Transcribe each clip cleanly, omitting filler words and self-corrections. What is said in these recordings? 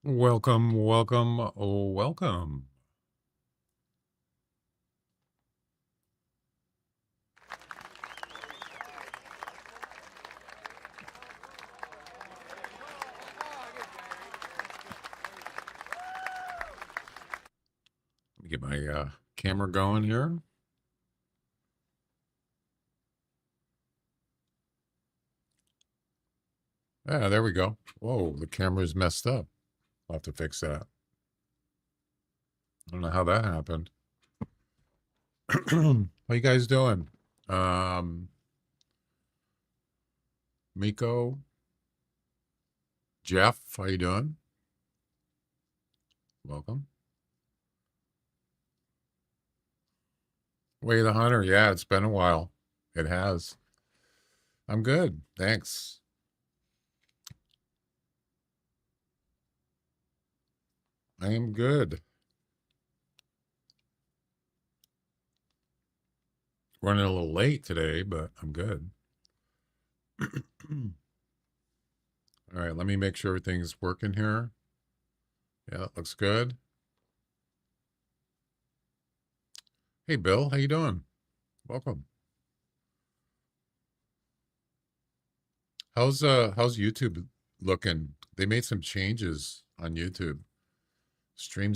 Welcome, welcome, oh, welcome. Let me get my camera going here. Yeah, there we go. Whoa, the camera's messed up. I'll have to fix that. I don't know how that happened. How you guys doing? Um, Miko, Jeff, how you doing? Welcome. Way the Hunter, yeah, it's been a while. It has. I'm good, thanks. I am good. Running a little late today, but I'm good. All right, let me make sure everything's working here. Yeah, that looks good. Hey, Bill, how you doing? Welcome. How's YouTube looking? They made some changes on YouTube. Stream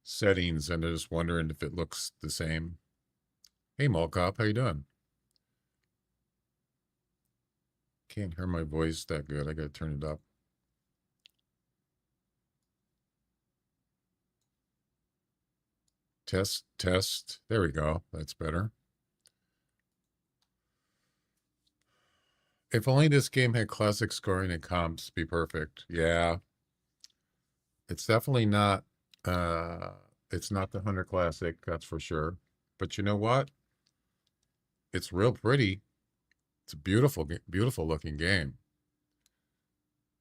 settings, and I'm just wondering if it looks the same. Hey, Malcop, how you doing? Can't hear my voice that good. I gotta turn it up. Test, test. There we go. That's better. If only this game had classic scoring and comps, be perfect. Yeah, it's definitely not. Uh, it's not the Hunter Classic, that's for sure. But you know what? It's real pretty. It's a beautiful, beautiful looking game.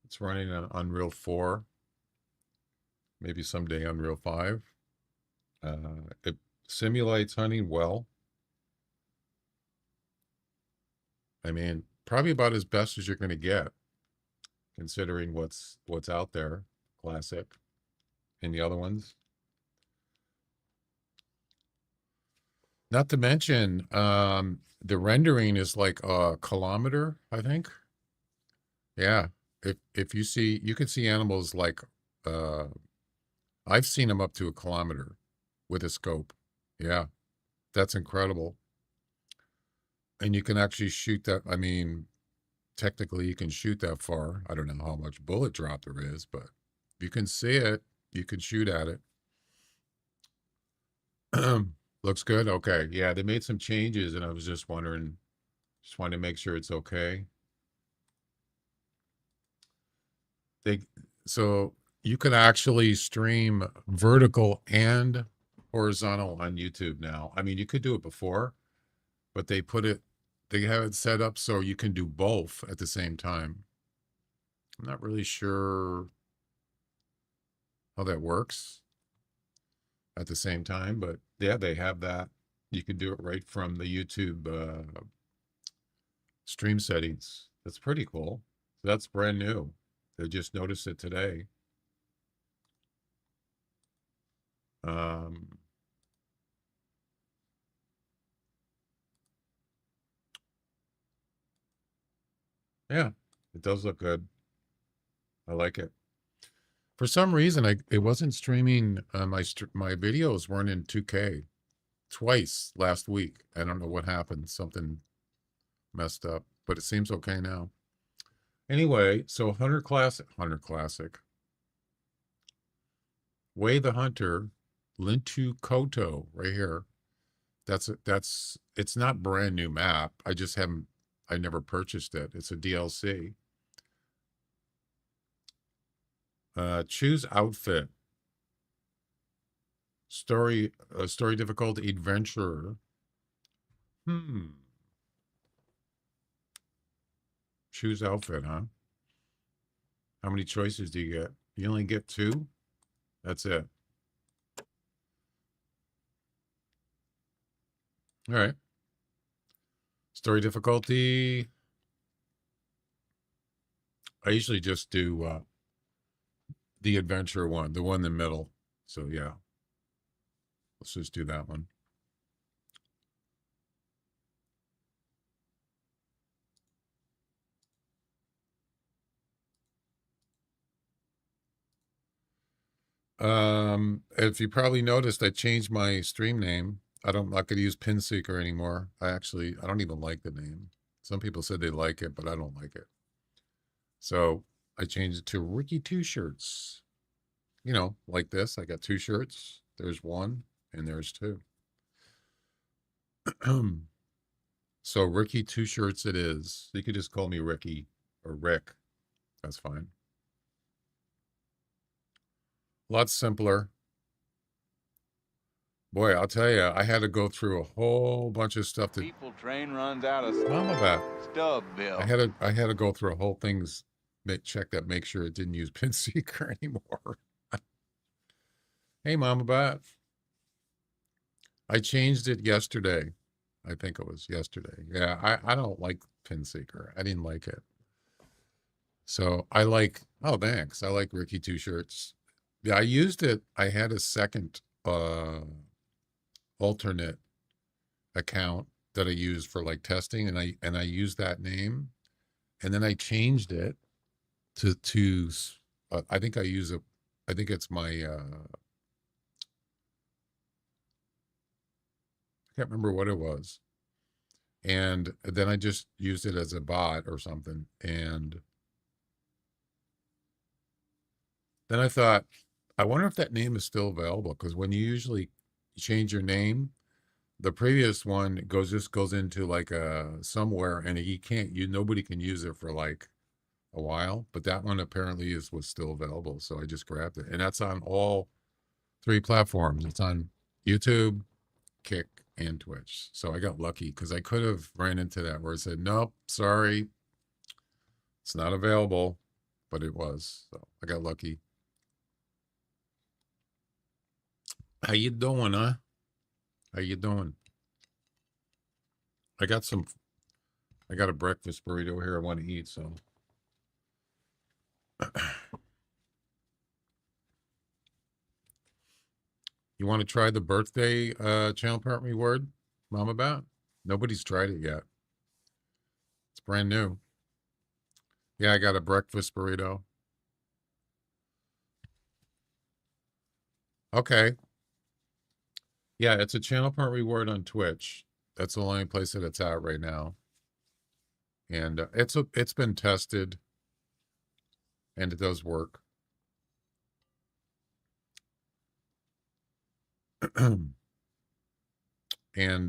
It's running on Unreal 4, maybe someday Unreal 5. It simulates hunting well. I mean, probably about as best as you're going to get, considering what's out there, classic, and the other ones. Not to mention, the rendering is like a kilometer, I think. Yeah. If you see, you can see animals like, uh, I've seen them up to a kilometer with a scope. Yeah, that's incredible. And you can actually shoot that. I mean, technically, you can shoot that far. I don't know how much bullet drop there is, but if you can see it, you can shoot at it. Looks good. Okay. Yeah, they made some changes, and I was just wondering, just wanted to make sure it's okay. They so you can actually stream vertical and horizontal on YouTube now. I mean, you could do it before, but they have it set up so you can do both at the same time. I'm not really sure how that works at the same time, but yeah, they have that. You can do it right from the YouTube stream settings. That's pretty cool. That's brand new. They just noticed it today. Um, yeah, it does look good. I like it. For some reason, it wasn't streaming. My videos weren't in 2K twice last week. I don't know what happened. Something messed up, but it seems okay now. Anyway, so Hunter Classic, Way the Hunter, Lintukoto, right here. That's it's not brand new map. I never purchased it. It's a DLC. Choose outfit. Story difficulty adventurer. Hmm. Choose outfit, huh? How many choices do you get? You only get two? That's it. All right. Story difficulty. I usually just do the adventure one, the one in the middle. So yeah, let's just do that one. If you probably noticed, I changed my stream name. I'm not going to use Pinseeker anymore. I don't even like the name. Some people said they like it, but I don't like it. So I changed it to Ricky Two Shirts. You know, like this. I got two shirts. There's one and there's two. So Ricky Two Shirts it is. You could just call me Ricky or Rick. That's fine. A lot simpler. Boy, I'll tell you, I had to go through a whole bunch of stuff to People train runs out of Mama Bat. stub, Bill. I had to go through a whole things check that make sure it didn't use Pinseeker anymore. Hey Mama Bat. I changed it yesterday. I think it was yesterday. Yeah, I don't like Pinseeker. I didn't like it. So I like thanks. I like Ricky Two Shirts. Yeah, I used it. I had a second alternate account that I used for like testing, and I used that name, and then I changed it to I think I think it's my I can't remember what it was, and then I just used it as a bot or something, and then I thought, I wonder if that name is still available, because when you usually change your name, the previous one just goes into like a somewhere, and nobody can use it for like a while, but that one apparently was still available, so I just grabbed it, and that's on all three platforms. It's on YouTube, Kick, and Twitch. So I got lucky, because I could have ran into that where it said, nope, sorry, it's not available, but it was. So I got lucky. How you doing, huh? How you doing? I got a breakfast burrito here I want to eat, so you want to try the birthday channel part reward, Mama Bat? Nobody's tried it yet. It's brand new. Yeah, I got a breakfast burrito. Okay. Yeah, it's a channel part reward on Twitch. That's the only place that it's at right now. And it's been tested, and it does work. And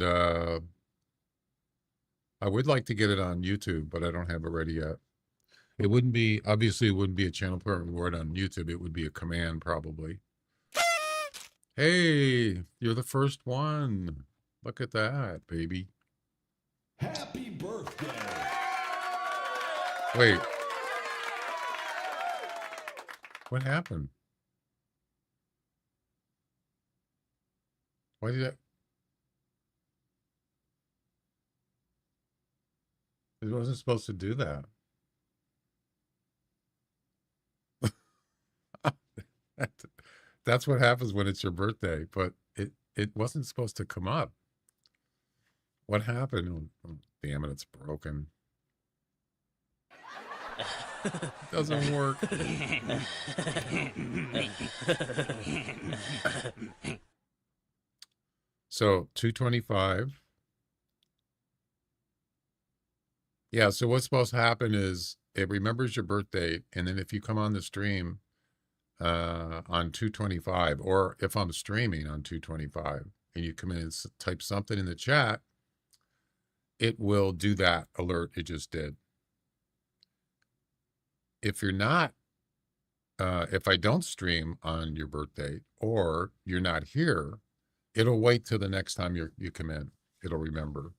I would like to get it on YouTube, but I don't have it ready yet. It wouldn't be a channel part reward on YouTube. It would be a command probably. Hey, you're the first one. Look at that, baby. Happy birthday. Wait. What happened? Why did it wasn't supposed to do that. That's what happens when it's your birthday, but it wasn't supposed to come up. What happened? Oh, damn it, it's broken. Doesn't work. So 225. Yeah, so what's supposed to happen is it remembers your birthday, and then if you come on the stream on 225, or if I'm streaming on 225 and you come in and type something in the chat, it will do that alert it just did. If you're not, if I don't stream on your birthday or you're not here, it'll wait till the next time you come in. It'll remember.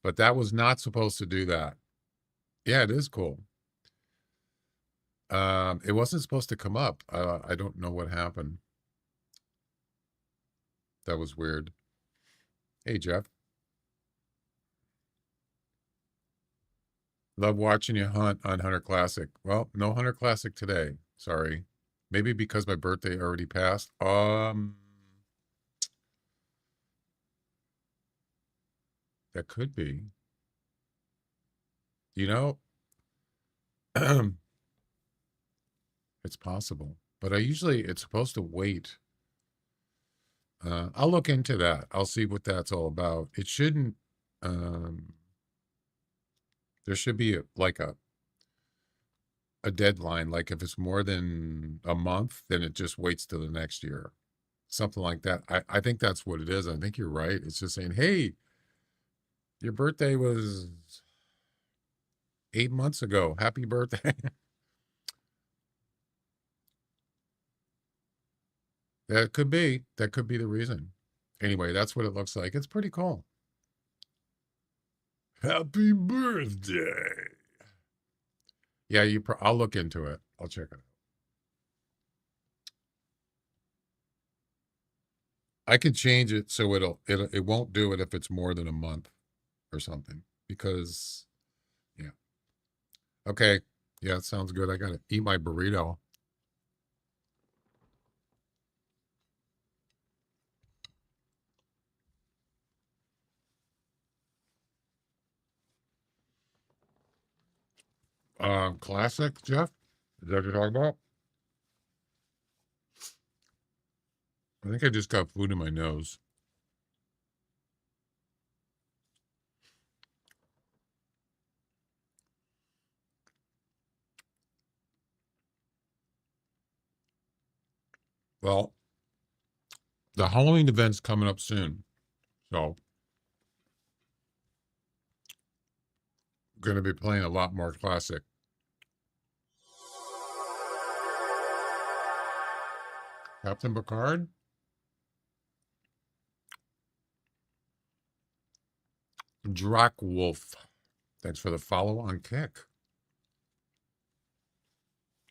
But that was not supposed to do that. Yeah, it is cool. It wasn't supposed to come up. I don't know what happened. That was weird. Hey, Jeff. Love watching you hunt on Hunter Classic. Well, no Hunter Classic today. Sorry. Maybe because my birthday already passed. That could be. You know, it's possible. But it's supposed to wait. I'll look into that. I'll see what that's all about. It shouldn't, um, there should be a deadline. Like if it's more than a month, then it just waits till the next year. Something like that. I think that's what it is. I think you're right. It's just saying, hey, your birthday was 8 months ago. Happy birthday. That could be. That could be the reason. Anyway, that's what it looks like. It's pretty cool. Happy birthday. Yeah, I'll look into it. I'll check it out. I could change it so it won't do it if it's more than a month or something. Because yeah. Okay. Yeah, it sounds good. I gotta eat my burrito. Classic, Jeff? Is that what you're talking about? I think I just got food in my nose. Well, the Halloween event's coming up soon. So going to be playing a lot more classic. Captain Picard? Wolf. Thanks for the follow on Kick.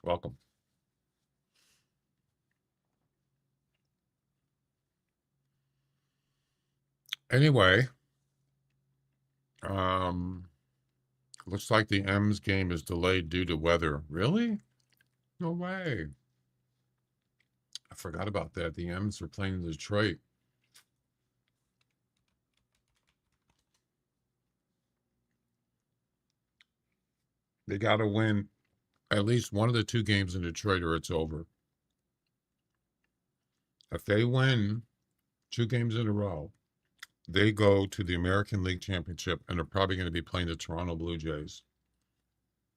Welcome. Anyway, looks like the M's game is delayed due to weather. Really? No way. I forgot about that. The M's are playing in Detroit. They got to win at least one of the two games in Detroit or it's over. If they win 2 games in a row, they go to the American League Championship and are probably going to be playing the Toronto Blue Jays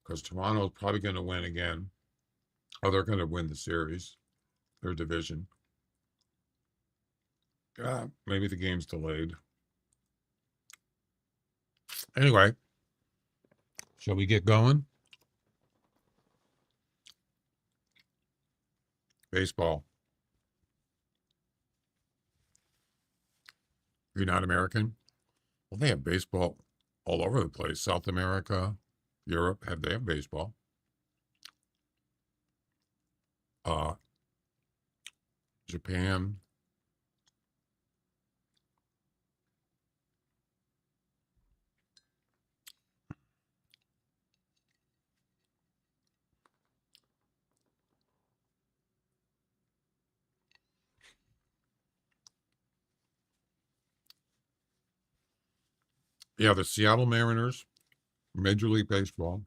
because Toronto is probably going to win again. Oh, they're going to win the series, their division. Yeah, maybe the game's delayed. Anyway, shall we get going? Baseball. You're not American? Well, they have baseball all over the place. South America, Europe, they have baseball. Uh, Japan. Yeah, the Seattle Mariners, Major League Baseball.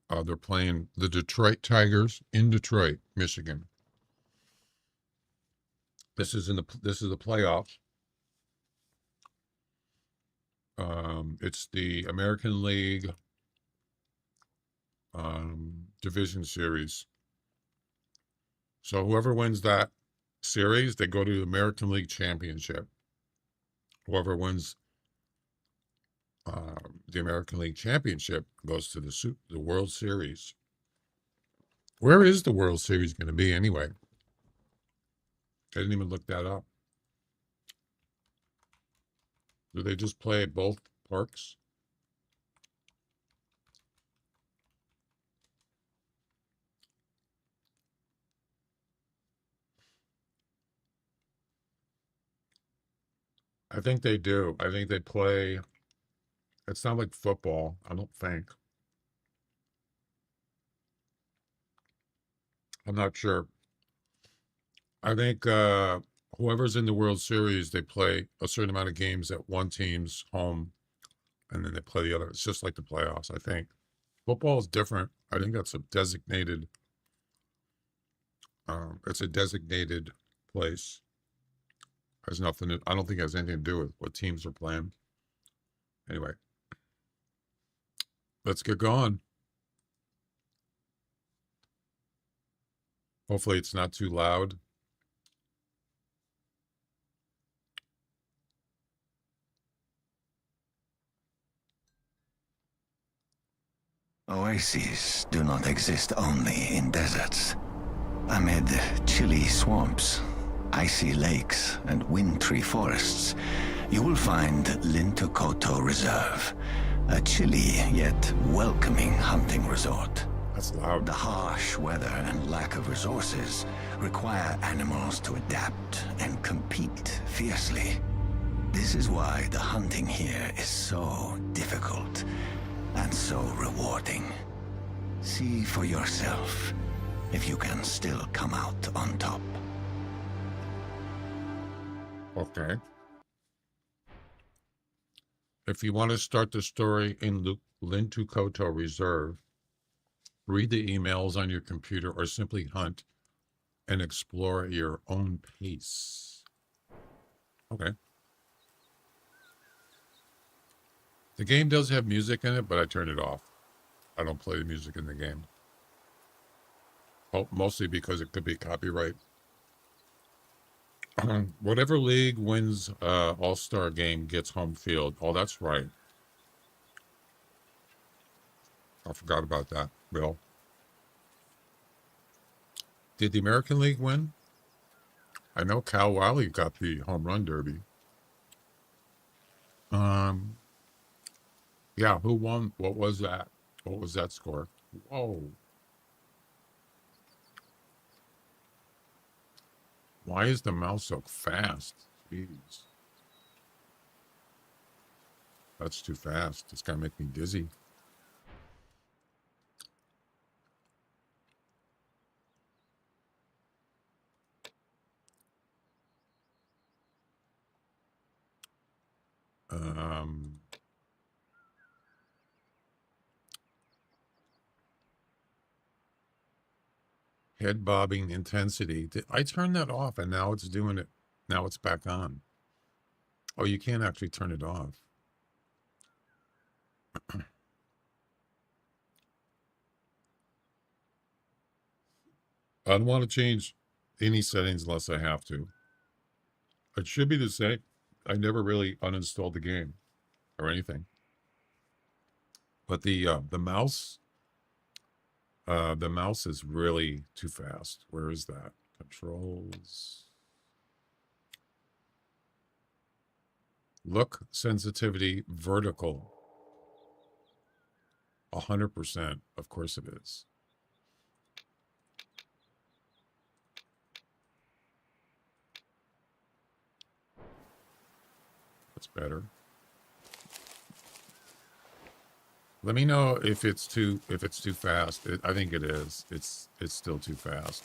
They're playing the Detroit Tigers in Detroit, Michigan. This is the playoffs. It's the American League Division Series. So whoever wins that series, they go to the American League Championship. Whoever wins the American League Championship goes to the World Series. Where is the World Series going to be anyway? I didn't even look that up. Do they just play at both parks? I think they do. I think they play It's not like football, I don't think. I'm not sure. I think whoever's in the World Series, they play a certain amount of games at one team's home, and then they play the other. It's just like the playoffs, I think. Football is different. I think that's a designated. It's a designated place. Has nothing. I don't think it has anything to do with what teams are playing. Anyway, let's get going. Hopefully, it's not too loud. Oases do not exist only in deserts. Amid chilly swamps, icy lakes, and wintry forests, you will find Lintukoto Reserve, a chilly yet welcoming hunting resort. That's loud. The harsh weather and lack of resources require animals to adapt and compete fiercely. This is why the hunting here is so difficult and so rewarding. See for yourself if you can still come out on top. Okay. If you want to start the story in Lintukoto Reserve, read the emails on your computer or simply hunt and explore at your own pace. Okay. The game does have music in it, but I turned it off. I don't play the music in the game. Oh, mostly because it could be copyright. Whatever league wins All-Star game gets home field. Oh, that's right. I forgot about that, Bill. Did the American League win? I know Cal Wiley got the home run derby. Yeah, who won? What was that? What was that score? Whoa. Why is the mouse so fast? Jeez. That's too fast. It's gonna make me dizzy. Head bobbing intensity. I turned that off and now it's doing it. Now it's back on. Oh, you can't actually turn it off. I don't want to change any settings unless I have to. It should be the same. I never really uninstalled the game or anything. But the mouse is really too fast. Where is that? Controls. Look sensitivity vertical. 100%. Of course it is. That's better. Let me know if it's too fast. I think it is. It's still too fast.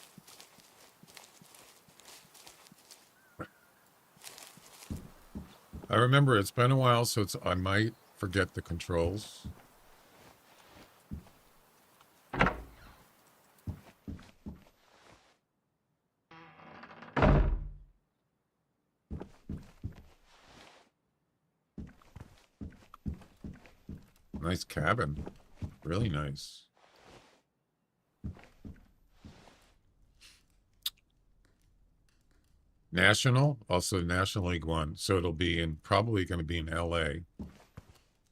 I remember it's been a while, so I might forget the controls. Nice cabin. Really nice. National, also National League One. So it'll be probably going to be in LA.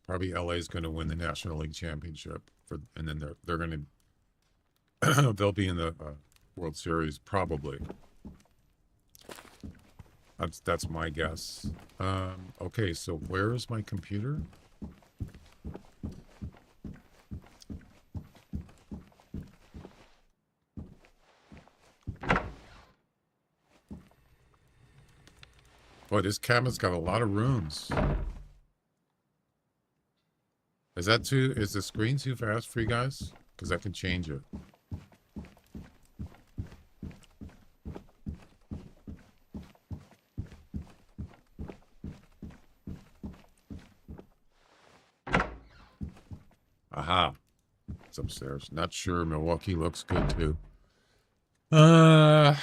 Probably LA is going to win the National League Championship and then they're going to they'll be in the World Series probably. That's my guess. Okay, so where is my computer? Boy, this cabin's got a lot of rooms. Is that too, is the screen too fast for you guys? Because I can change it. Aha. It's upstairs. Not sure. Milwaukee looks good too. I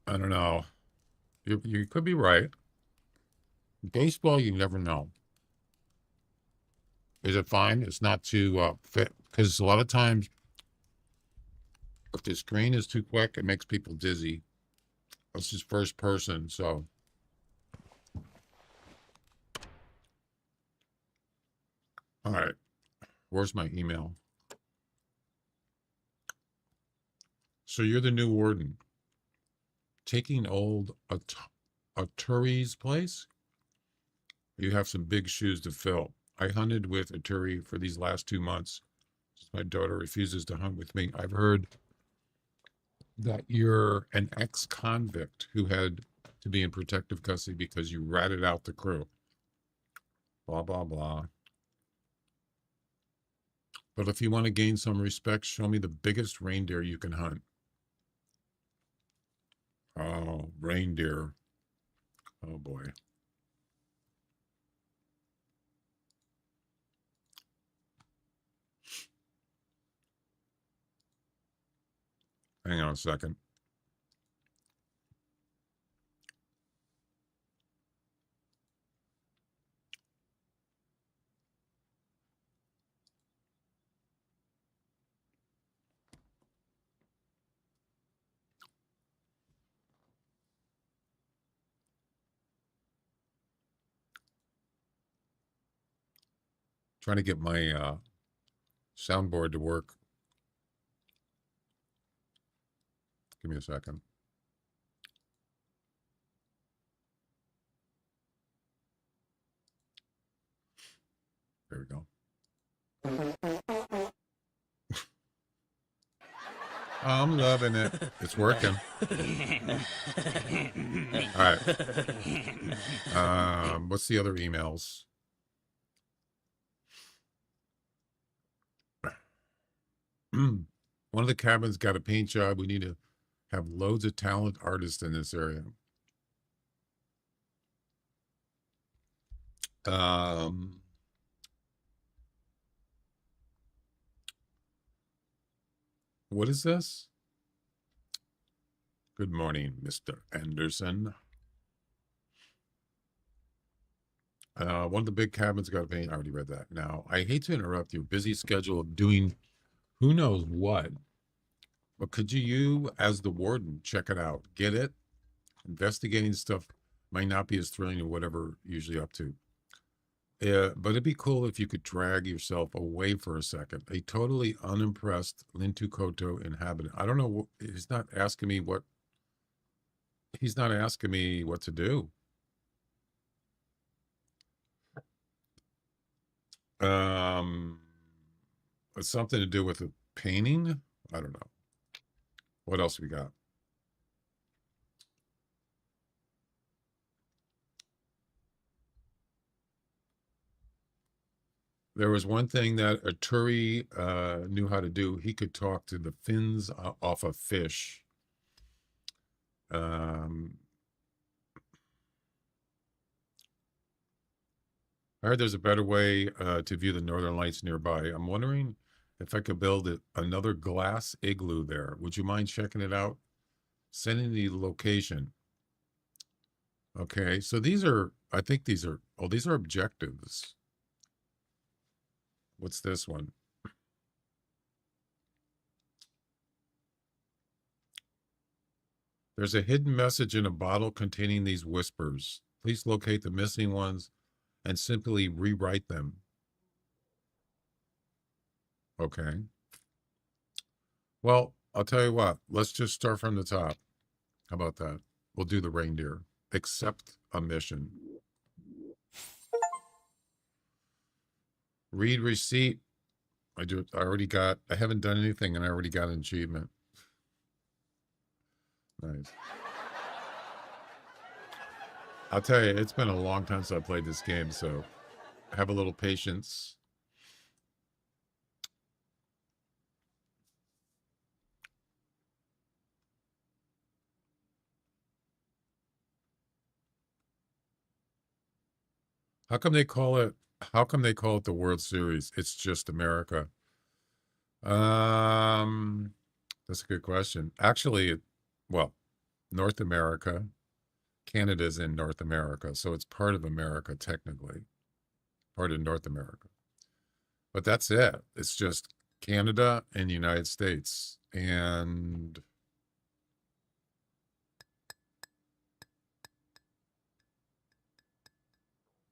don't know. You could be right. Baseball, you never know. Is it fine? It's not too fit, because a lot of times if the screen is too quick, it makes people dizzy. This is first person, so. All right. Where's my email? So you're the new warden. Taking old Aturi's place? You have some big shoes to fill. I hunted with Aturi for these last 2 months. My daughter refuses to hunt with me. I've heard that you're an ex-convict who had to be in protective custody because you ratted out the crew. Blah, blah, blah. But if you want to gain some respect, show me the biggest reindeer you can hunt. Oh, reindeer. Oh, boy. Hang on a second. Trying to get my soundboard to work. Give me a second. There we go. I'm loving it. It's working. All right. What's the other emails? One of the cabins got a paint job. We need to have loads of talented artists in this area. What is this? Good morning, Mr. Anderson. One of the big cabins got a paint. I already read that. Now, I hate to interrupt your busy schedule of doing who knows what, but could you, as the warden, check it out? Get it? Investigating stuff might not be as thrilling or whatever you're usually up to. But it'd be cool if you could drag yourself away for a second. A totally unimpressed Lintukoto inhabitant. I don't know. He's not asking me what. He's not asking me what to do. It's something to do with a painting. I don't know. What else we got? There was one thing that Aturi knew how to do. He could talk to the fins off a fish. I heard there's a better way to view the northern lights nearby. I'm wondering if I could build another glass igloo there. Would you mind checking it out? Sending the location. Okay, so these are, I think these are, oh, these are objectives. What's this one? There's a hidden message in a bottle containing these whispers. Please locate the missing ones and simply rewrite them. Okay. Well, I'll tell you what. Let's just start from the top. How about that? We'll do the reindeer. Accept a mission. Read receipt. I haven't done anything and I already got an achievement. Nice. I'll tell you, it's been a long time since I played this game, so have a little patience. How come they call it? How come they call it the World Series? It's just America. That's a good question. Actually, well, North America, Canada's in North America, so it's part of America technically, part of North America. But that's it. It's just Canada and the United States. And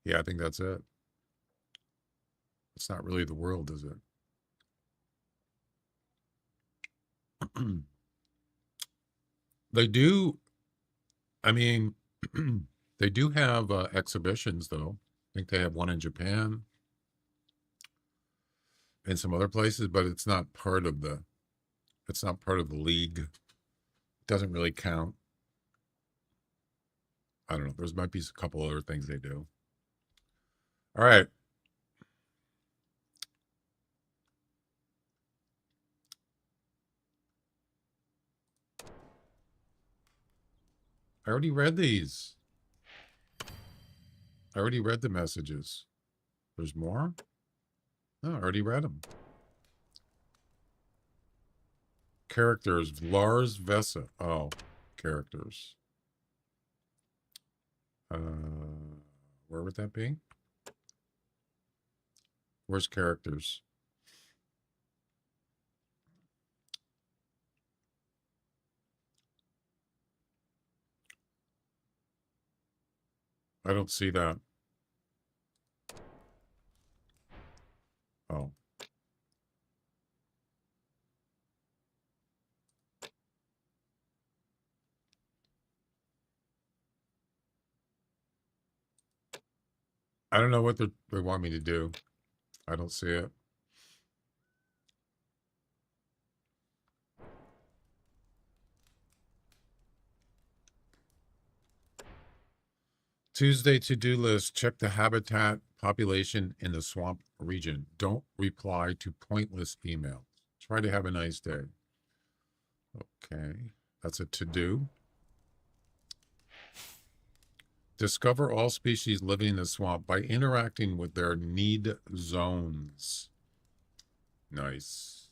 yeah, I think that's it. It's not really the world, is it? They do, I mean, they do have exhibitions, though. I think they have one in Japan and some other places, but it's not part of the league. It doesn't really count. I don't know. There's might be a couple other things they do. All right. I already read these. I already read the messages. There's more? No, I already read them. Characters. Lars Vessa. Oh, characters. Where would that be? Where's characters? I don't see that. Oh. I don't know what they want me to do. I don't see it. Tuesday to-do list. Check the habitat population in the swamp region. Don't reply to pointless emails. Try to have a nice day. Okay. That's a to-do. Discover all species living in the swamp by interacting with their need zones. Nice.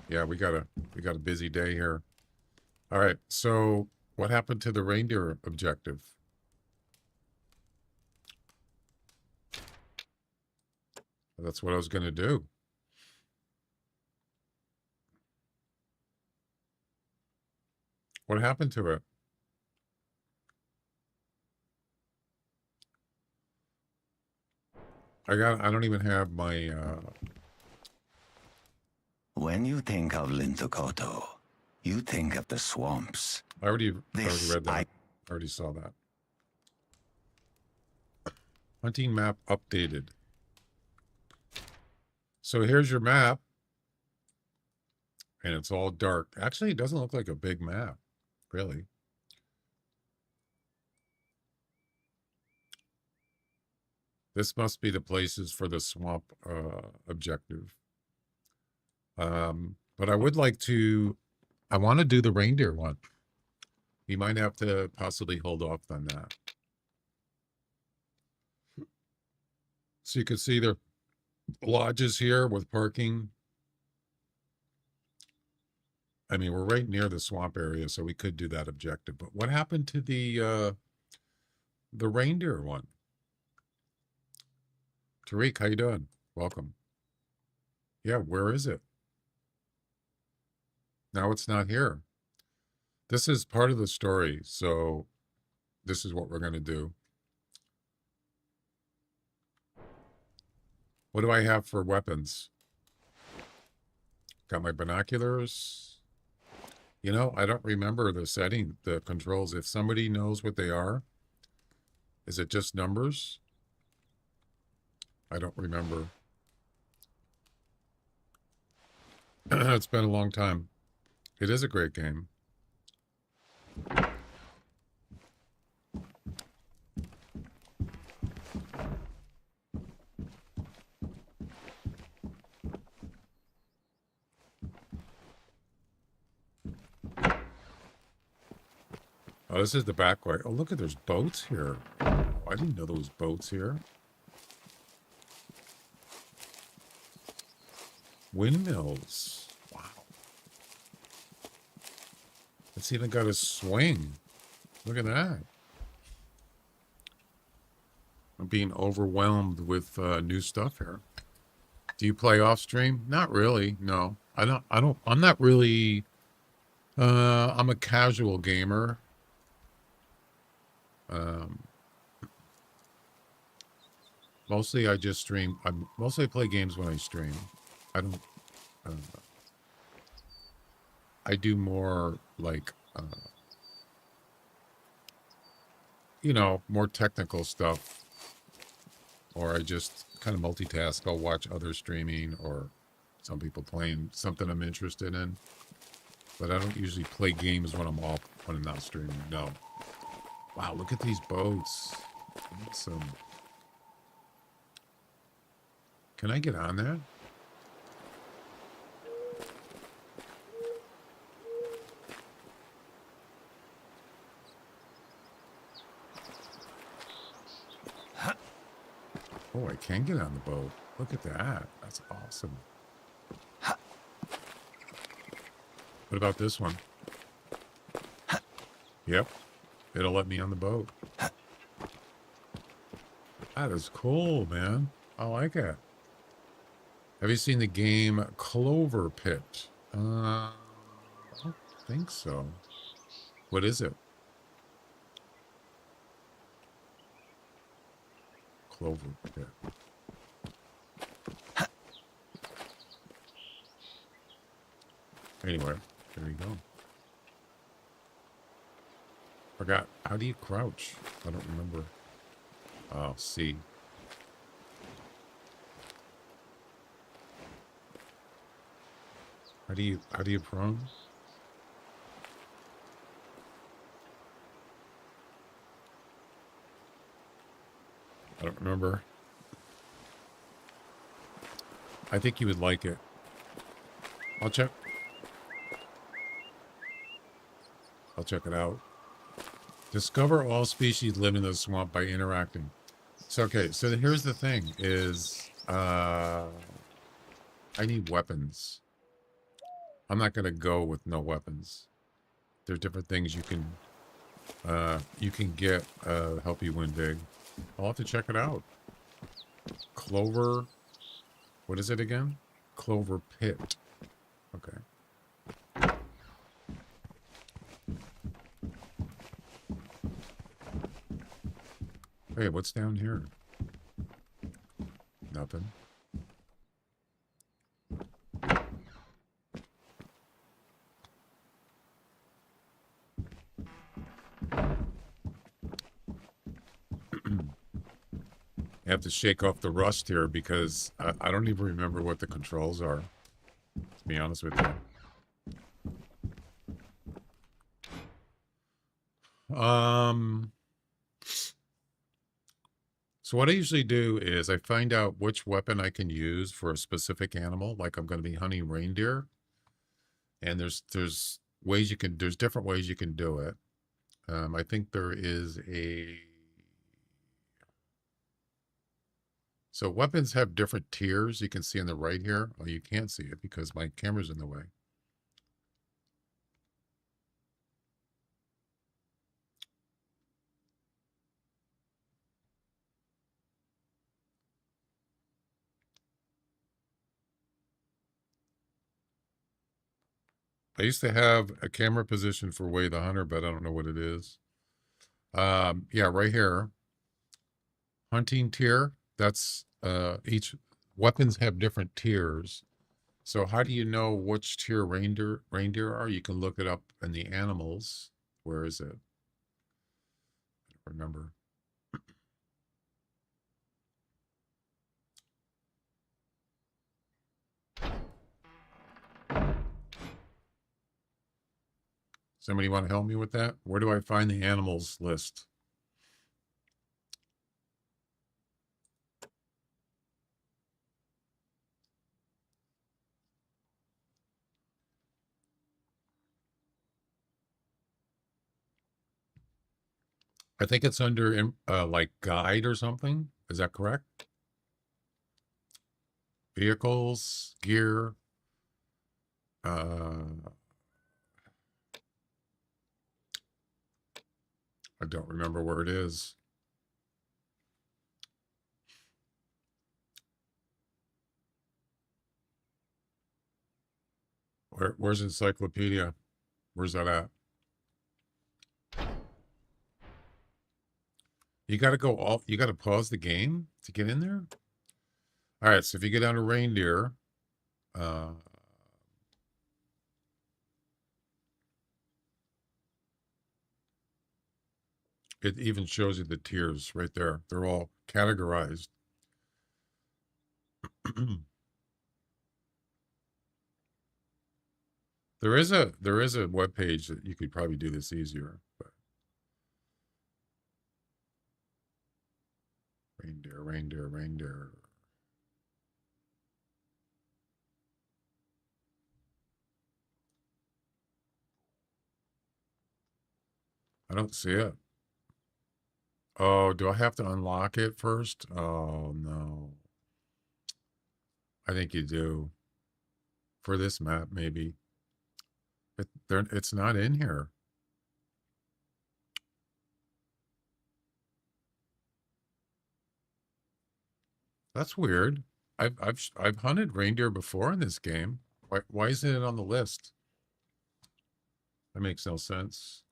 Yeah, we got a busy day here. All right, so what happened to the reindeer objective? That's what I was going to do. What happened to it? I don't even have my, When you think of Lintukoto, you think of the swamps. I already This read that. I already saw that. Hunting map updated. So here's your map. And it's all dark. Actually, it doesn't look like a big map, really. This must be the places for the swamp objective. But I would like to, I want to do the reindeer one. You might have to possibly hold off on that. So you can see their lodges here with parking. I mean, we're right near the swamp area, so we could do that objective. But what happened to the reindeer one? Tariq, how you doing? Welcome. Yeah, where is it? Now it's not here. This is part of the story, so this is what we're going to do. What do I have for weapons? Got my binoculars. You know, I don't remember the setting, the controls. If somebody knows what they are, is it just numbers? I don't remember. It's been a long time. It is a great game. Oh, this is the back way. Oh, look at there's boats here. Oh, I didn't know there was boats here. Windmills. Wow. It's even got a swing. Look at that. I'm being overwhelmed with new stuff here. Do you play off stream? Not really. No, I don't. I'm not really. I'm a casual gamer. Um, Mostly I just stream. Mostly play games when I stream. I don't. Uh, I do more like, more technical stuff, or I just kind of multitask. I'll watch other streaming or some people playing something I'm interested in. But I don't usually play games when I'm not streaming. No. Wow, look at these boats. Awesome. Can I get on that? Oh, I can get on the boat. Look at that. That's awesome. What about this one? Yep. It'll let me on the boat. That is cool, man. I like it. Have you seen the game Clover Pit? I don't think so. What is it? Clover Pit. Anyway, there you go. Forgot. How do you crouch? I don't remember. Oh, C. How do you prone? I don't remember. I think you would like it. I'll check it out. Discover all species live in the swamp by interacting. So, okay, so here's the thing is, I need weapons. I'm not going to go with no weapons. There's different things you can get, help you win big. I'll have to check it out. Clover, what is it again? Clover Pit. Okay. Hey, what's down here? Nothing. I have to shake off the rust here because I don't even remember what the controls are, to be honest with you. So what I usually do is I find out which weapon I can use for a specific animal, like I'm going to be hunting reindeer, and there's different ways you can do it. I think there is so weapons have different tiers. You can see on the right here. Oh, you can't see it because my camera's in the way. I used to have a camera position for Way the Hunter, but I don't know what it is. Yeah, right here. Hunting tier. That's each weapons have different tiers. So how do you know which tier reindeer are? You can look it up in the animals. Where is it? I don't remember. Somebody want to help me with that? Where do I find the animals list? I think it's under like guide or something. Is that correct? Vehicles, gear. I don't remember where it is. Where's encyclopedia? Where's that at? You got to go off. You got to pause the game to get in there. All right. So if you get down to reindeer, it even shows you the tiers right there. They're all categorized. There is a web page that you could probably do this easier, but reindeer. I don't see it. Oh, do I have to unlock it first? Oh no. I think you do. For this map, maybe. It's not in here. That's weird. I've hunted reindeer before in this game. Why isn't it on the list? That makes no sense.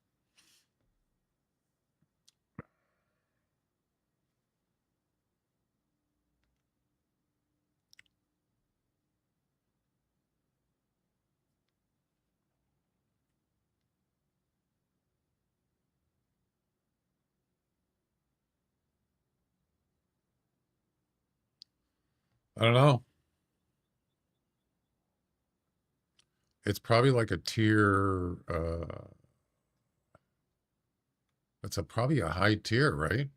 I don't know. It's probably like a tier. It's probably a high tier, right?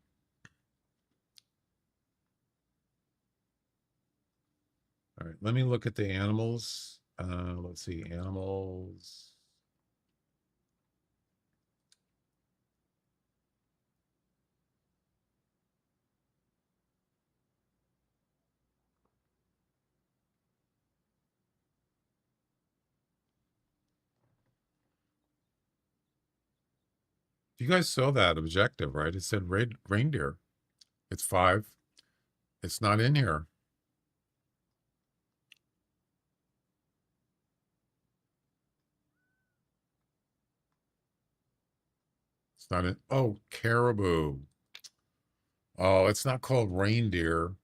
All right, let me look at the animals. Let's see, animals. You guys saw that objective, right? It said reindeer. It's 5. It's not in here. It's not in. Oh, caribou. Oh, it's not called reindeer.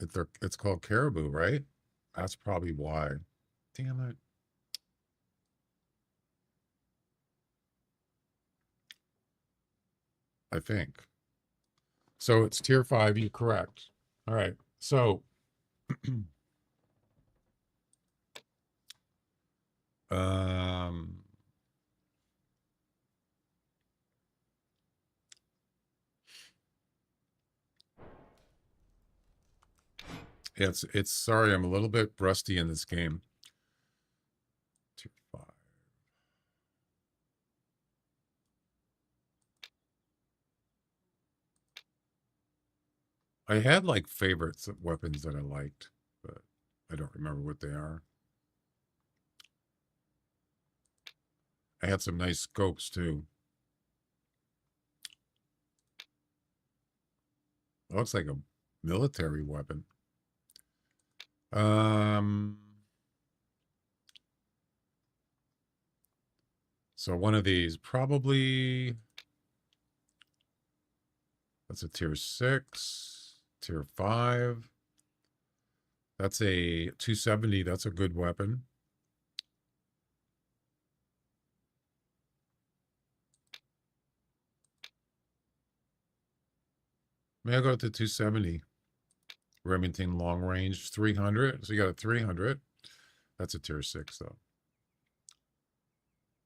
It's called caribou, right? That's probably why. Damn it. I think. So it's tier 5. You're correct. All right. So um it's sorry, I'm a little bit rusty in this game. Tier 5. I had like favorites of weapons that I liked, but I don't remember what they are. I had some nice scopes too. It looks like a military weapon. So one of these probably, that's a tier 6, tier 5. That's a 270. That's a good weapon. May I go to 270? Remington long range 300. So you got a 300. That's a tier 6 though.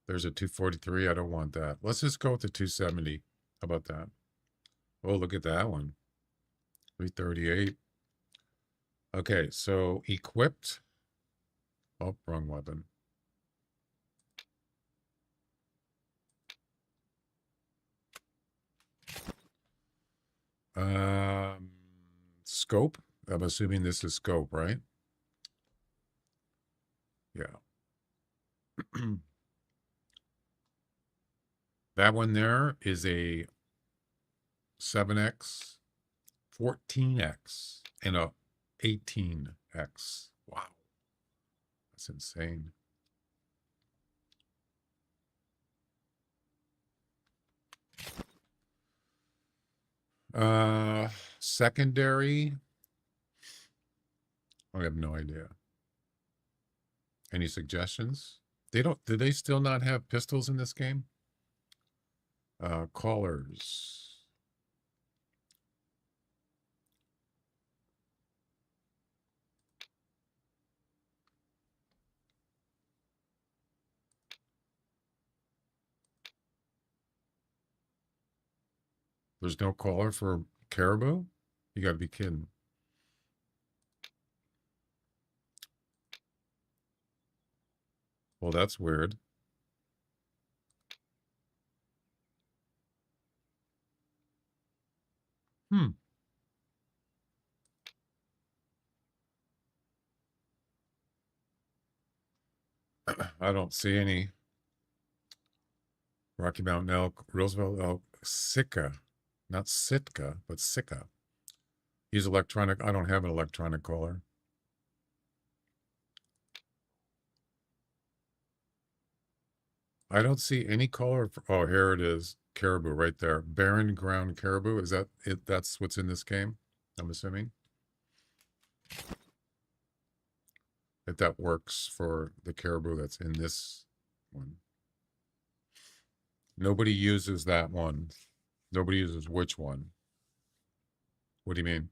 There's a 243. I don't want that. Let's just go with the 270. How about that? Oh, look at that one. 338. Okay, so equipped. Oh, wrong weapon. Scope. I'm assuming this is scope, right? Yeah. That one there is a 7X, 14X, and a 18X. Wow. That's insane. Secondary. I have no idea. Any suggestions? They don't, do they still not have pistols in this game? Callers. There's no caller for caribou? You gotta be kidding. Well, that's weird. Hmm. I don't see any. Rocky Mountain elk, Roosevelt elk, Sitka. Not Sitka, but Sitka. Use electronic. I don't have an electronic caller. I don't see any caller. Oh, here it is. Caribou right there. Barren ground caribou. Is that it? That's what's in this game, I'm assuming. If that works for the caribou that's in this one. Nobody uses that one. Nobody uses which one? What do you mean?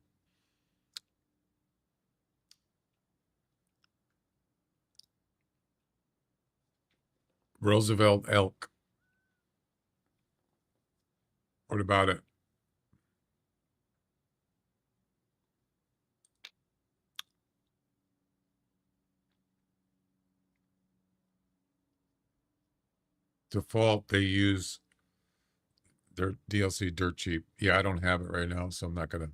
Roosevelt elk. What about it? Default, they use their DLC dirt cheap. Yeah, I don't have it right now, so I'm not gonna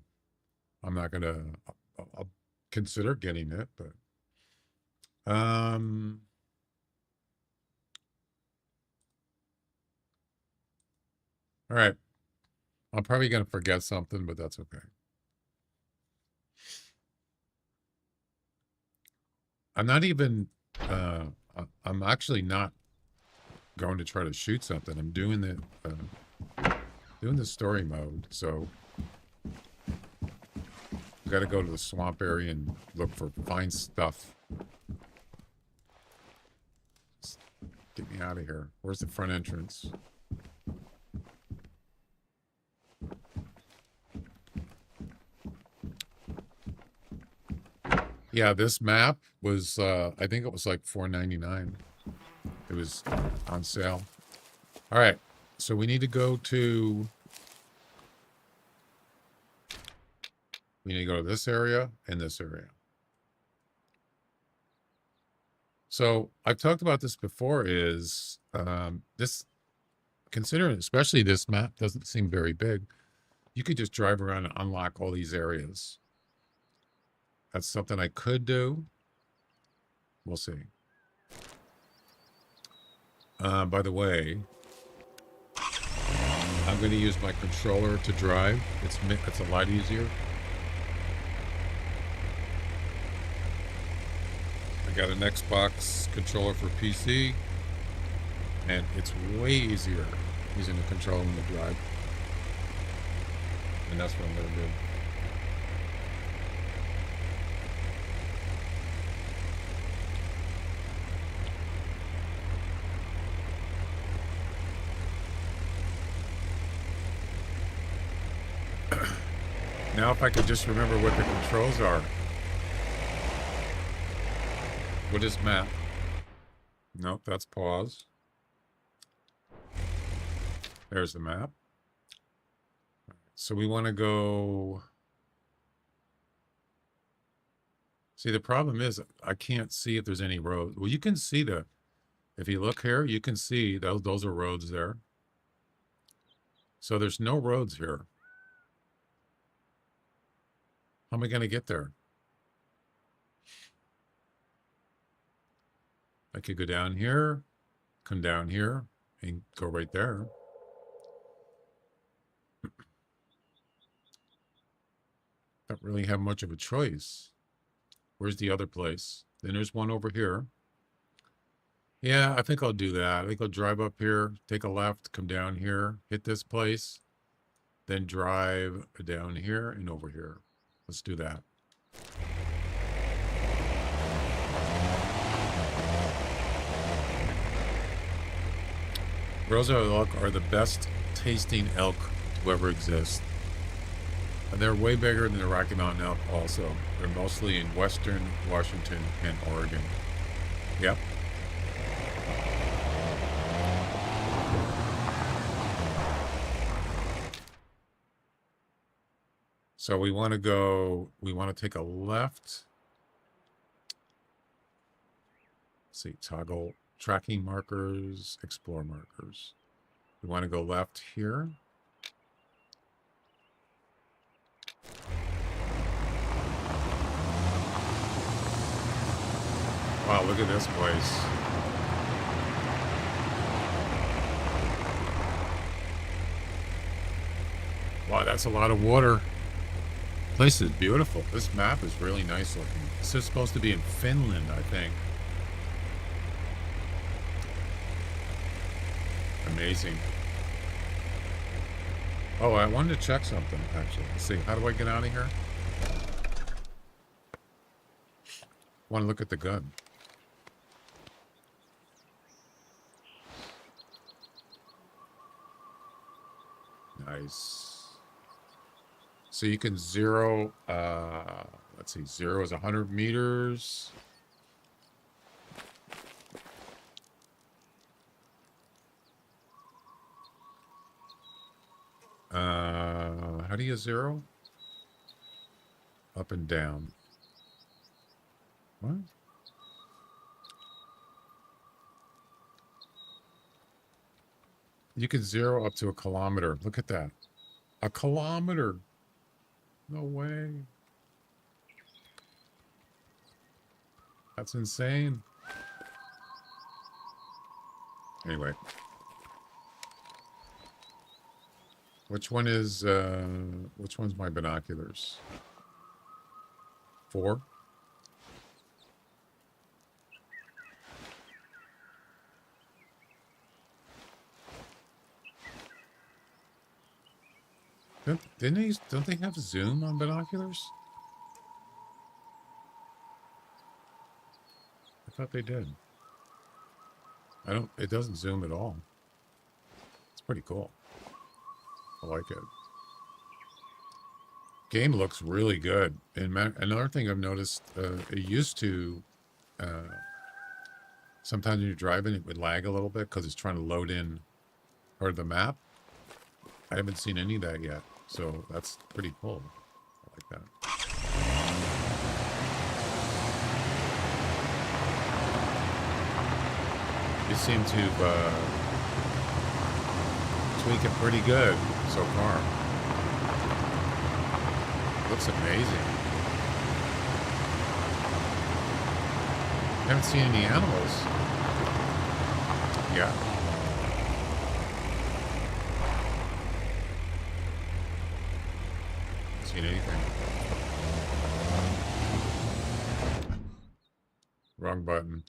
I'll consider getting it, but all right. I'm probably gonna forget something, but that's okay. I'm not even I'm actually not going to try to shoot something. I'm doing the story mode, so got to go to the swamp area and look for find stuff. Just get me out of here. Where's the front entrance? Yeah, this map was I think it was like $4.99. It was on sale. All right, so we need to go to this area and this area. So I've talked about this before. Is this, considering especially this map doesn't seem very big, you could just drive around and unlock all these areas. That's something I could do. We'll see. By the way, I'm going to use my controller to drive. It's a lot easier. I got an Xbox controller for PC, and it's way easier using the controller than the drive. And that's what I'm going to do. Now if I could just remember what the controls are. What is map? Nope, that's pause. There's the map. So we want to go... See, the problem is I can't see if there's any roads. Well, you can see if you look here, you can see those are roads there. So there's no roads here. How am I going to get there? I could go down here, come down here, and go right there. Don't really have much of a choice. Where's the other place? Then there's one over here. Yeah, I think I'll do that. I think I'll drive up here, take a left, come down here, hit this place, then drive down here and over here. Let's do that. Rosa elk are the best tasting elk to ever exist. And they're way bigger than the Rocky Mountain elk also. They're mostly in western Washington and Oregon. Yep. So we want to take a left. Let's see, toggle tracking markers, explore markers. We want to go left here. Wow, look at this place. Wow, that's a lot of water. Place is beautiful. This map is really nice looking. This is supposed to be in Finland, I think. Amazing. Oh, I wanted to check something, actually. Let's see, how do I get out of here? Want to look at the gun. Nice. So you can zero, let's see, 0 is 100 meters. How do you zero? Up and down. What? You can zero up to a kilometer. Look at that. A kilometer. No way. That's insane. Anyway. Which one's my binoculars? 4? Don't they have zoom on binoculars? I thought they did. It doesn't zoom at all. It's pretty cool. I like it. Game looks really good. And another thing I've noticed, it used to, sometimes when you're driving, it would lag a little bit because it's trying to load in part of the map. I haven't seen any of that yet. So that's pretty cool. I like that. You seem to tweak it pretty good so far. Looks amazing. Haven't seen any animals. Yeah. Seen anything. Wrong button.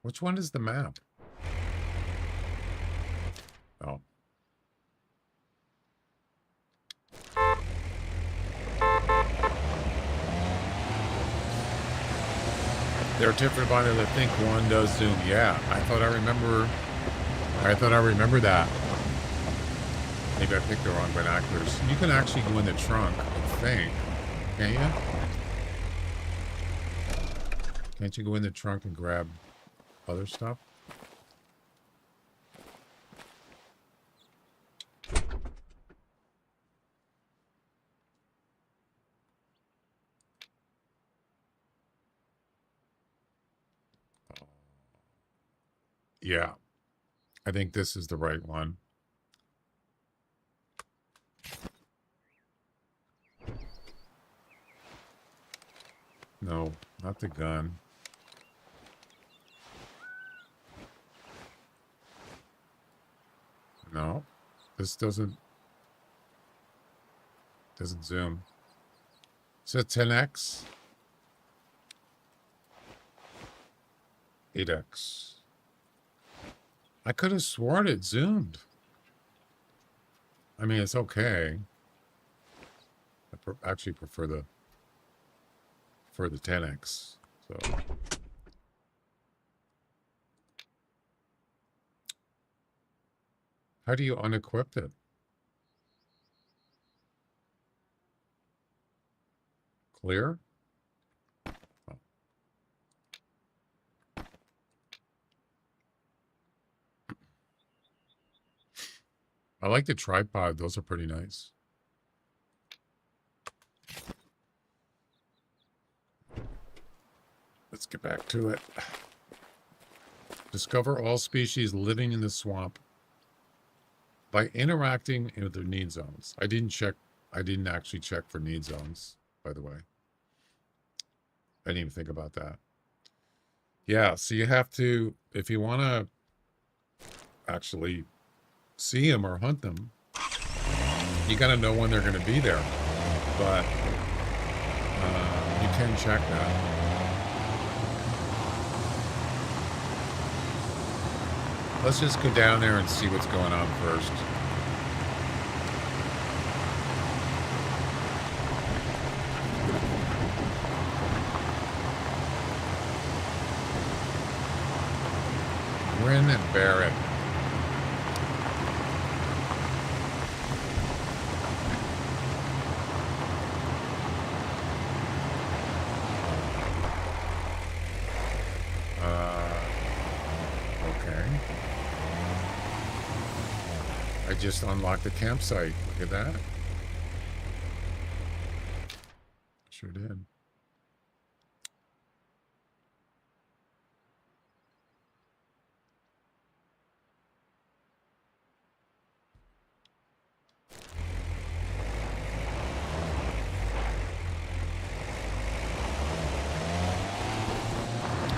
Which one is the map? Oh. They're different binders. I think one does zoom. Yeah, I thought I remember that. Maybe I picked the wrong binoculars. You can actually go in the trunk, I think. Can't you? Can't you go in the trunk and grab other stuff? Yeah. I think this is the right one. No, not the gun. No, this doesn't zoom. Is it 10x? 8x. I could have sworn it zoomed. I mean, it's okay. I actually prefer the 10x. So how do you unequip it? Clear? Oh. I like the tripod. Those are pretty nice. Let's get back to it. Discover all species living in the swamp by interacting with their need zones. I didn't actually check for need zones, by the way. I didn't even think about that. Yeah, so you have to, if you want to actually see them or hunt them, you got to know when they're going to be there. But you can check that. Let's just go down there and see what's going on first. Grin and Barrett. Okay. I just unlocked the campsite. Look at that. Sure did.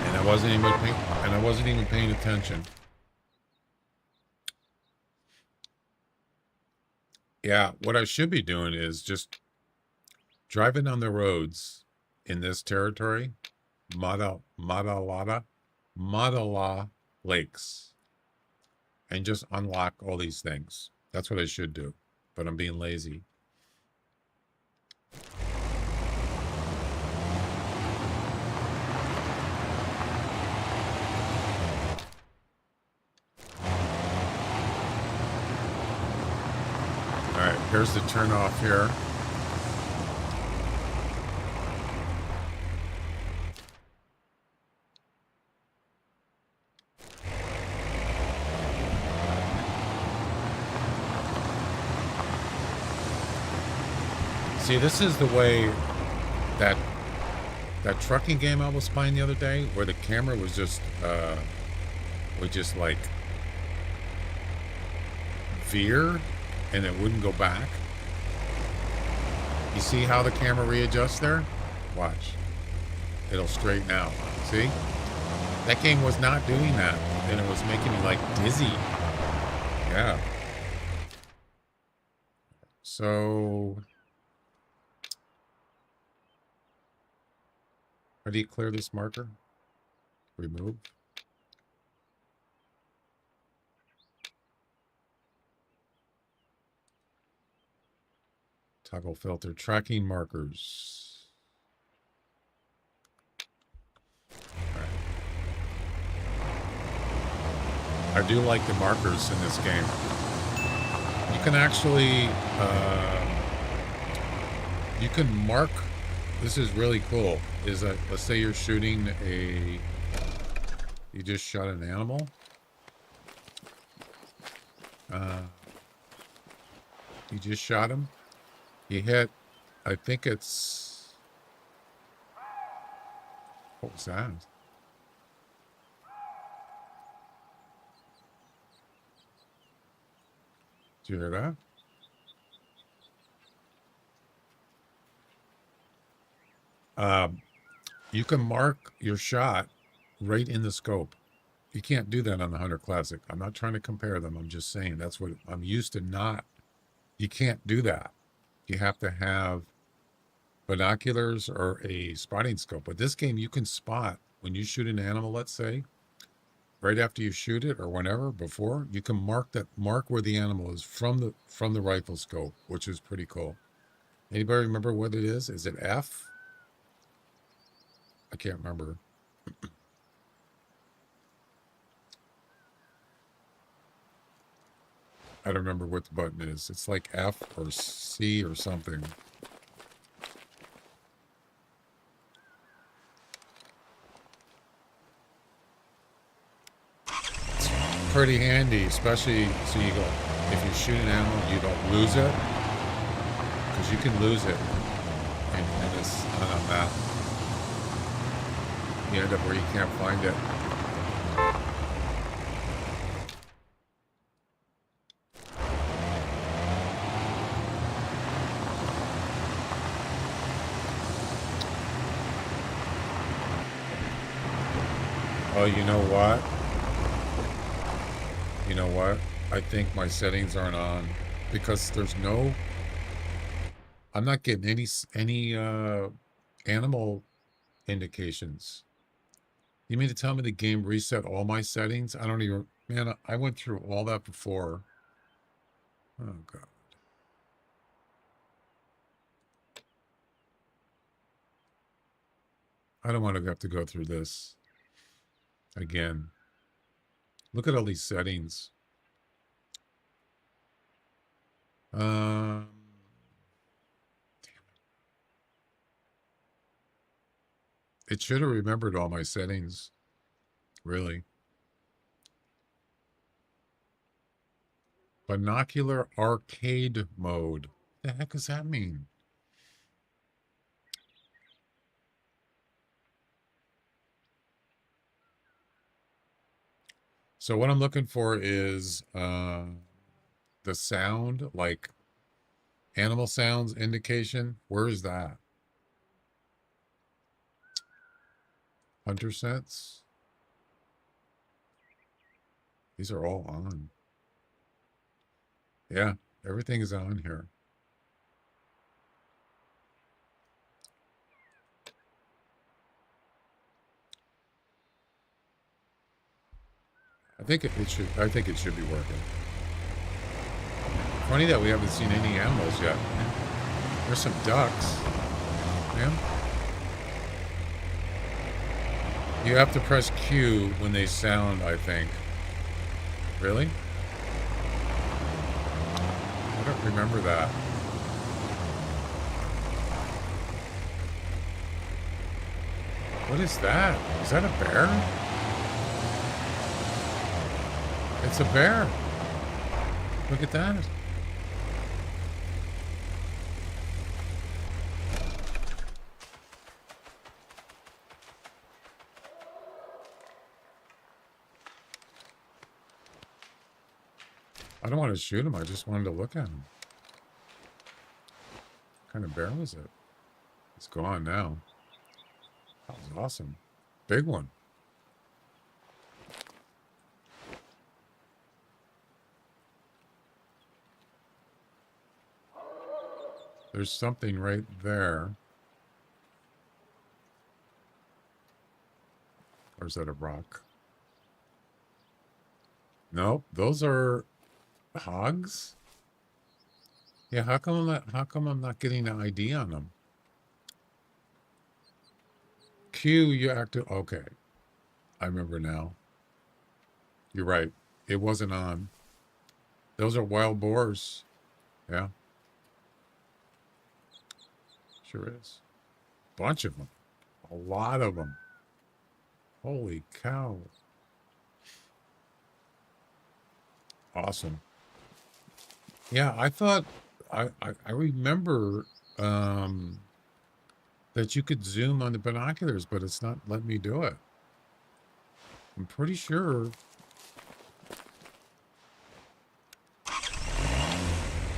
And I wasn't even paying attention. Yeah, what I should be doing is just driving on the roads in this territory, Madala Lakes, and just unlock all these things. That's what I should do, but I'm being lazy. All right, here's the turn off here. See, this is the way that trucking game I was playing the other day, where the camera was just would just like veer and it wouldn't go back. You see how the camera readjusts there? Watch. It'll straighten out. See? That game was not doing that, and it was making me like dizzy. Yeah. So how do you clear this marker? Remove. Toggle filter. Tracking markers. Right. I do like the markers in this game. You can actually, you can mark. This is really cool. Is that, let's say you're shooting you just shot an animal. You just shot him. You hit, I think it's, what was that? Did you hear that? You can mark your shot right in the scope. You can't do that on the Hunter Classic. I'm not trying to compare them. I'm just saying that's what I'm used to. Not, you can't do that. You have to have binoculars or a spotting scope. But this game, you can spot when you shoot an animal, let's say, right after you shoot it or whenever before, you can mark where the animal is from the rifle scope, which is pretty cool. Anybody remember what it is? Is it F? I can't remember. I don't remember what the button is. It's like F or C or something. It's pretty handy, especially so you go, if you shoot an animal, you don't lose it. Because you can lose it and it's on a map. You end up where you can't find it. Oh, you know what? You know what? I think my settings aren't on because there's no. I'm not getting any animal indications. You mean to tell me the game reset all my settings? I don't even. Man, I went through all that before. Oh God. I don't want to have to go through this again. Look at all these settings. Damn it. It should have remembered all my settings. Really. Binocular arcade mode. The heck does that mean? So what I'm looking for is the sound, like animal sounds indication. Where is that? Hunter sense. These are all on. Yeah, everything is on here. I think it should be working. Funny that we haven't seen any animals yet. There's some ducks. Yeah. You have to press Q when they sound, I think. Really? I don't remember that. What is that? Is that a bear? It's a bear. Look at that. I don't want to shoot him. I just wanted to look at him. What kind of bear was it? It's gone now. That was awesome. Big one. There's something right there. Or is that a rock? Nope, those are hogs. Yeah, how come I'm not getting an ID on them? Q, you active. Okay, I remember now. You're right. It wasn't on. Those are wild boars. Yeah. Sure is. Bunch of them. A lot of them. Holy cow. Awesome. Yeah, I thought I remember that you could zoom on the binoculars, but it's not letting me do it. I'm pretty sure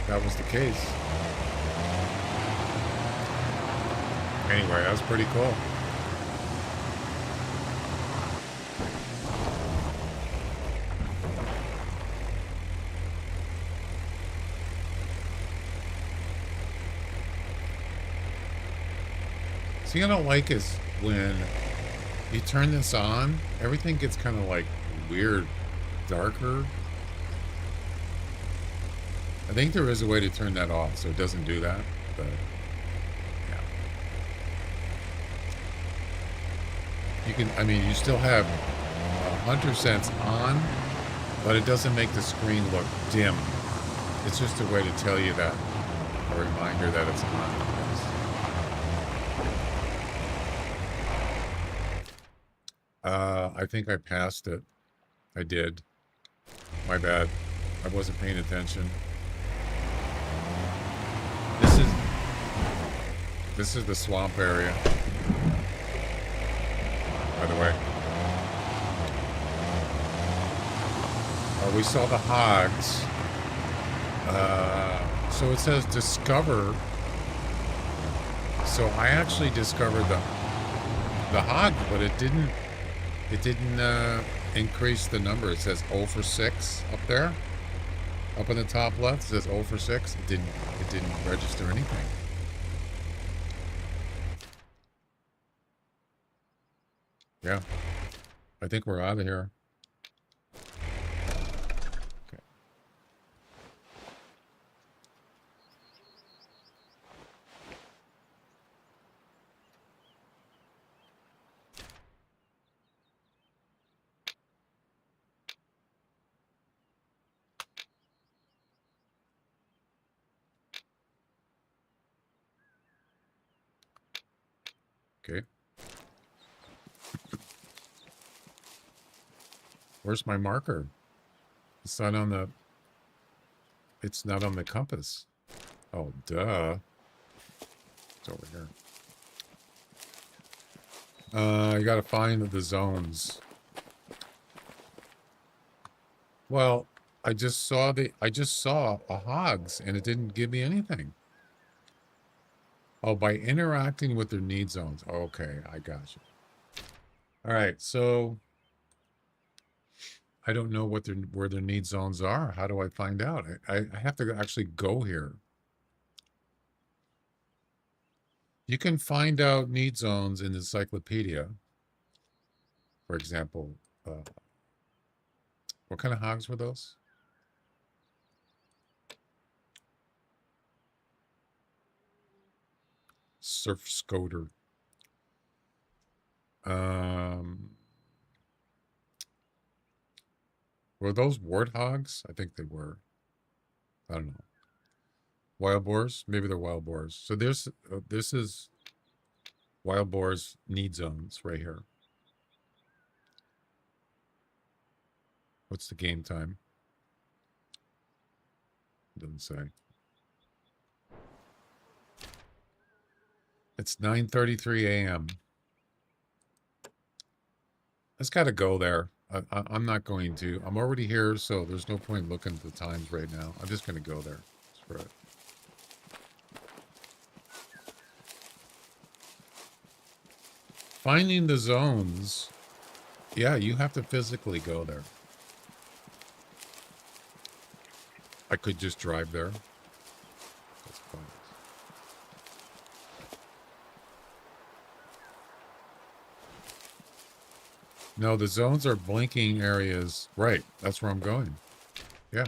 that was the case. Anyway, that was pretty cool. thing I don't like is when you turn this on, everything gets kind of like weird, darker. I think there is a way to turn that off so it doesn't do that, but yeah. You can, I mean, you still have Hunter Sense on, but it doesn't make the screen look dim. It's just a way to tell you that, a reminder that it's on. I think I passed it. I did. My bad. I wasn't paying attention. This is the swamp area. By the way. We saw the hogs. So it says discover. So I actually discovered the hog, but it didn't increase the number. It says 0 for 6 up there. Up in the top left, it says 0 for 6. It didn't register anything. Yeah. I think we're out of here. Okay. Okay. Where's my marker? It's not on the compass. Oh, duh. It's over here. You gotta find the zones. Well, I just saw a hogs and it didn't give me anything. Oh, by interacting with their need zones. Okay, I got you. All right, so I don't know where their need zones are. How do I find out? I have to actually go here. You can find out need zones in the encyclopedia. For example, what kind of hogs were those? Surf Scoter. Were those warthogs? I think they were. I don't know. Wild boars? Maybe they're wild boars. So this is wild boars need zones right here. What's the game time? Doesn't say. It's 9:33 a.m. I just got to go there. I'm not going to. I'm already here, so there's no point looking at the times right now. I'm just going to go there. Screw it. Finding the zones. Yeah, you have to physically go there. I could just drive there. That's fine. No, the zones are blinking areas. Right, that's where I'm going. Yeah.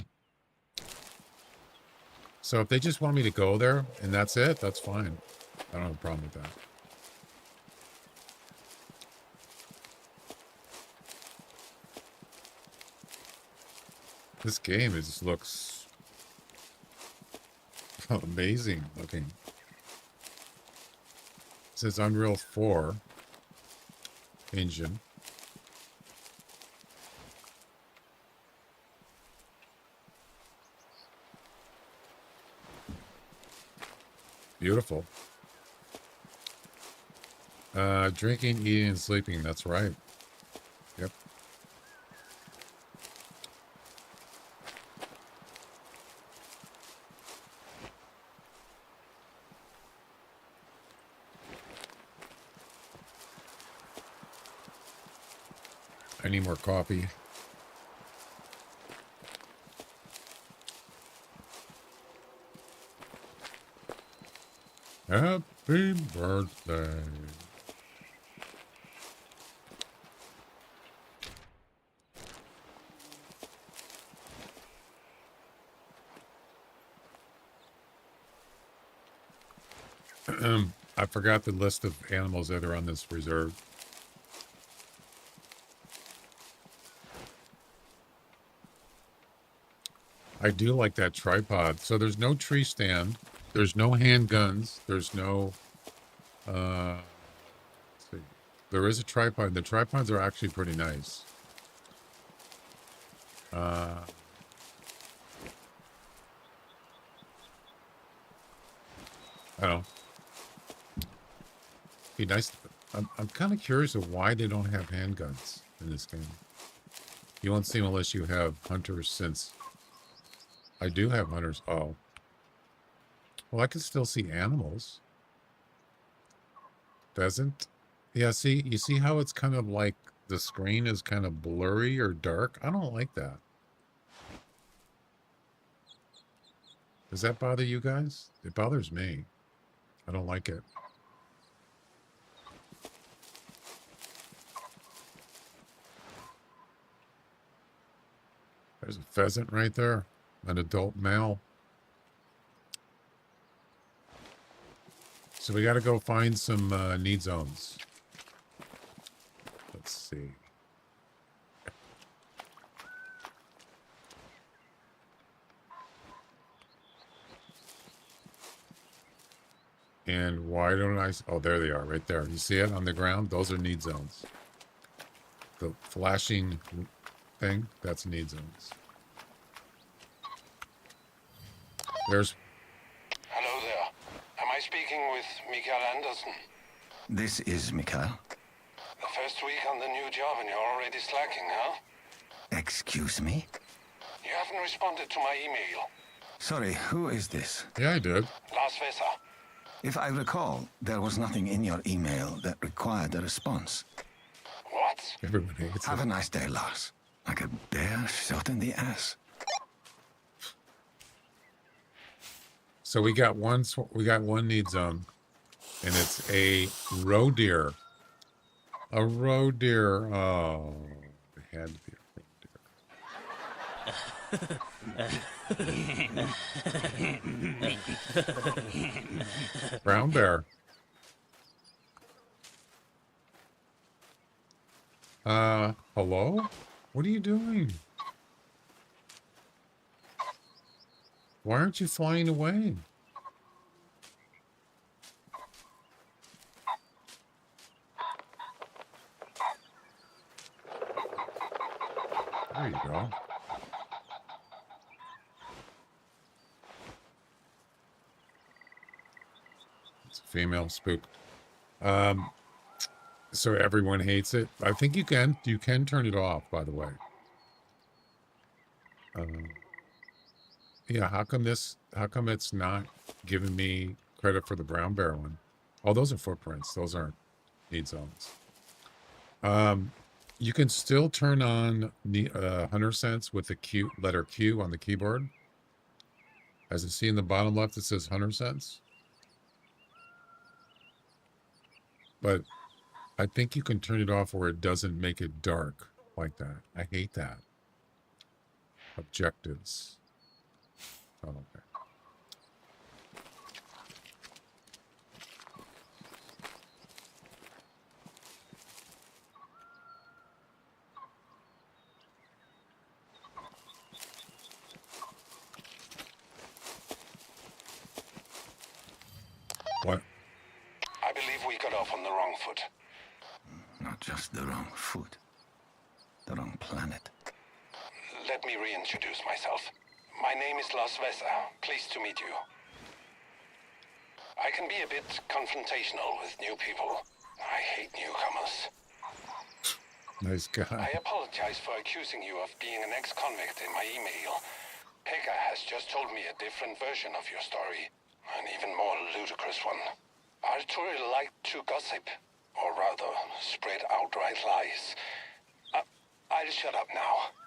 So if they just want me to go there and that's it, that's fine. I don't have a problem with that. This game just looks amazing looking. It says Unreal 4 engine. Beautiful. Drinking, eating, and sleeping. That's right. Yep. I need more coffee. Happy birthday. I forgot the list of animals that are on this reserve. I do like that tripod. So there's no tree stand. There's no handguns. There's no, let's see. There is a tripod. The tripods are actually pretty nice. I don't know. Be nice. I'm kind of curious of why they don't have handguns in this game. You won't see them unless you have hunters, since I do have hunters. Oh. Well, I can still see animals. Doesn't? Yeah, see, you see how it's kind of like the screen is kind of blurry or dark? I don't like that. Does that bother you guys? It bothers me. I don't like it. There's a pheasant right there. An adult male. So we got to go find some need zones. Let's see. And why don't I... Oh, there they are, right there. You see it on the ground? Those are need zones. The flashing thing, that's need zones. There's... Hello there. Am I speaking with Mikael Anderson? This is Mikael. The first week on the new job and you're already slacking, huh? Excuse me? You haven't responded to my email. Sorry, who is this? Yeah, I did. Lars Vesser. If I recall, there was nothing in your email that required a response. What? Everybody hates Have it. a nice day, Lars. Like a bear shot in the ass. So we got one need zone, and it's a roe deer. A roe deer. Oh, it had to be a roe deer. Brown bear. Hello? What are you doing? Why aren't you flying away? There you go. It's a female spook. So everyone hates it. I think you can turn it off, by the way. Yeah, how come it's not giving me credit for the brown bear one? Oh, those are footprints. Those aren't need zones. You can still turn on the hunter sense with the letter Q on the keyboard. As you see in the bottom left, it says hunter sense. But I think you can turn it off where it doesn't make it dark like that. I hate that. Objectives. Oh, okay. What? I believe we got off on the wrong foot. Not just the wrong foot. The wrong planet. Let me reintroduce myself. My name is Lars Vesser. Pleased to meet you. I can be a bit confrontational with new people. I hate newcomers. Nice I guy. apologize for accusing you of being an ex-convict in my email. Pekka has just told me a different version of your story. An even more ludicrous one. Arturi liked to gossip, or rather, spread outright lies. I'll shut up now.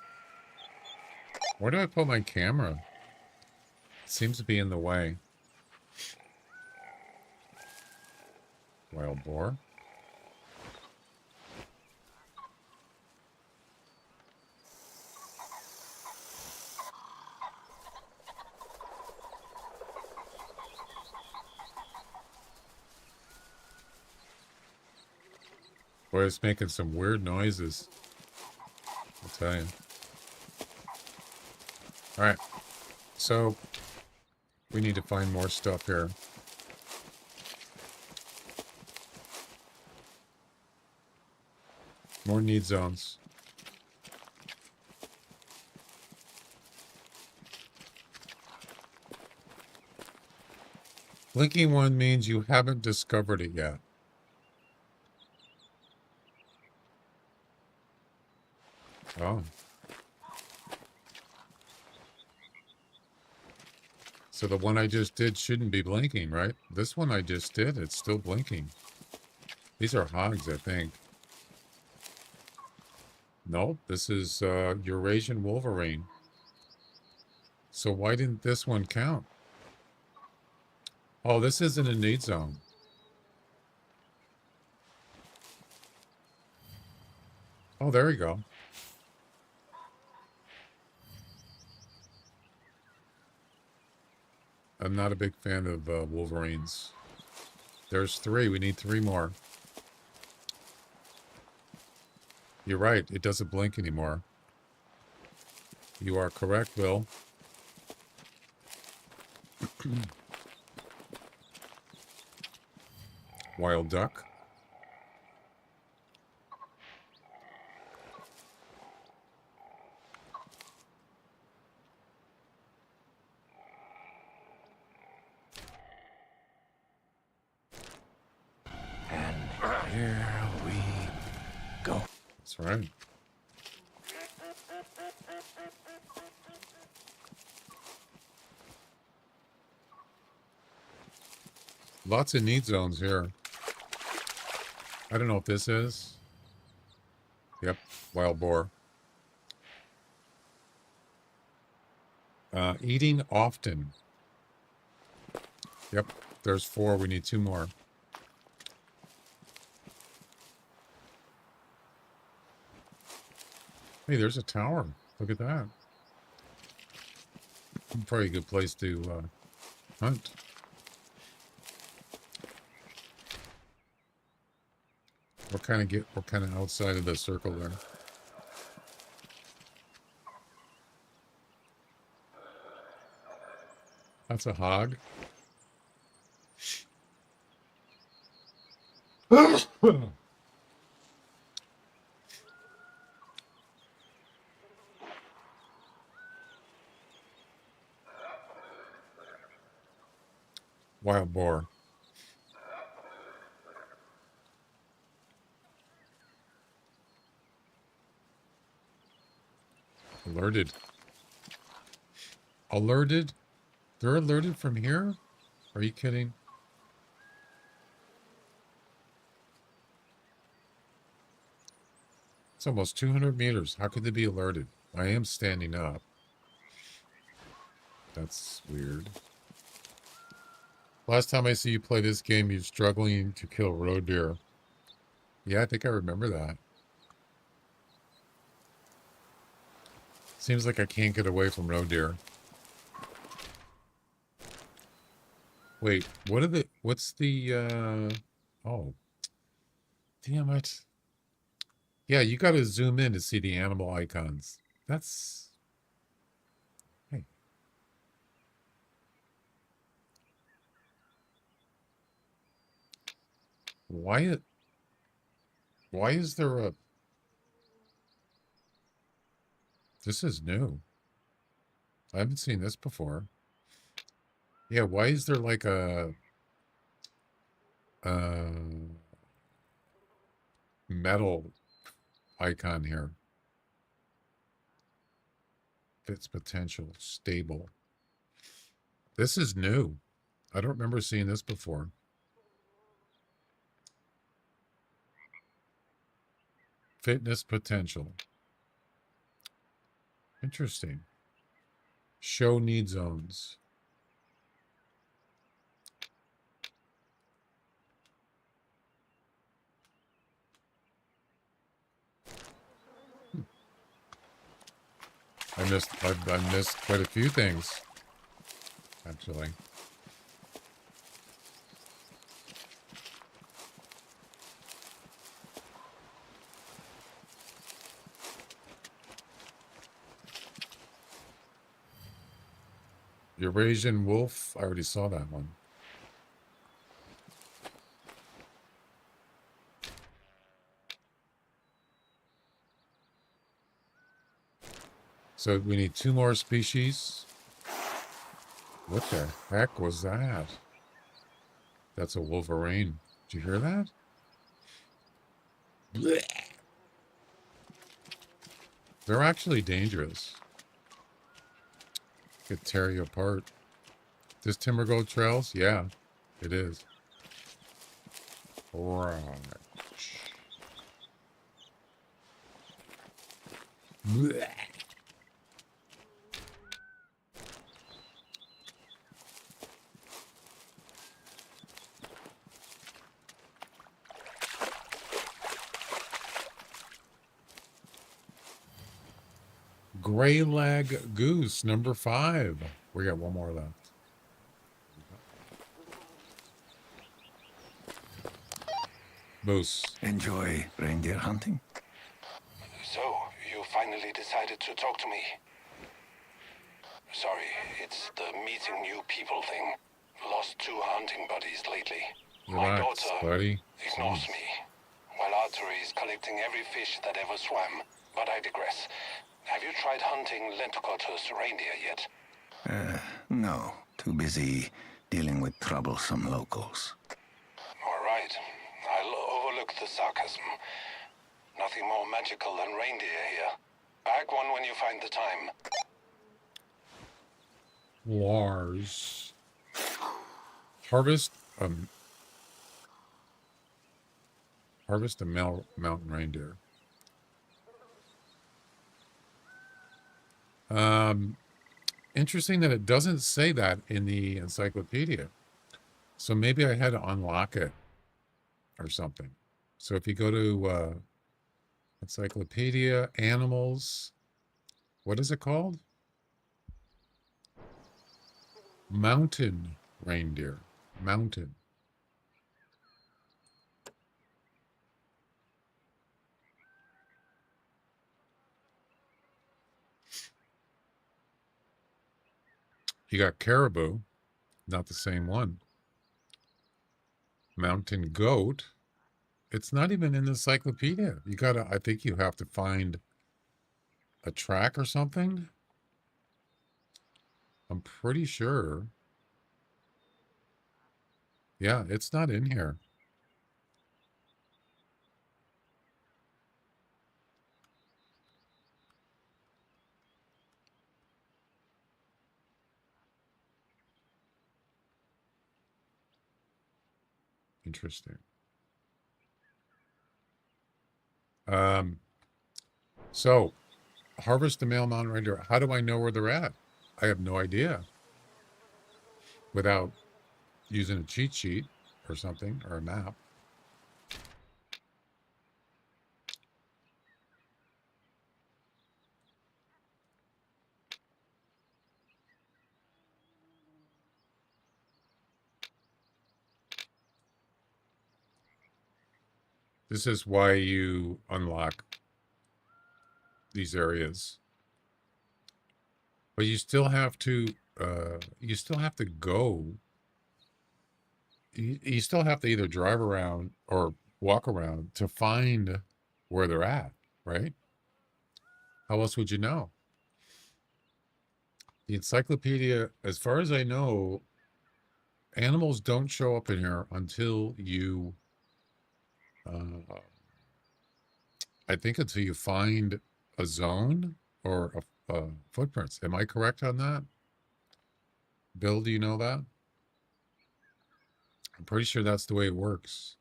Where do I put my camera? It seems to be in the way. Wild boar. Boy, it's making some weird noises. I'll tell you. All right. So we need to find more stuff here. More need zones. Blinking one means you haven't discovered it yet. Oh. So the one I just did shouldn't be blinking, right? This one I just did, it's still blinking. These are hogs, I think. Nope, this is Eurasian Wolverine. So why didn't this one count? Oh, this isn't a need zone. Oh, there we go. I'm not a big fan of Wolverines. There's 3. We need 3 more. You're right. It doesn't blink anymore. You are correct, Bill. Wild duck. And here we go. That's right. Lots of need zones here. I don't know what this is. Yep, wild boar. Eating often. Yep, there's 4. We need 2 more. Hey, there's a tower. Look at that. Probably a good place to hunt. We're kind of outside of the circle there. That's a hog. Wild boar. Alerted. Alerted? They're alerted from here? Are you kidding? It's almost 200 meters. How could they be alerted? I am standing up. That's weird. Last time I see you play this game, you're struggling to kill roe deer. Yeah, I think I remember that. Seems like I can't get away from roe deer. Wait, what's the, oh. Damn it. Yeah, you gotta zoom in to see the animal icons. That's... Hey. Why is there a... This is new. I haven't seen this before. Yeah, why is there like a metal icon here? Fits potential, stable. This is new. I don't remember seeing this before. Fitness potential. Interesting. Show need zones. I've missed quite a few things, actually. Eurasian wolf. I already saw that one. So we need 2 more species. What the heck was that? That's a wolverine. Did you hear that? Blech. They're actually dangerous. Could tear you apart. This Timber Gold Trails? Yeah, it is. Right. Blech. Gray leg goose, number 5. We got one more left. Moose. Enjoy reindeer hunting? So, you finally decided to talk to me. Sorry, it's the meeting new people thing. Lost 2 hunting buddies lately. My Relax, daughter buddy. ignores Jeez. me, while Arthur is collecting every fish that ever swam. But I digress. Have you tried hunting Lintukoto's reindeer yet? No. Too busy dealing with troublesome locals. All right. I'll overlook the sarcasm. Nothing more magical than reindeer here. Bag one when you find the time. Lars. Harvest a mountain reindeer. Interesting that it doesn't say that in the encyclopedia. So maybe I had to unlock it or something. So if you go to encyclopedia, animals, what is it called? Mountain reindeer. Mountain. You got caribou, not the same one. Mountain goat. It's not even in the encyclopedia. You gotta, I think you have to find a track or something. I'm pretty sure. Yeah, it's not in here. Interesting. So harvest the male mountain reindeer. How do I know where they're at? I have no idea. Without using a cheat sheet or something, or a map. This is why you unlock these areas. But you still have to go. You still have to either drive around or walk around to find where they're at, right? How else would you know? The encyclopedia, as far as I know, animals don't show up in here until you, I think until you find a zone or a footprints. Am I correct on that? Bill, do you know that? I'm pretty sure that's the way it works.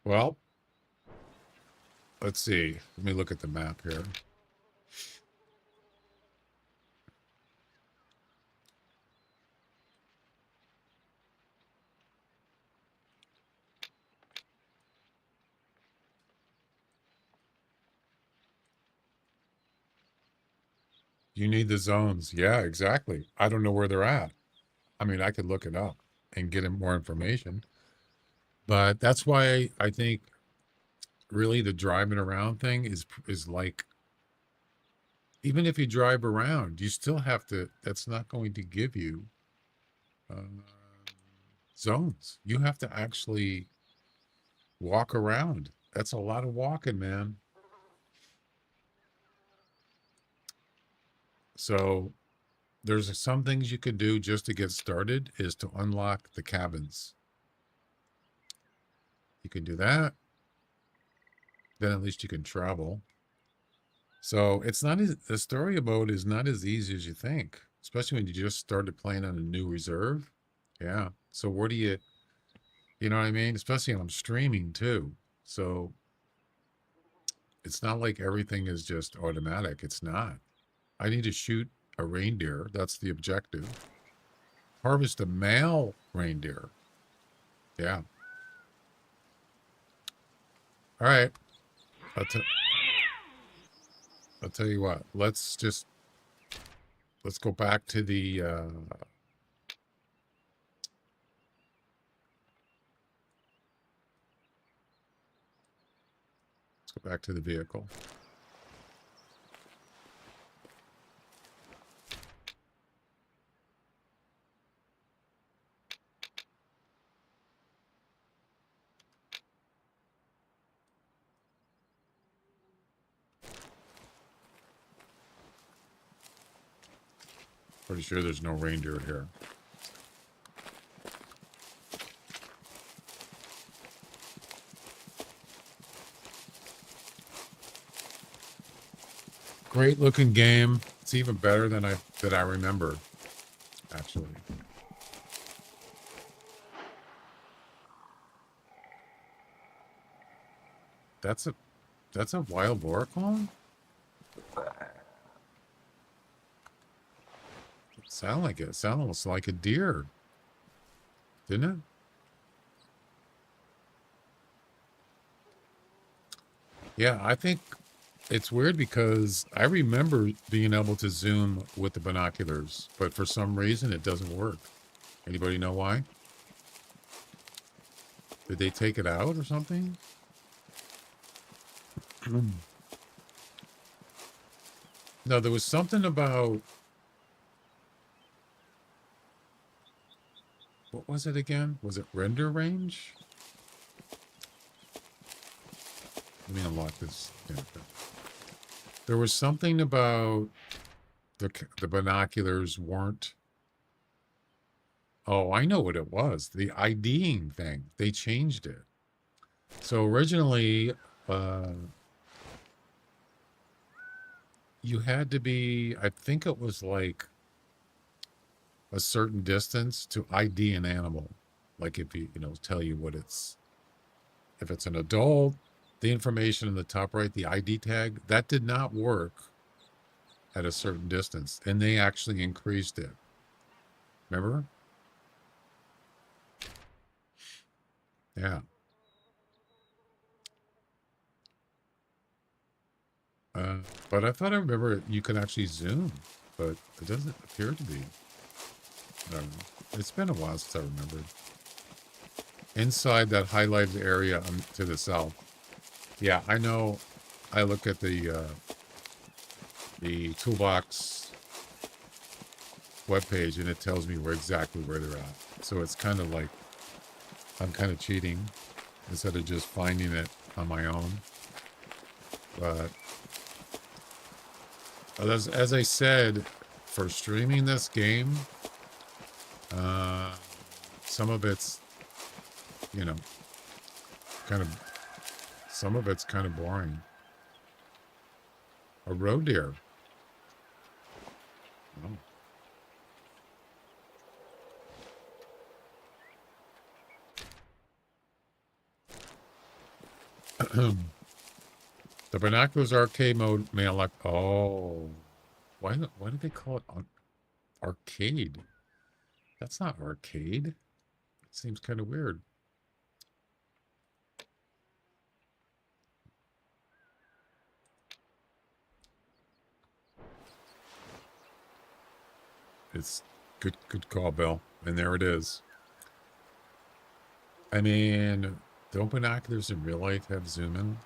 Well, let's see. Let me look at the map here. You need the zones. Yeah, exactly. I don't know where they're at. I mean, I could look it up and get more information. But that's why I think really the driving around thing is like, even if you drive around, you still have to, that's not going to give you uh, zones. You have to actually walk around. That's a lot of walking, man. So there's some things you can do just to get started is to unlock the cabins. You can do that. Then at least you can travel. So it's not as, the story mode is not as easy as you think, especially when you just started playing on a new reserve. Yeah. So where do you know what I mean? Especially when I'm streaming too. So it's not like everything is just automatic. It's not. I need to shoot a reindeer. That's the objective. Harvest a male reindeer. Yeah. All right. I'll, t- I'll tell you what. Let's go back to the let's go back to the vehicle. Pretty sure there's no reindeer here. Great looking game. It's even better than I remember, actually. That's a wild boar clone? It sound like it. It sound almost like a deer. Didn't it? Yeah, I think it's weird because I remember being able to zoom with the binoculars, but for some reason it doesn't work. Anybody know why? Did they take it out or something? No, there was something about, what was it again? Was it render range? Let me unlock this. Yeah, okay. There was something about the binoculars weren't. Oh, I know what it was. The IDing thing. They changed it. So originally, you had to be, I think it was like a certain distance to ID an animal. Like if you know, tell you what it's, if it's an adult, the information in the top right, the ID tag, that did not work at a certain distance. And they actually increased it. Remember? Yeah. But I thought I remember you could actually zoom, but it doesn't appear to be. I don't know. It's been a while since I remembered. Inside that highlighted area to the south. Yeah, I know. I look at the toolbox webpage and it tells me exactly where they're at. So it's kind of like I'm kind of cheating instead of just finding it on my own. But as I said, for streaming this game, some of it's, you know, some of it's kind of boring. A roe deer. Oh. The binoculars arcade mode may unlock. Oh, why did they call it arcade? That's not arcade. It seems kind of weird. It's good call, Bill. And there it is. I mean, don't binoculars in real life have zoom in?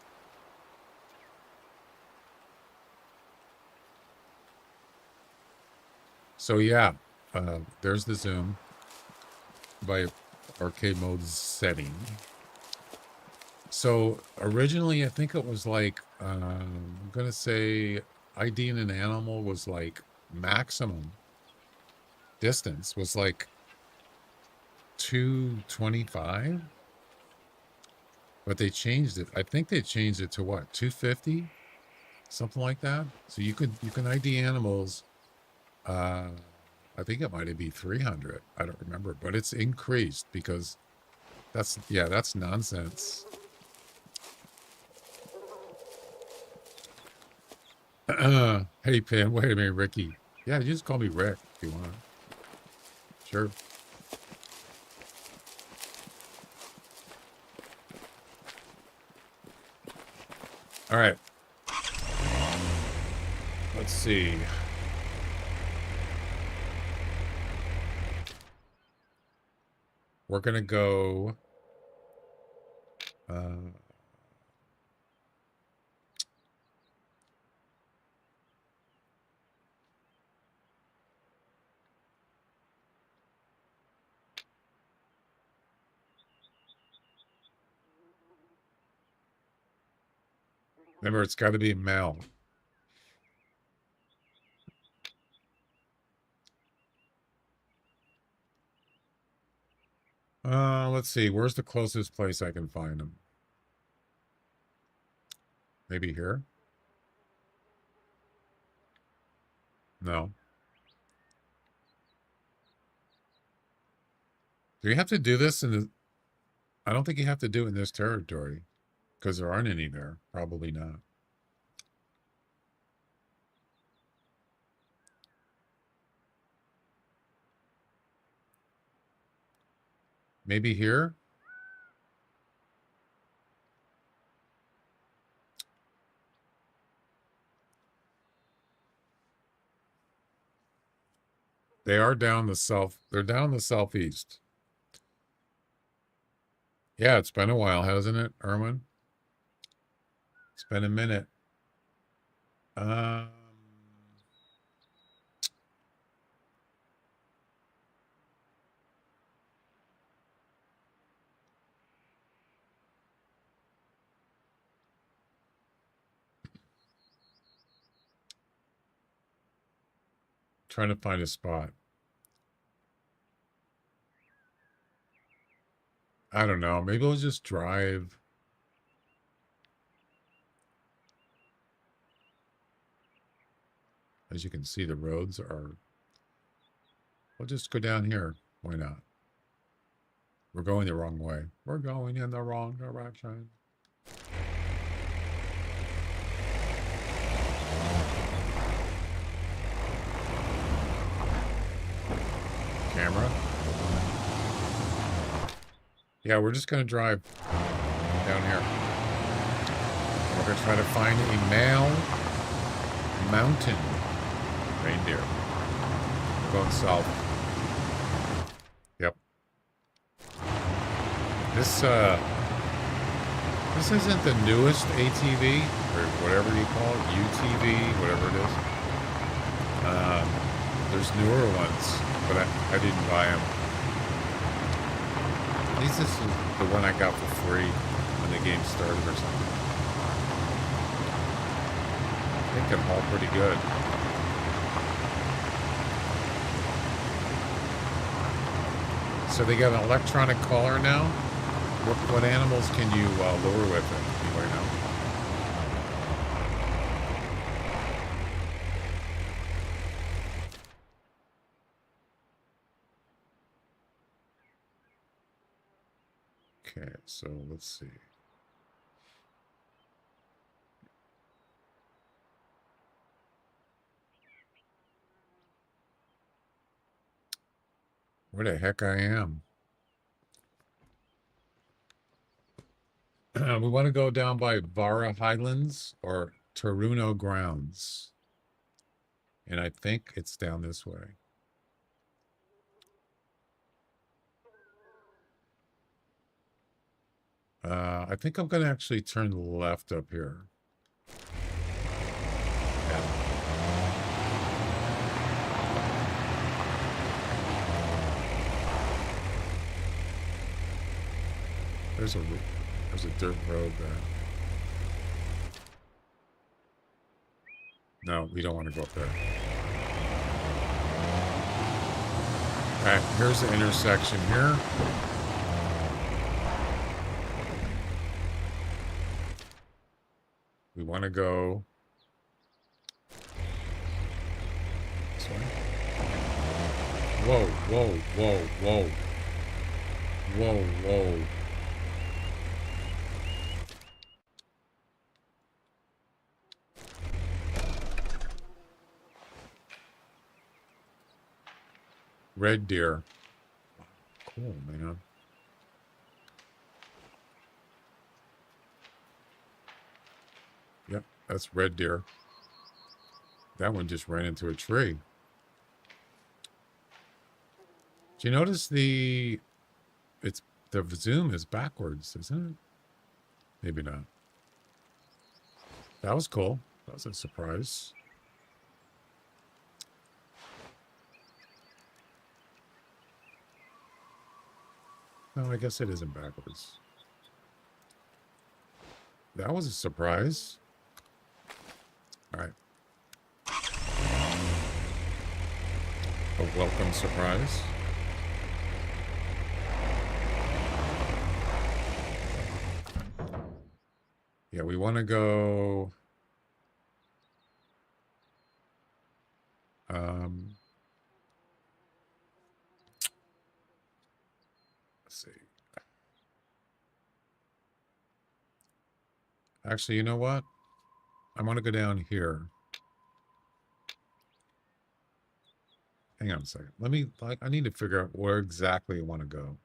So yeah, there's the zoom by arcade mode setting. So originally, I think it was like, I'm gonna say IDing an animal was like maximum distance was like 225, but they changed it. I think they changed it to what, 250, something like that. So you can ID animals. I think it might be 300. I don't remember, but it's increased because that's nonsense. Hey, Pam, wait a minute, Ricky. Yeah, you just call me Rick if you want. Sure. All right. Let's see. We're going to go... remember, it's got to be Mel. Let's see. Where's the closest place I can find him? Maybe here? No. Do you have to do this in the... I don't think you have to do it in this territory because there aren't any there. Probably not. Maybe here? They are down the south. They're down the southeast. Yeah, it's been a while, hasn't it, Erwin? It's been a minute. Um, trying to find a spot. I don't know. Maybe we'll just drive. As you can see, the roads are... We'll just go down here. Why not? We're going the wrong way. We're going in the wrong direction. Camera. Yeah, we're just going to drive down here. We're going to try to find a male mountain reindeer. We're going south. Yep. This isn't the newest ATV or whatever you call it, UTV, whatever it is. There's newer ones, but I didn't buy them. At least this is the one I got for free when the game started or something. I think it haul pretty good. So they got an electronic collar now. What animals can you lure with it? Anybody know? Okay, so let's see. where the heck I am. We want to go down by Vara Highlands or Taruno Grounds. And I think it's down this way. I think I'm going to actually turn left up here. Yeah. There's a dirt road there. No, we don't want to go up there. All right, here's the intersection here. We want to go this way. Whoa, whoa, whoa, whoa. Whoa, whoa. Red deer. Cool, man. Yep, that's red deer. That one just ran into a tree. Do you notice the zoom is backwards, isn't it? Maybe not. That was cool. That was a surprise. No, I guess it isn't backwards. That was a surprise. All right. A welcome surprise. Yeah, we want to go... let's see. Actually, you know what? I want to go down here. Hang on a second. Let me, I need to figure out where exactly I want to go.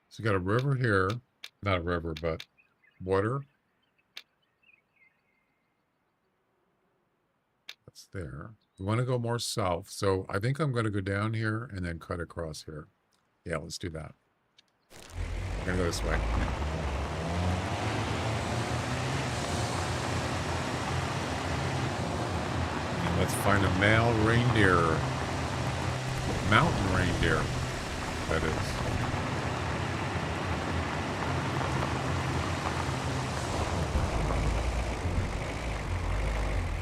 So you got a river here. Not a river, but water. That's there. We want to go more south. So I think I'm going to go down here and then cut across here. Yeah, let's do that. We're going to go this way. And let's find a male reindeer. Mountain reindeer, that is.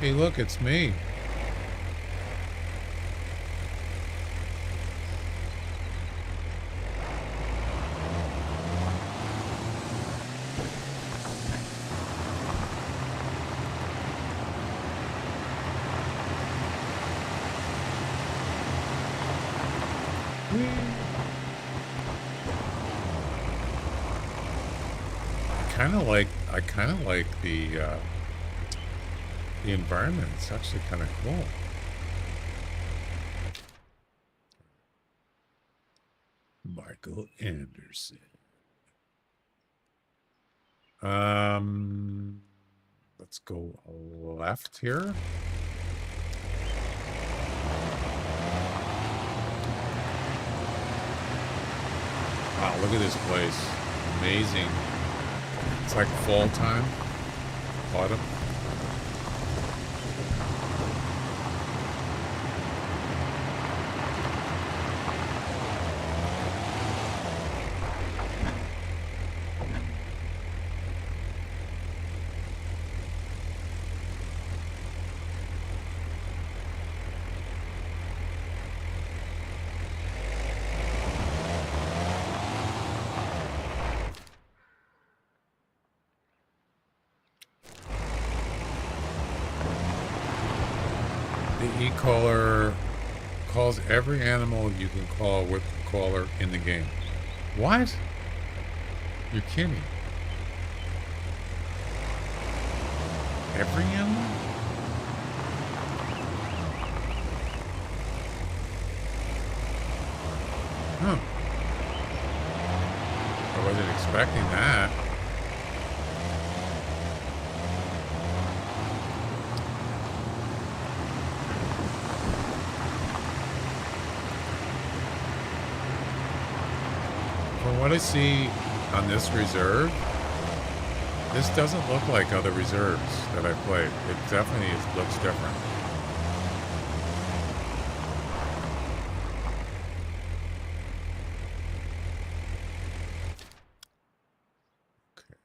Hey, look, it's me. I kind of like the environment. It's actually kind of cool. Michael Anderson. Let's go left here. Wow, look at this place. Amazing. It's like fall time, autumn. E-caller calls every animal you can call with the caller in the game. What? You're kidding. every animal? Huh. I wasn't expecting that. From what I see on this reserve, this doesn't look like other reserves that I've played. It definitely looks different. Okay.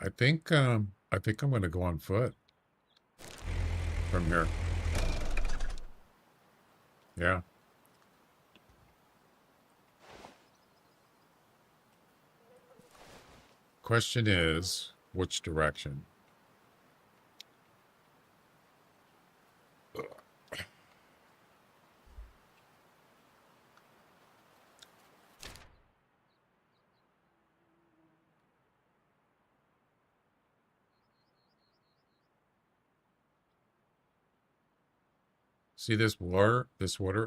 I think I'm gonna go on foot from here. Yeah. Question is, which direction? See this water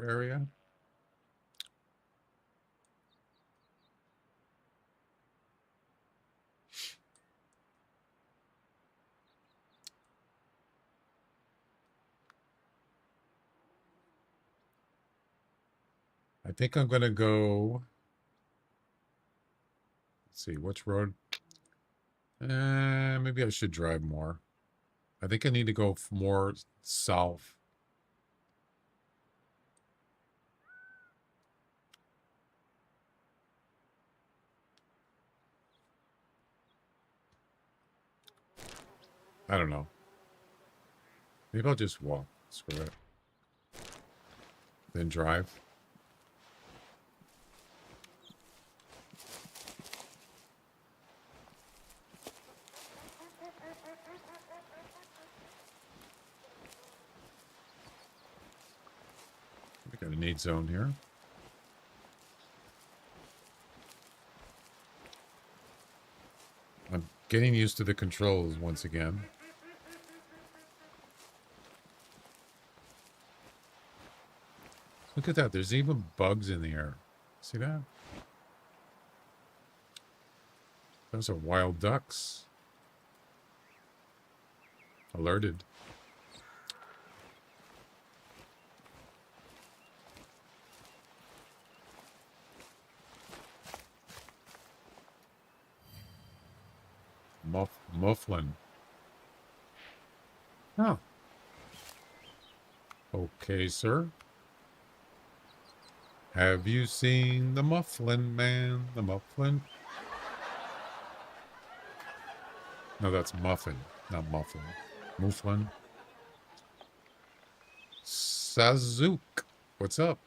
area? I think I'm gonna go. Let's see, which road? Maybe I should drive more. I think I need to go more south. I don't know. Maybe I'll just walk. Screw it. Then drive. We got a need zone here. I'm getting used to the controls once again. Look at that. There's even bugs in the air. See that? Those are wild ducks. Alerted. Mufflin. Oh. Okay, sir. Have you seen the Mufflin Man? The Mufflin? No, that's Muffin, not Mufflin. Mufflin. Sazuk. What's up?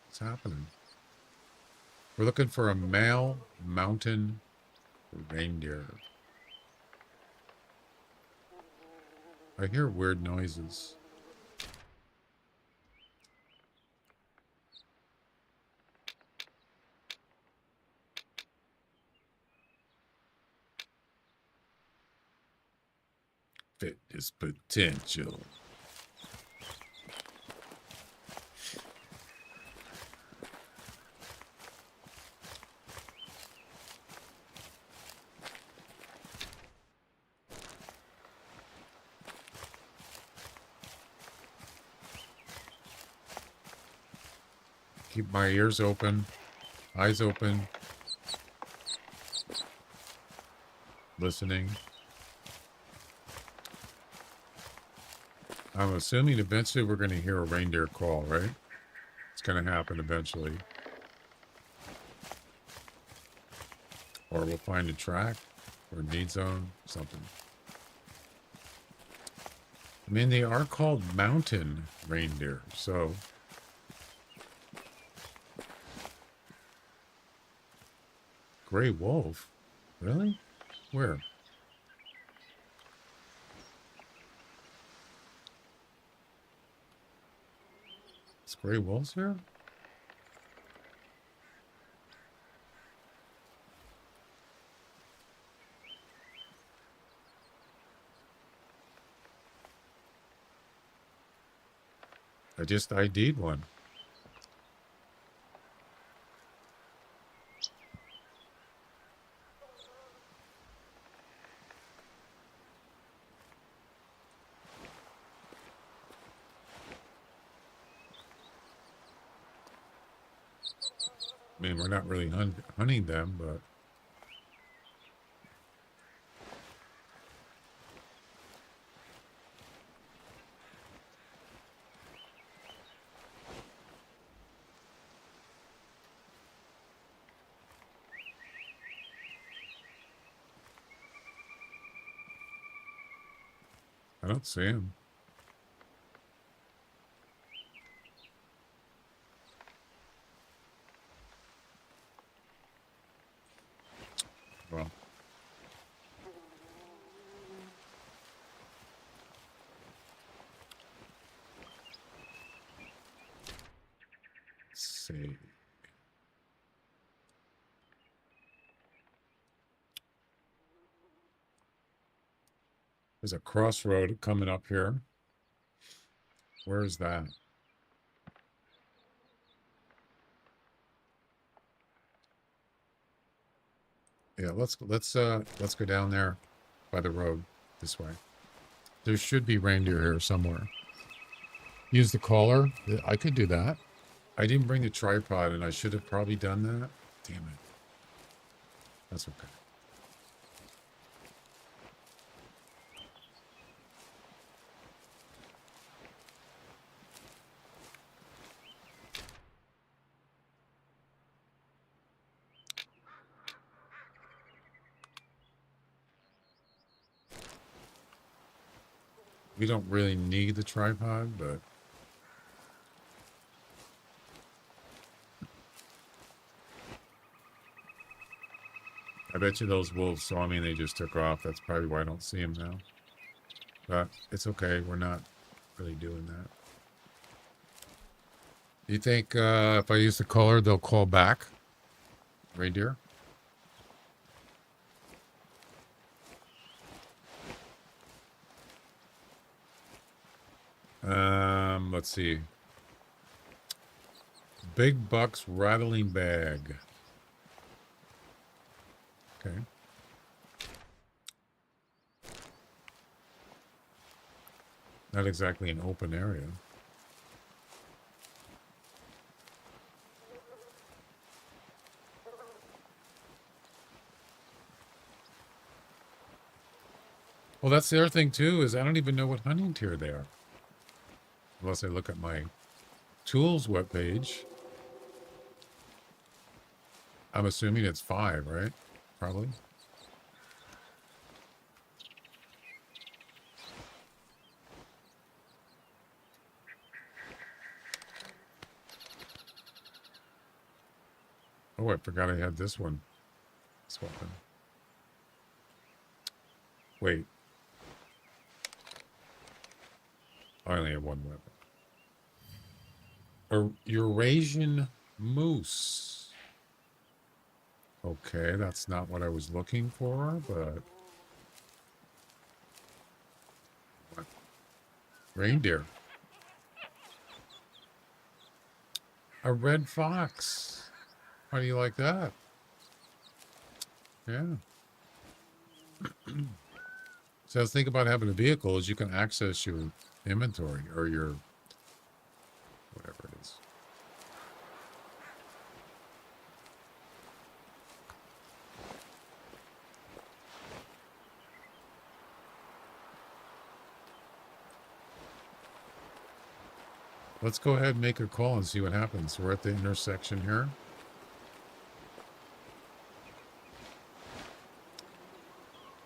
What's happening? We're looking for a male mountain reindeer. I hear weird noises. Fitness potential. Keep my ears open, eyes open, listening. I'm assuming eventually we're going to hear a reindeer call, right? It's going to happen eventually. Or we'll find a track or need zone, something. I mean, they are called mountain reindeer, so... Gray wolf? Really? Where? Is gray wolves here? I just ID'd one. I mean, we're not really hunting them, but I don't see them. Well, let's see. There's a crossroad coming up here. Where is that? Yeah, let's go down there by the road this way. There should be reindeer here somewhere. Use the collar. I could do that. I didn't bring the tripod, and I should have probably done that. Damn it. That's okay. We don't really need the tripod, but I bet you those wolves saw me and they just took off. That's probably why I don't see them now. But it's okay. We're not really doing that. You think if I use the collar, they'll call back? Reindeer? Let's see. Big Buck's rattling bag. Okay. Not exactly an open area. Well, that's the other thing too, is I don't even know what hunting tier they are. Unless I look at my tools webpage. I'm assuming it's 5, right? Probably. Oh, I forgot I had this one. This weapon. Wait. I only have one weapon. A Eurasian moose. Okay, that's not what I was looking for, but... What? Reindeer. A red fox. How do you like that? Yeah. So I was thinking about having a vehicle is you can access your inventory or your whatever it is. Let's go ahead and make a call and see what happens. We're at the intersection here.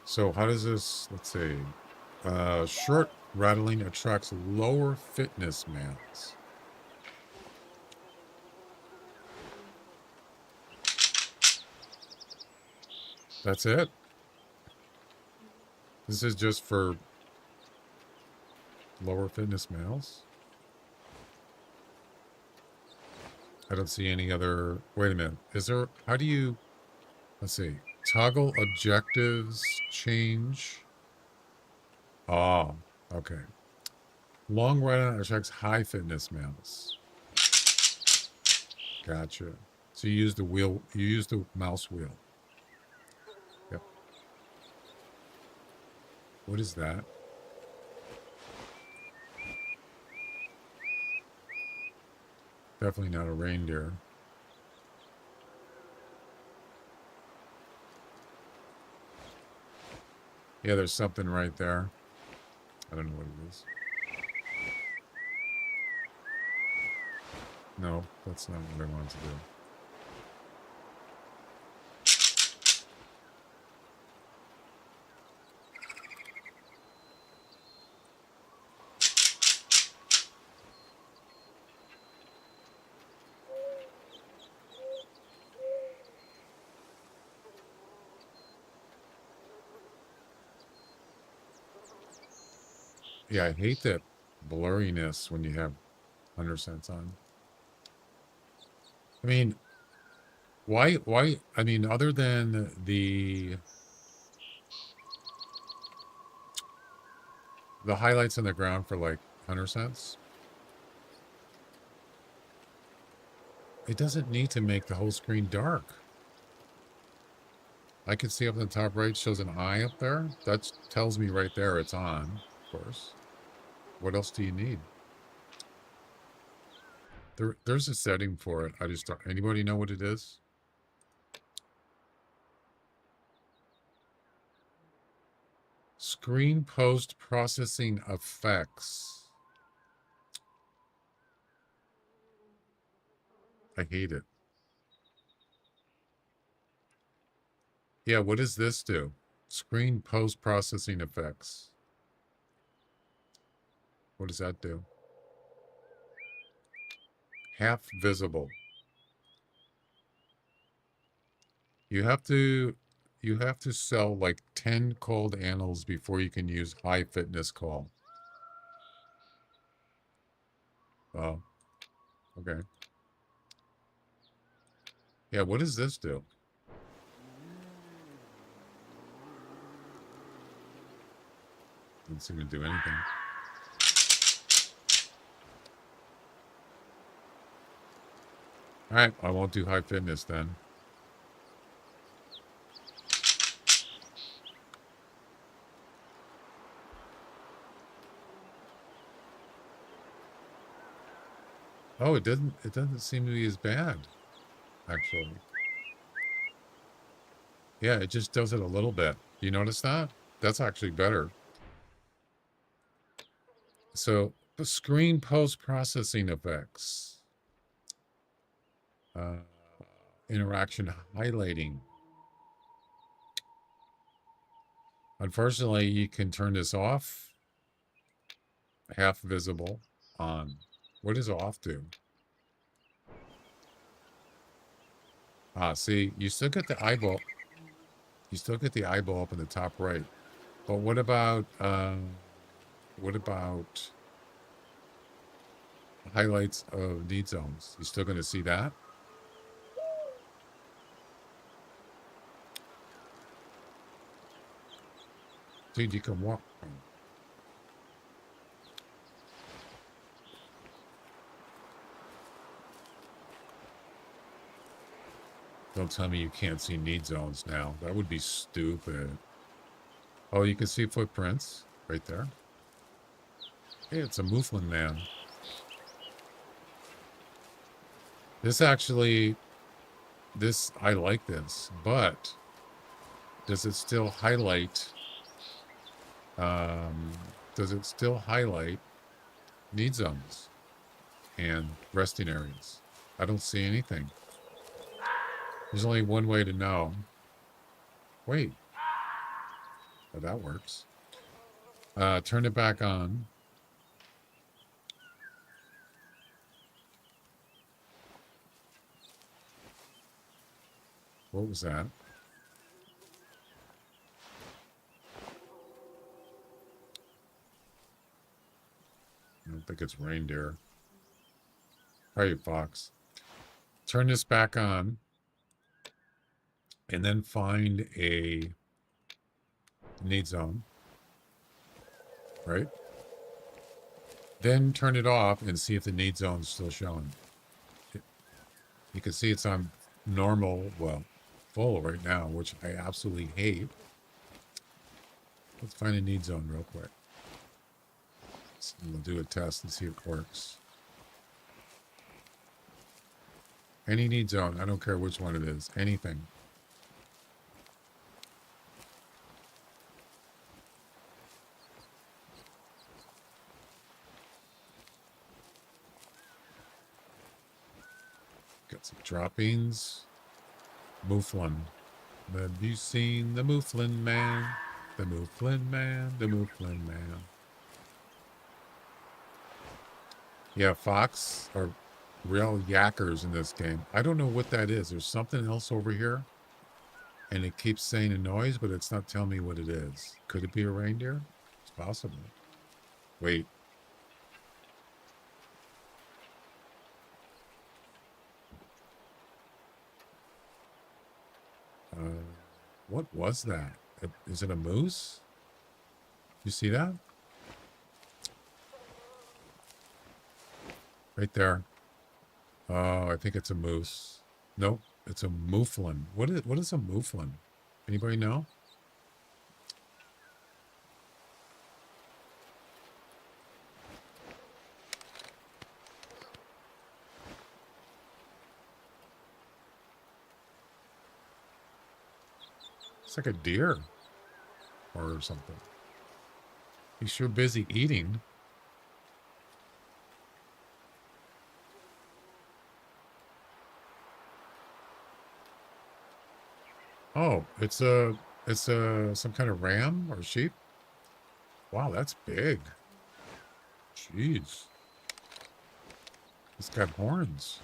So how does this, let's see, short rattling attracts lower fitness males. That's it. This is just for lower fitness males. I don't see any other. Wait a minute. Is there? How do you? Let's see. Toggle objectives. Change. Oh, okay. Long run attracts high fitness males. Gotcha. So you use the wheel. You use the mouse wheel. Yep. What is that? Definitely not a reindeer. Yeah, there's something right there. I don't know what it is. No, that's not what I wanted to do. Yeah, I hate that blurriness when you have 100 cents on. I mean, why, I mean, other than the highlights on the ground for like 100 cents, it doesn't need to make the whole screen dark. I can see up in the top right shows an eye up there. That tells me right there it's on, of course. What else do you need? There's a setting for it. I just don't. Anybody know what it is? Screen post processing effects. I hate it. Yeah, what does this do? Screen post processing effects. What does that do? Half visible. You have to sell like 10 cold animals before you can use high fitness call. Oh, okay. Yeah, what does this do? Doesn't seem to do anything. All right, I won't do high fitness then. Oh, it doesn't seem to be as bad, actually. Yeah, it just does it a little bit. You notice that? That's actually better. So the screen post-processing effects. Interaction highlighting. Unfortunately, you can turn this off. Half visible. On. What does off do? Ah, see, you still get the eyeball. You still get the eyeball up in the top right. But what about highlights of need zones? You still going to see that? Dude, you can walk. Don't tell me you can't see need zones now. That would be stupid. Oh, you can see footprints right there. Hey, it's a Mouflon man. This actually, I like this, but does it still highlight, does it still highlight need zones and resting areas? I don't see anything. There's only one way to know. Wait. Oh, that works. Turn it back on. What was that? think it's reindeer. Probably fox. Turn this back on. And then find a need zone. Right? Then turn it off and see if the need zone's still showing. You can see it's on normal, well, full right now, which I absolutely hate. Let's find a need zone real quick. So we'll do a test and see if it works. Any need zone, I don't care which one it is, anything. Got some droppings. Mouflon. Have you seen the Mouflon Man? The Mouflon Man, the Mouflon Man. Yeah, fox are real yakkers in this game. I don't know what that is. There's something else over here. And it keeps saying a noise, but it's not telling me what it is. Could it be a reindeer? It's possible. Wait. What was that? Is it a moose? You see that? Right there. Oh, I think it's a moose. Nope, it's a mouflon. What is a mouflon? Anybody know? It's like a deer or something. He's sure busy eating. Oh, it's some kind of ram or sheep. Wow, that's big. Jeez. It's got horns.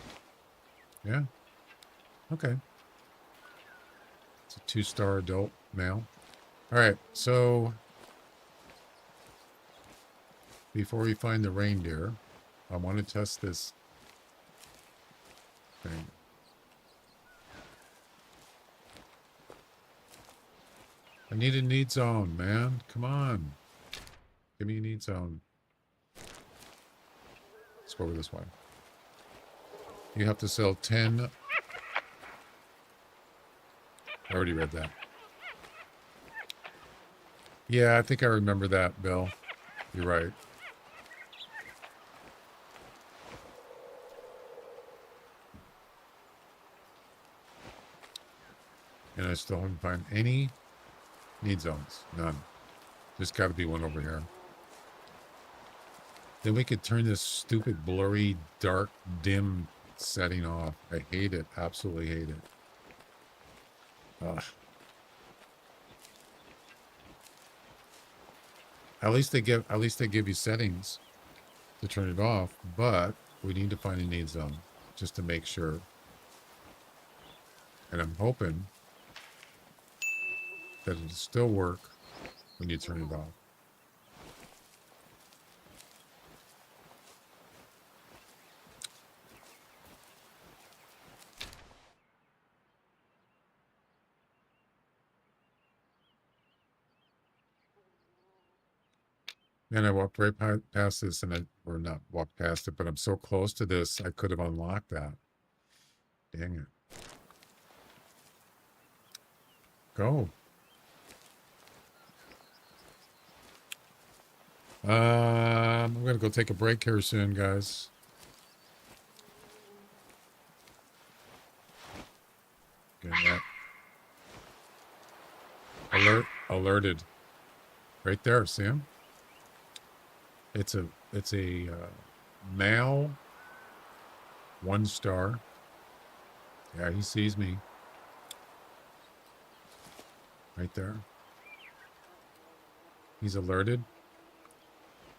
Yeah. Okay. It's a 2-star adult male. All right, so before we find the reindeer, I want to test this thing. I need a need zone, man. Come on. Give me a need zone. Let's go over this way. You have to sell 10. I already read that. Yeah, I think I remember that, Bill. You're right. And I still haven't found any need zones. None. There's got to be one over here. Then we could turn this stupid, blurry, dark, dim setting off. I hate it. Absolutely hate it. Ugh. At least they give you settings to turn it off, but we need to find a need zone just to make sure. And I'm hoping that it'll still work when you turn it off. And I walked right past this, or not walked past it, but I'm so close to this, I could have unlocked that. Dang it. Go. I'm going to go take a break here soon, guys. Getting that. Alerted. Right there, see him? It's a male, 1-star. Yeah, he sees me. Right there. He's alerted.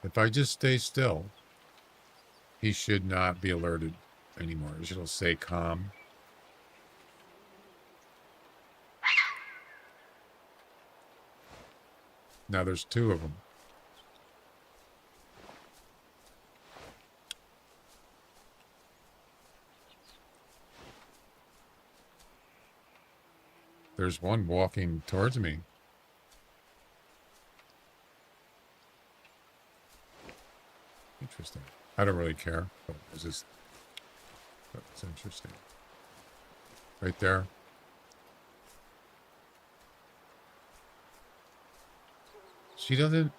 If I just stay still, he should not be alerted anymore. It'll say calm. Now there's 2 of them. There's one walking towards me. Interesting. I don't really care, but it's just, it's interesting. Right there. She doesn't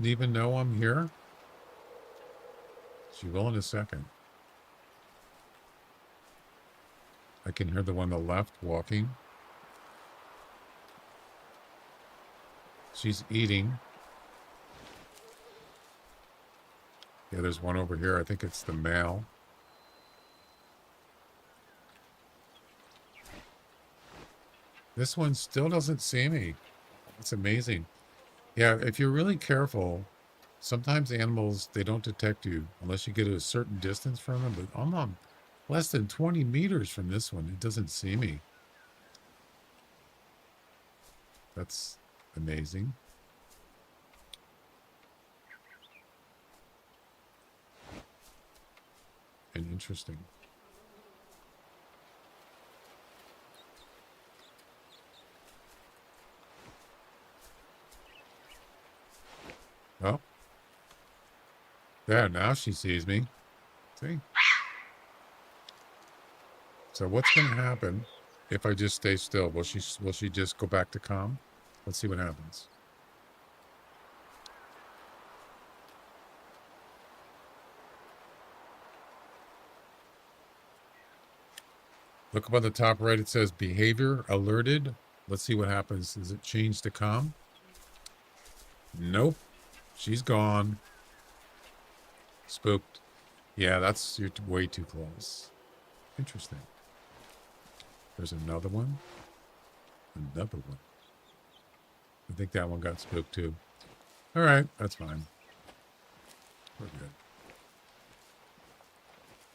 even know I'm here. She will in a second. I can hear the one on the left walking. She's eating. Yeah, there's one over here. I think it's the male. This one still doesn't see me. It's amazing. Yeah, if you're really careful, sometimes animals, they don't detect you unless you get a certain distance from them. But I'm on less than 20 meters from this one. It doesn't see me. That's amazing. And interesting. Oh. There, now she sees me. See? So what's going to happen if I just stay still? Will she just go back to calm? Let's see what happens. Look up on the top right. It says behavior alerted. Let's see what happens. Does it change to calm? Nope. She's gone. Spooked. Yeah, you're way too close. Interesting. There's another one. Another one. I think that one got spooked too. All right, that's fine. We're good.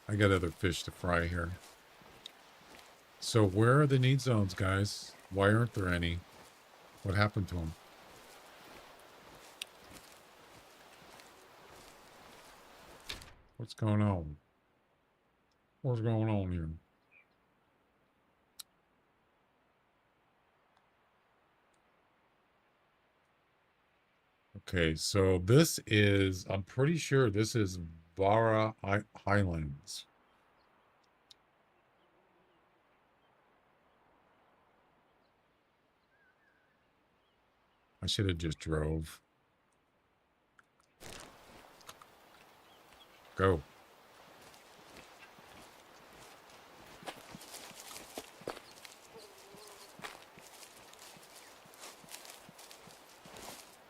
I got other fish to fry here. So where are the need zones, guys? Why aren't there any? What happened to them? What's going on? What's going on here? Okay, so this is, I'm pretty sure this is Vara Highlands. I should have just drove. Go.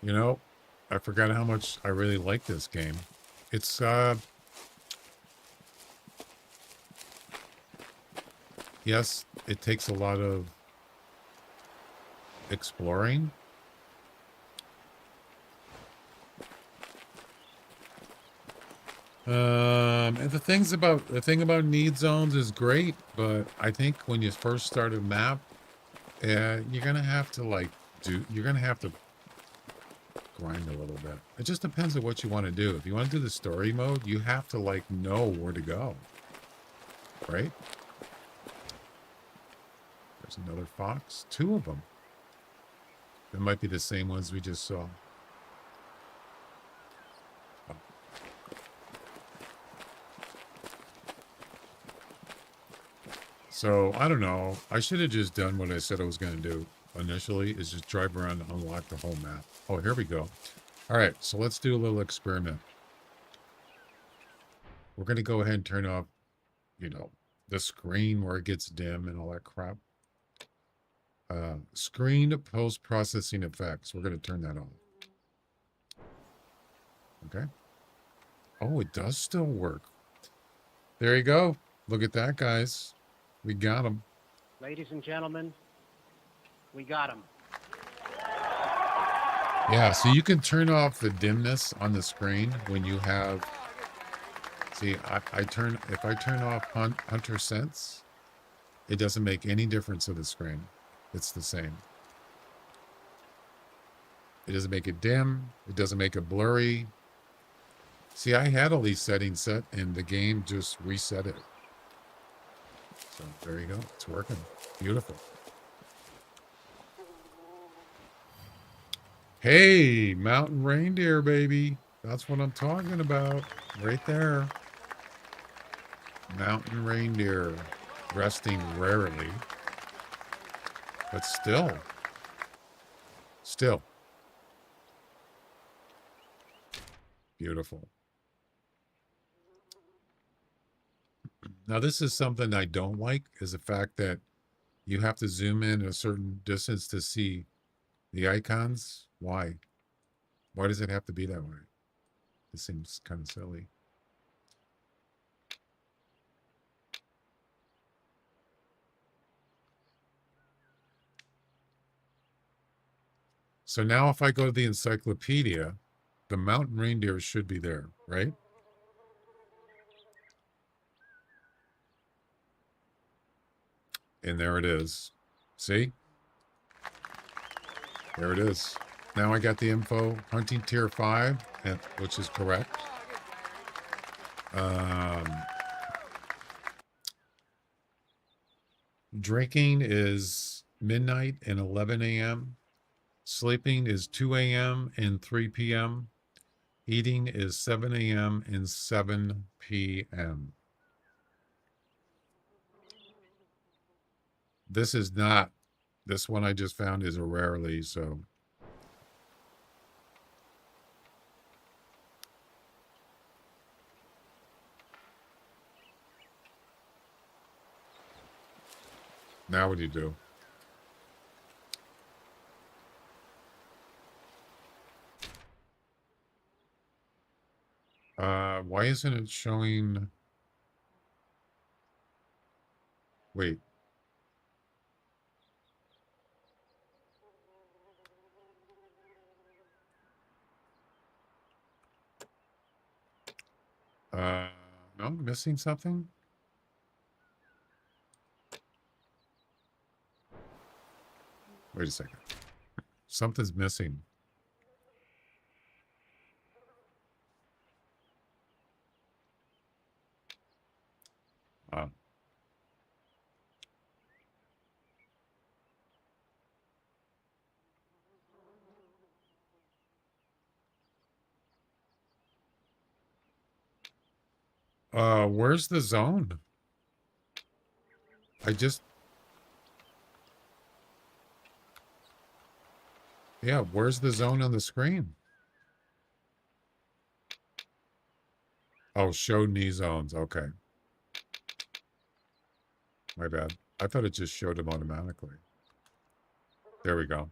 You know, I forgot how much I really like this game. It's, yes, it takes a lot of exploring. And the thing about need zones is great, but I think when you first start a map, you're gonna have to grind a little bit. It just depends on what you want to do. If you want to do the story mode, you have to like know where to go, right? There's another fox, 2 of them. It might be the same ones we just saw. Oh. So, I don't know. I should have just done what I said I was going to do initially, is just drive around and unlock the whole map. Oh, here we go. All right, so let's do a little experiment. We're going to go ahead and turn off, the screen where it gets dim and all that crap. Screen post-processing effects. We're going to turn that on. Okay. Oh, it does still work. There you go. Look at that, guys. We got him. Ladies and gentlemen, we got him. Yeah, so you can turn off the dimness on the screen when you have... See, if I turn off Hunter Sense, it doesn't make any difference to the screen. It's the same. It doesn't make it dim. It doesn't make it blurry. See, I had all these settings set, and the game just reset it. So there you go. It's working. Beautiful. Hey, mountain reindeer, baby. That's what I'm talking about. Right there. Mountain reindeer. Resting rarely. But still. Still. Beautiful. Now, this is something I don't like, is the fact that you have to zoom in a certain distance to see the icons. Why? Why does it have to be that way? It seems kind of silly. So now if I go to the encyclopedia, the mountain reindeer should be there, right? And there it is. See? There it is. Now I got the info. Hunting tier 5, which is correct. Drinking is midnight and 11 a.m. Sleeping is 2 a.m. and 3 p.m. Eating is 7 a.m. and 7 p.m. This is not, this one I just found is a rarely, so. Now what do you do? Why isn't it showing? Wait. No, I'm missing something. Wait a second. Something's missing. Where's the zone? Yeah, where's the zone on the screen? Oh, show knee zones. Okay. My bad. I thought it just showed them automatically. There we go.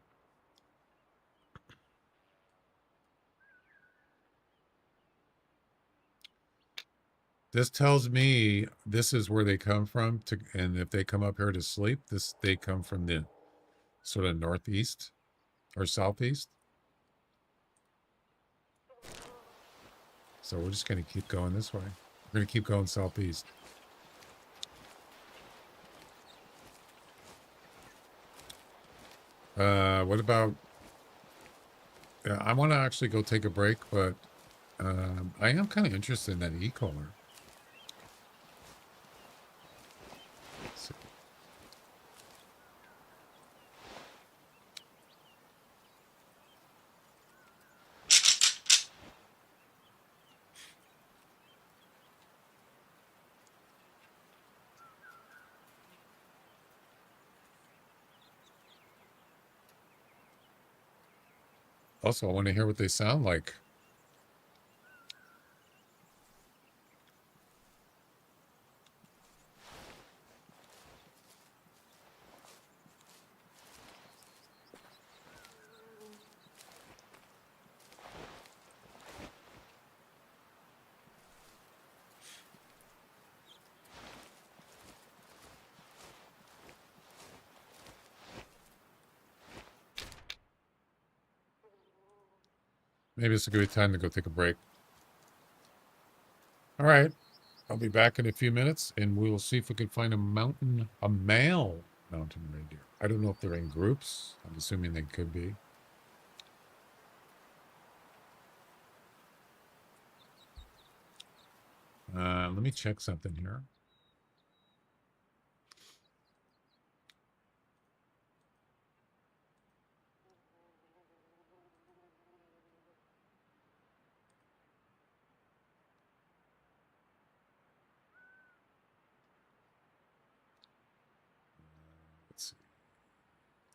This tells me this is where they come from, and if they come up here to sleep, they come from the sort of northeast or southeast. So we're just going to keep going this way. We're going to keep going southeast. What about? I want to actually go take a break, but I am kind of interested in that e-collar. Also, I want to hear what they sound like. Maybe it's a good time to go take a break. All right. I'll be back in a few minutes, and we will see if we can find a male mountain reindeer. I don't know if they're in groups. I'm assuming they could be. Let me check something here.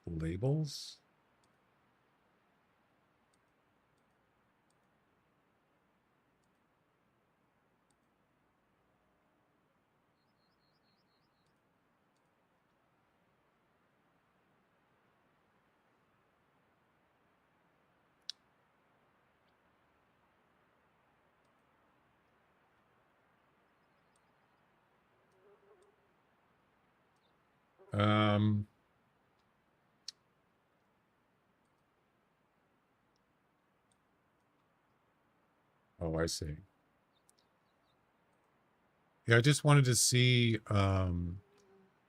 labels. Um, oh, I see. Yeah, I just wanted to see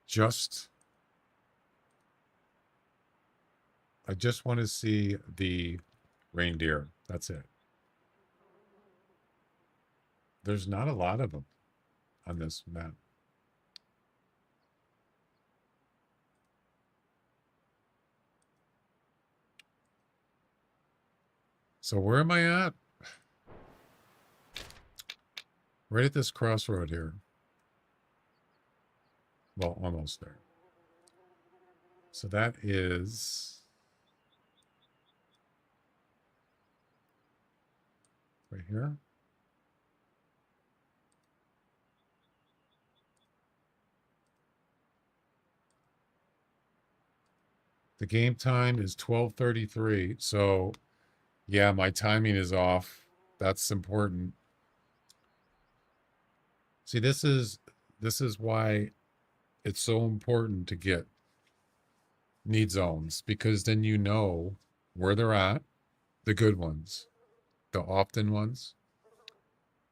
just I just want to see the reindeer. That's it. There's not a lot of them on this map. So where am I at? Right at this crossroad here. Well, almost there. So that is right here. The game time is 12:33. So yeah, my timing is off. That's important. See, this is why it's so important to get need zones, because then you know where they're at, the good ones, the often ones,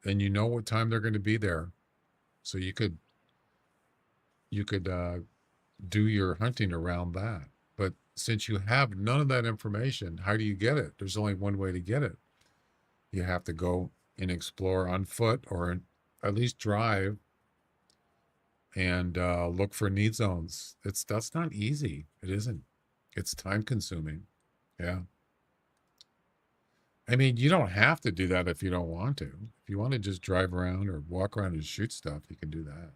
and you know what time they're going to be there. So you could do your hunting around that. But since you have none of that information, how do you get it? There's only one way to get it. You have to go and explore on foot, or at least drive and look for need zones. That's not easy. It isn't. It's time consuming. Yeah. I mean, you don't have to do that if you don't want to. If you want to just drive around or walk around and shoot stuff, you can do that.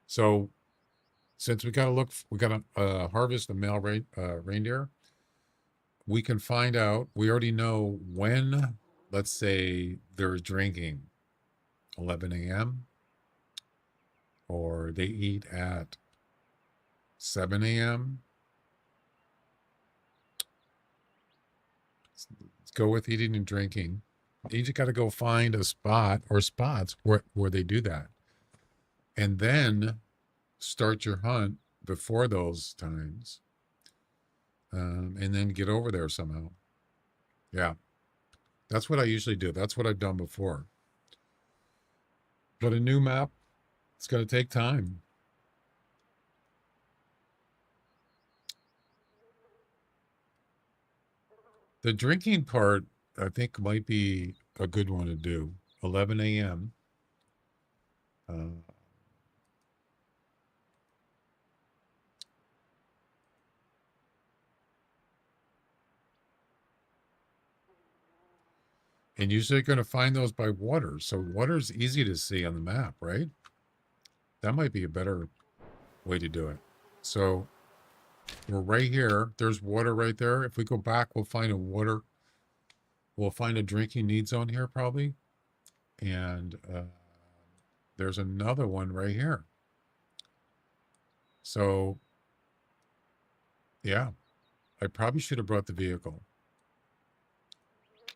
So since we got to harvest the male reindeer, we can find out. We already know when, let's say, they're drinking 11 a.m. or they eat at 7 a.m. Let's go with eating and drinking. You just got to go find a spot or spots where they do that. And then start your hunt before those times. And then get over there somehow. Yeah. That's what I usually do. That's what I've done before. But a new map, it's going to take time. The drinking part, I think, might be a good one to do. 11 a.m. And usually you're going to find those by water. So water's easy to see on the map, right? That might be a better way to do it. So we're right here. There's water right there. If we go back, we'll find a drinking need zone here probably. And there's another one right here. So yeah, I probably should have brought the vehicle.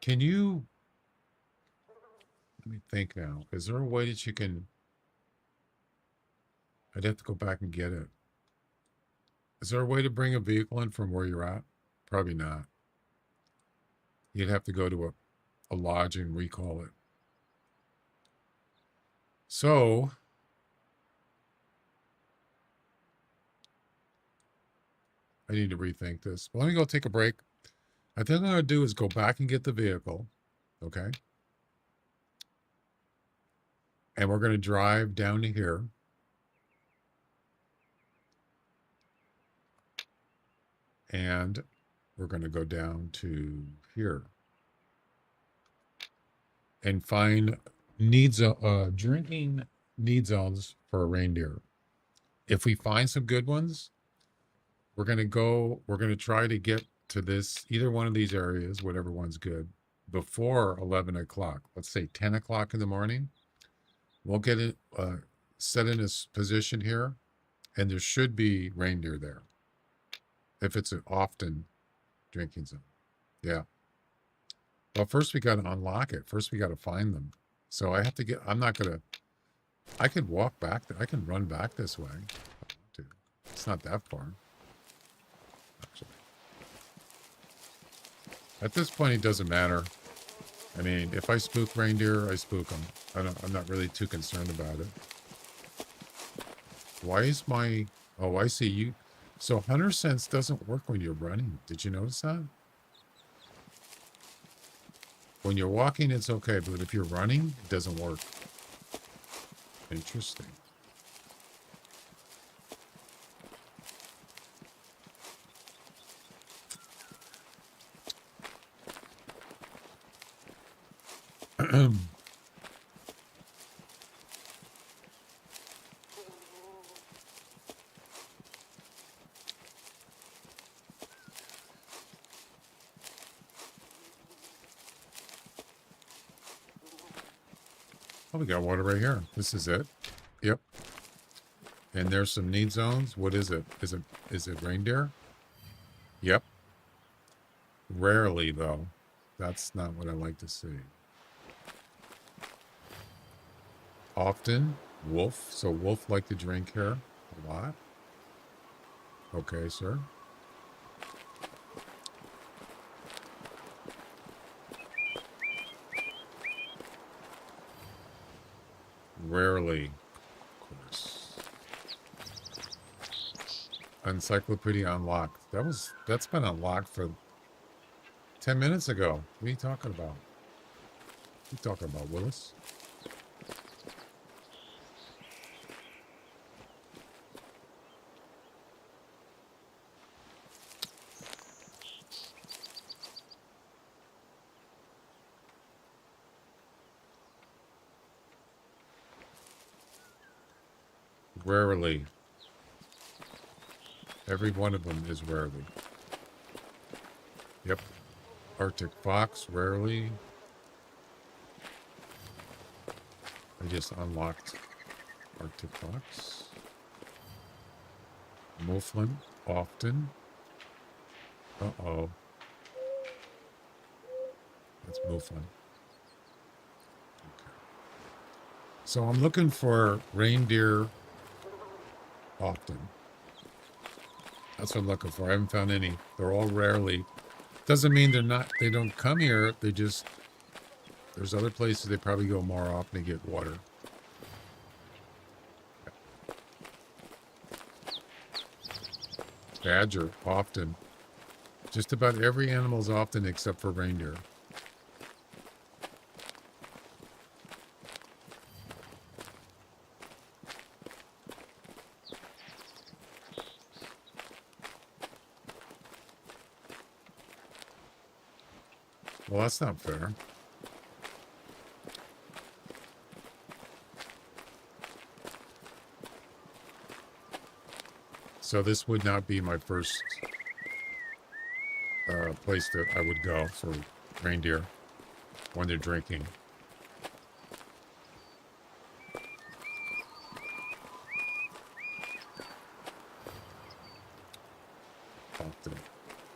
Can you, let me think now. Is there a way that you can, I'd have to go back and get it. Is there a way to bring a vehicle in from where you're at? Probably not. You'd have to go to a lodge and recall it. So I need to rethink this. Well, let me go take a break. I think what I'm going to do is go back and get the vehicle. Okay. And we're going to drive down to here. And we're going to go down to here. And find drinking need zones for a reindeer. If we find some good ones, we're gonna try to get to this, either one of these areas, whatever one's good, before 11 o'clock. Let's say 10 o'clock in the morning. We'll get it set in this position here, and there should be reindeer there. If it's an often drinking zone. Yeah. Well, first we got to unlock it. First we got to find them. So I have to get, I'm not going to, I could walk back, I can run back this way. If I want to. It's not that far. Actually. At this point, it doesn't matter. I mean, if I spook reindeer, I spook them. I'm not really too concerned about it. Why is my, oh, I see you. So hunter sense doesn't work when you're running. Did you notice that? When you're walking, it's okay, but if you're running, it doesn't work. Interesting. Oh, we got water right here. This is it. Yep. And there's some need zones. What is it? Is it reindeer? Yep. Rarely though. That's not what I like to see. Often wolf. So wolf like to drink here a lot. Okay, sir. Rarely, of course. Encyclopedia unlocked. That's been unlocked for 10 minutes ago. What are you talking about? What are you talking about, Willis? Rarely. Every one of them is rarely. Yep. Arctic fox, rarely. I just unlocked Arctic fox. Mouflon, often. Uh-oh. That's Mouflon. Okay. So I'm looking for reindeer often. That's what I'm looking for. I haven't found any. They're all rarely. Doesn't mean they don't come here. They just, there's other places they probably go more often to get water. Badger, often. Just about every animal is often except for reindeer. Well, that's not fair. So this would not be my first place that I would go for reindeer when they're drinking. Often.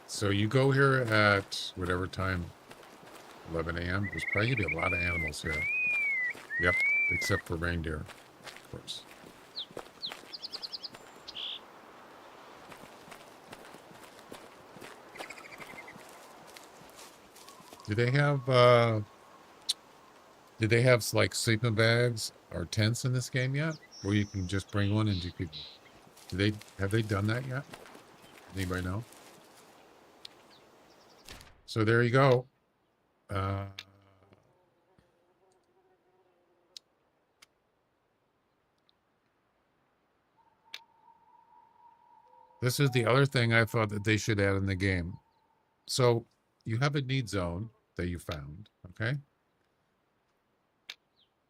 So you go here at whatever time, 11 a.m. There's probably going to be a lot of animals here. Yep, except for reindeer, of course. Do they have like sleeping bags or tents in this game yet? Where you can just bring one and you could, have they done that yet? Anybody know? So there you go. This is the other thing I thought that they should add in the game. So you have a need zone that you found, okay?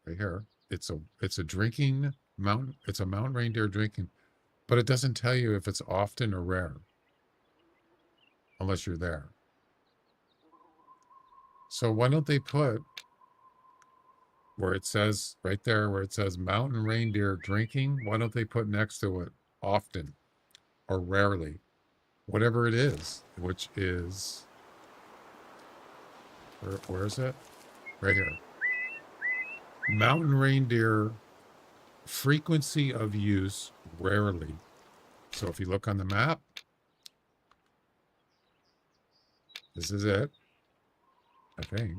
right here. It's a drinking mountain. It's a mountain reindeer drinking, but it doesn't tell you if it's often or rare, unless you're there. So why don't they put where it says right there, where it says mountain reindeer drinking? Why don't they put next to it often or rarely, whatever it is, which is where is it? Right here. Mountain reindeer frequency of use rarely. So if you look on the map, this is it, I think.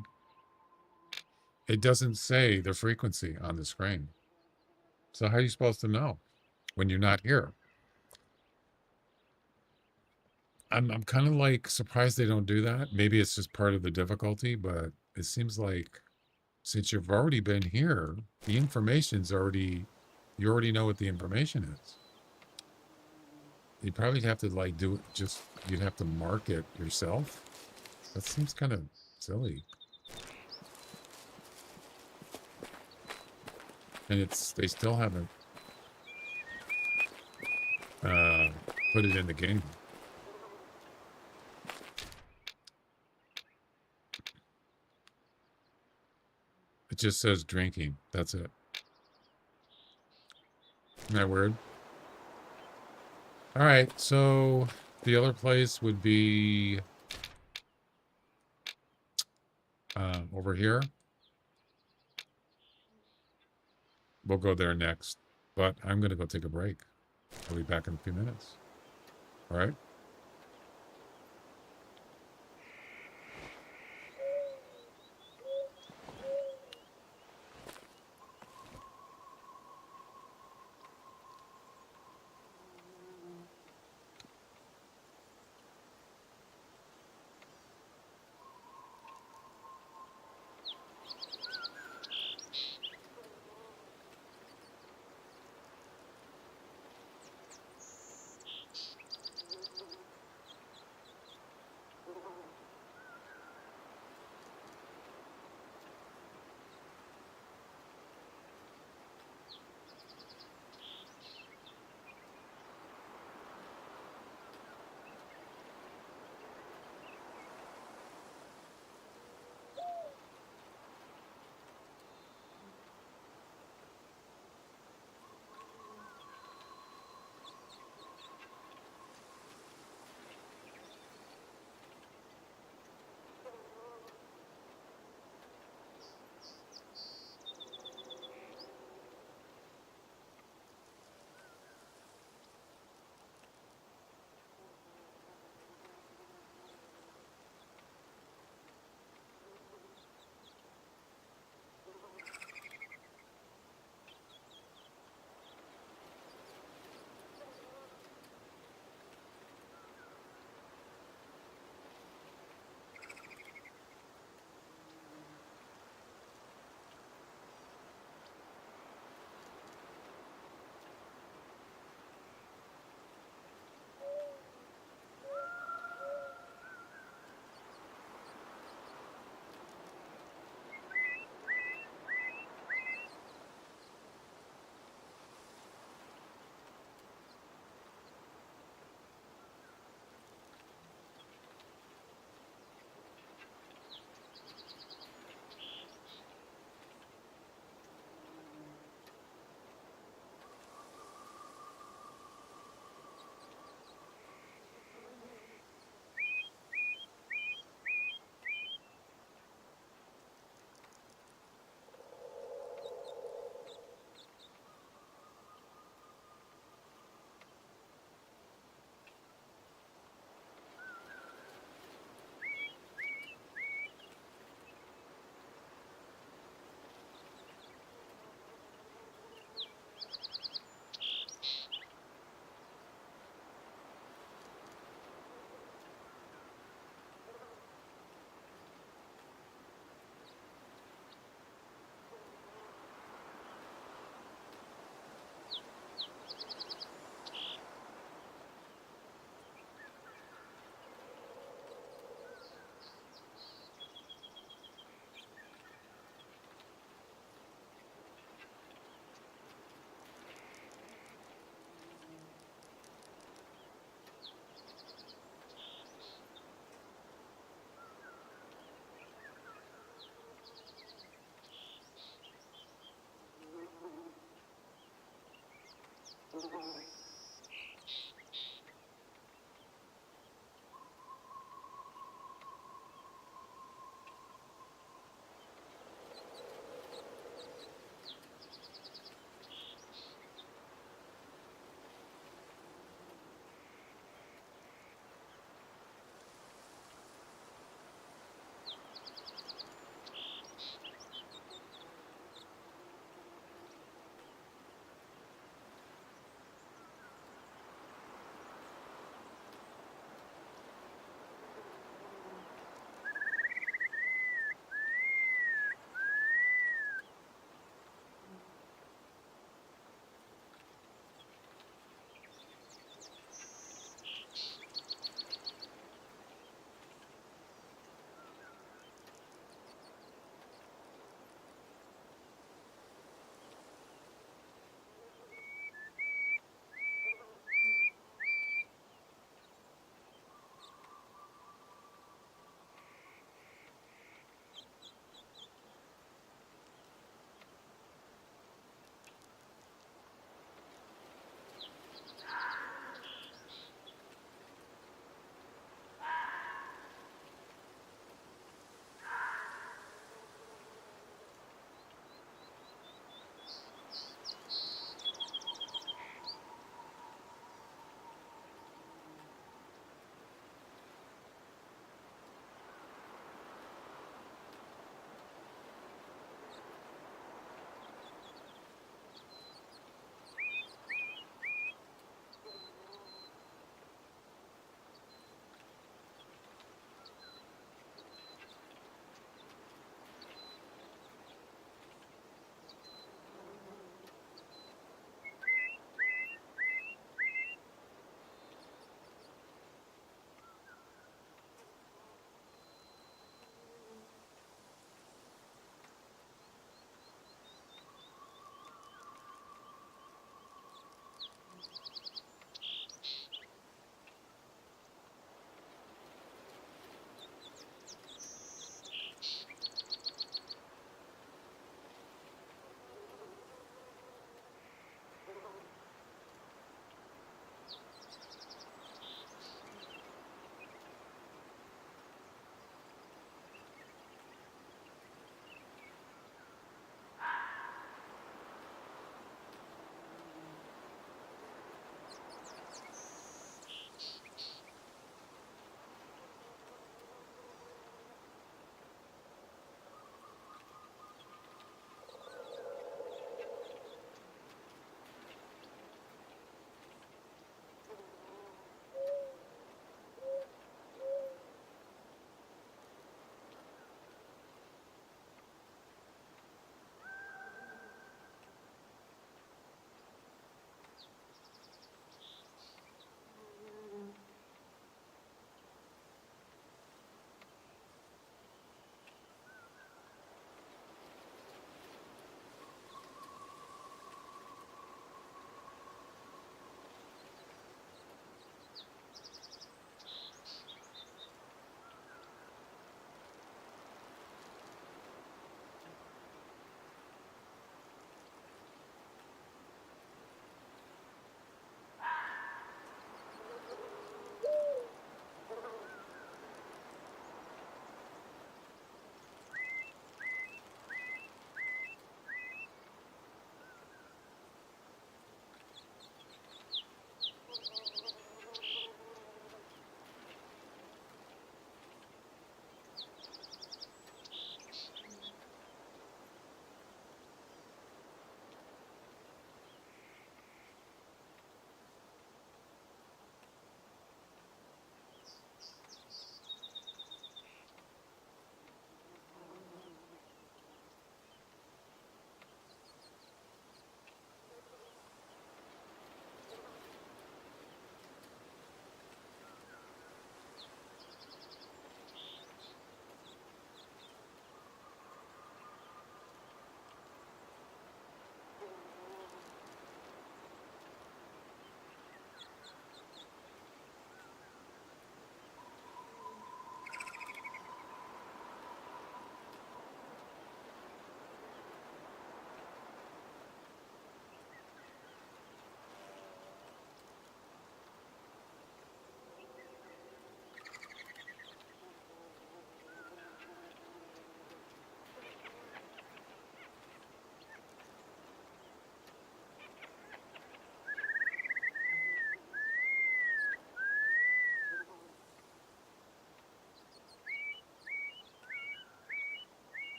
It doesn't say the frequency on the screen. So how are you supposed to know when you're not here? I'm kind of like surprised they don't do that. Maybe it's just part of the difficulty, but it seems like since you've already been here, the information's already, you already know what the information is. You'd probably have to like do it just, you'd have to mark it yourself. That seems kind of silly. And they still haven't put it in the game. It just says drinking. That's it. Isn't that weird? All right, so the other place would be over here. We'll go there next, but I'm going to go take a break. I'll be back in a few minutes. All right.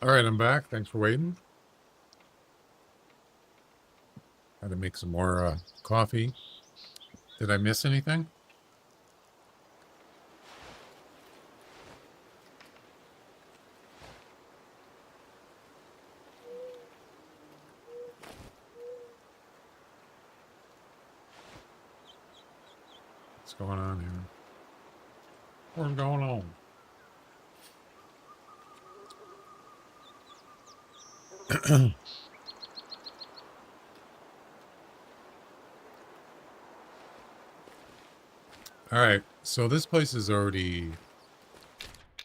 All right, I'm back. Thanks for waiting. Had to make some more coffee. Did I miss anything? What's going on here? What's going on? All right, so this place is already,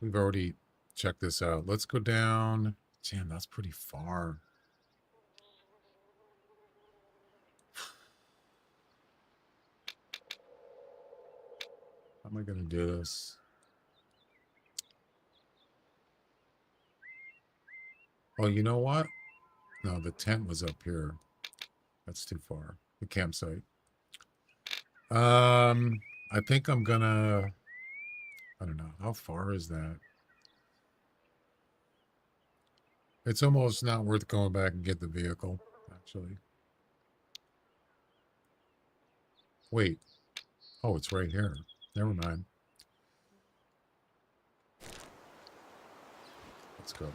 we've already checked this out. Let's go down. Damn, that's pretty far. How am I going to do this? Oh, you know what? No, the tent was up here. That's too far. The campsite. I think I'm gonna, I don't know. How far is that? It's almost not worth going back and get the vehicle, actually. Wait. Oh, it's right here. Never mind. Let's go.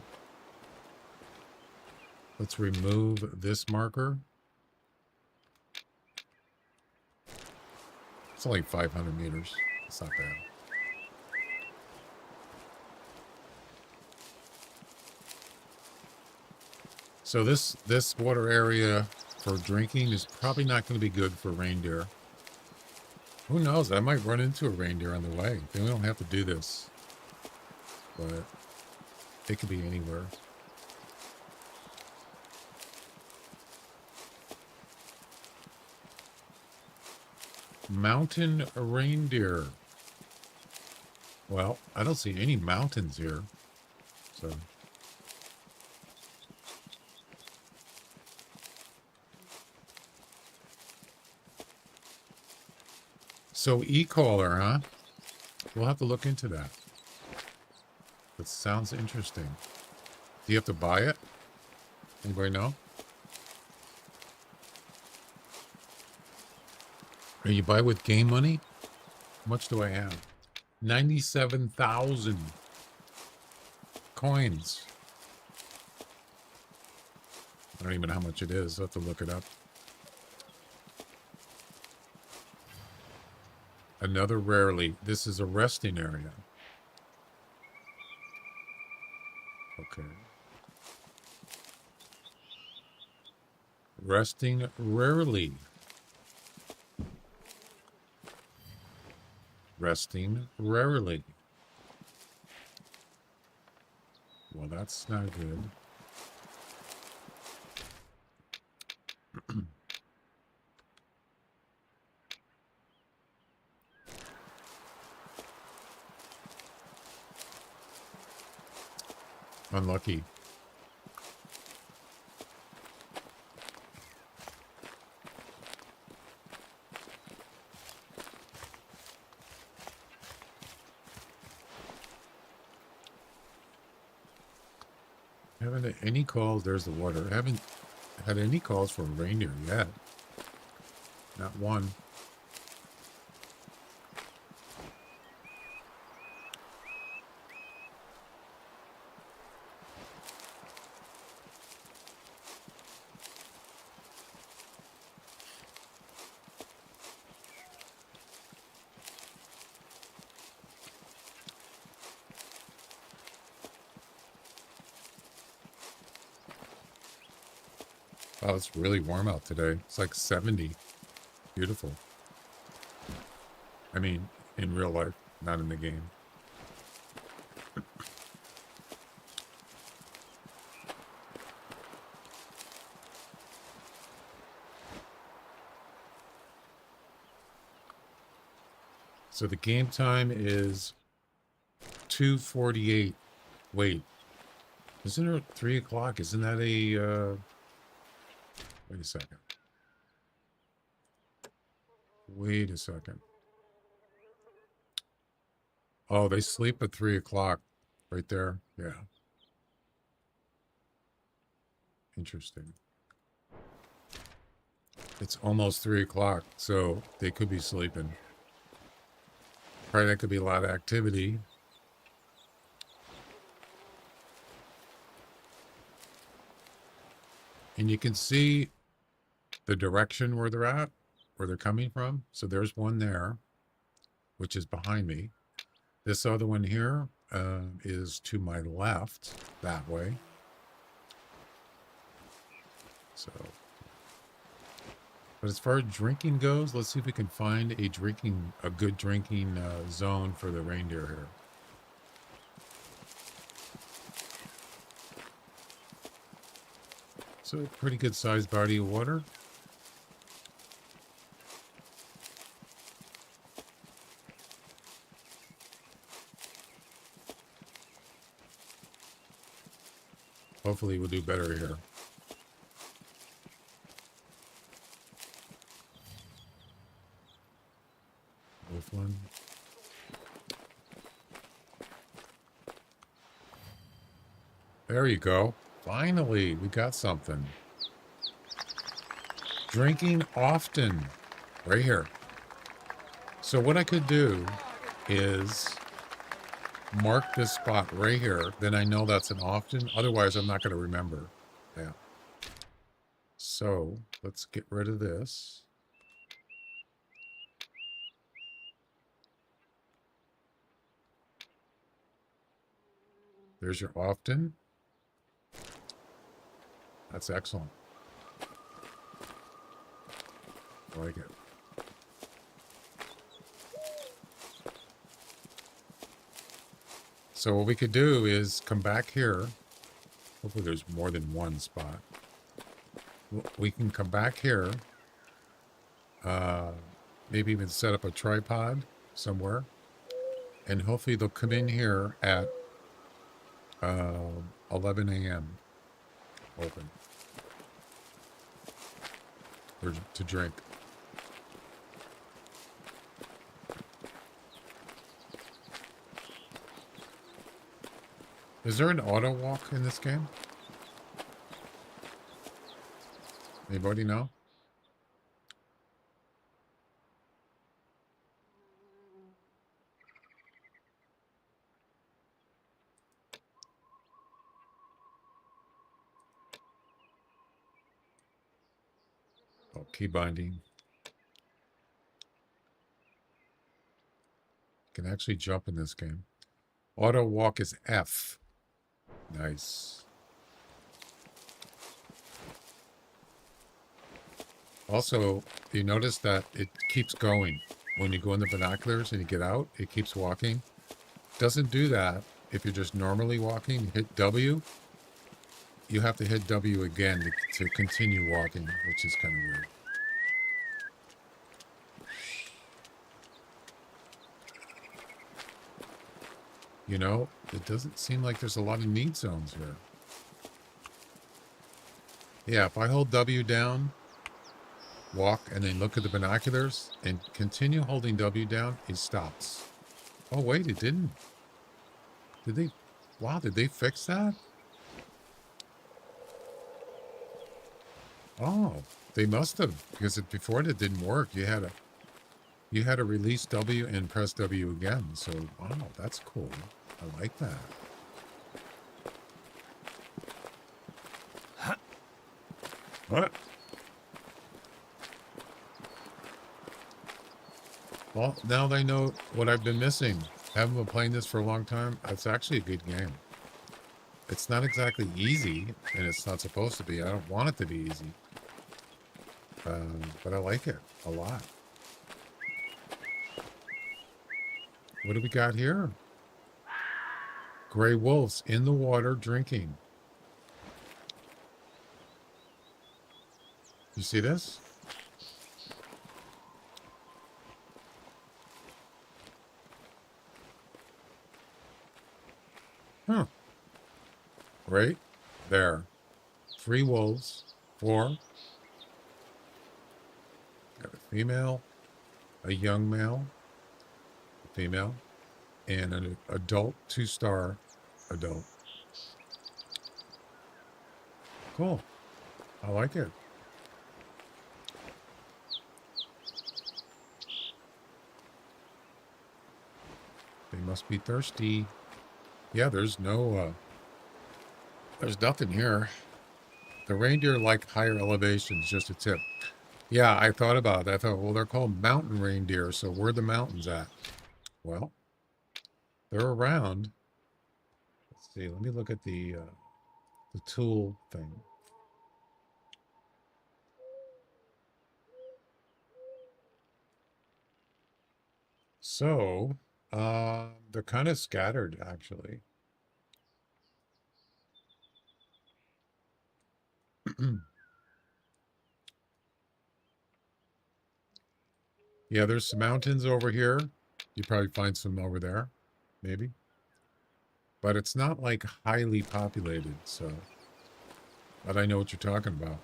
Let's remove this marker. It's only 500 meters. It's not bad. So this water area for drinking is probably not going to be good for reindeer. Who knows? I might run into a reindeer on the way. Then we don't have to do this. But it could be anywhere. Mountain reindeer. Well, I don't see any mountains here. So e-collar, huh? We'll have to look into that. That sounds interesting. Do you have to buy it? Anybody know? Or you buy with game money? How much do I have? 97,000 coins. I don't even know how much it is. I'll have to look it up. Another rarely. This is a resting area. Okay. Resting rarely. Resting rarely. Well, that's not good. Unlucky. Haven't had any calls. There's the water. I haven't had any calls for reindeer yet. Not one. Oh, it's really warm out today. It's like 70. Beautiful. I mean, in real life, not in the game. So the game time is 2:48. Wait, isn't it 3 o'clock? Isn't that a, wait a second. Wait a second. Oh, they sleep at 3 o'clock right there. Yeah. Interesting. It's almost 3 o'clock, so they could be sleeping. Probably that could be a lot of activity. And you can see the direction where they're at, where they're coming from. So there's one there, which is behind me. This other one here is to my left, that way. So, but as far as drinking goes, let's see if we can find a good drinking zone for the reindeer here. So a pretty good sized body of water. Hopefully we'll do better here. Wolf one. There you go. Finally, we got something. Drinking often. Right here. So what I could do is mark this spot right here. Then I know that's an often. Otherwise, I'm not going to remember. Yeah. So let's get rid of this. There's your often. That's excellent. I like it. So what we could do is come back here. Hopefully there's more than one spot. We can come back here. Maybe even set up a tripod somewhere. And hopefully they'll come in here at 11 a.m. open. Or to drink. Is there an auto walk in this game? Anybody know? Oh, key binding. You can actually jump in this game. Auto walk is F. Nice. Also, you notice that it keeps going. When you go in the binoculars and you get out, it keeps walking. Doesn't do that if you're just normally walking. Hit W. You have to hit W again to continue walking, which is kind of weird. You know, it doesn't seem like there's a lot of need zones here. Yeah, if I hold W down, walk, and then look at the binoculars, and continue holding W down, it stops. Oh, wait, it didn't. Did they? Wow, did they fix that? Oh, they must have, because before it didn't work. You had to release W and press W again. So, wow, that's cool. I like that. What? Well, now they know what I've been missing. Haven't been playing this for a long time. It's actually a good game. It's not exactly easy, and it's not supposed to be. I don't want it to be easy. But I like it a lot. What do we got here? Gray wolves in the water drinking. You see this? Huh. Right there. 3 wolves. 4. Got a female, a young male, a female, and an adult 2-star adult. Cool. I like it. They must be thirsty. Yeah, there's nothing here. The reindeer like higher elevations, just a tip. Yeah, I thought about that. I thought, well, they're called mountain reindeer, so where are the mountains at? Well, they're around. Let's see. Let me look at the tool thing. So, they're kind of scattered, actually. Yeah, there's some mountains over here. You probably find some over there, maybe. But it's not like highly populated, so. But I know what you're talking about.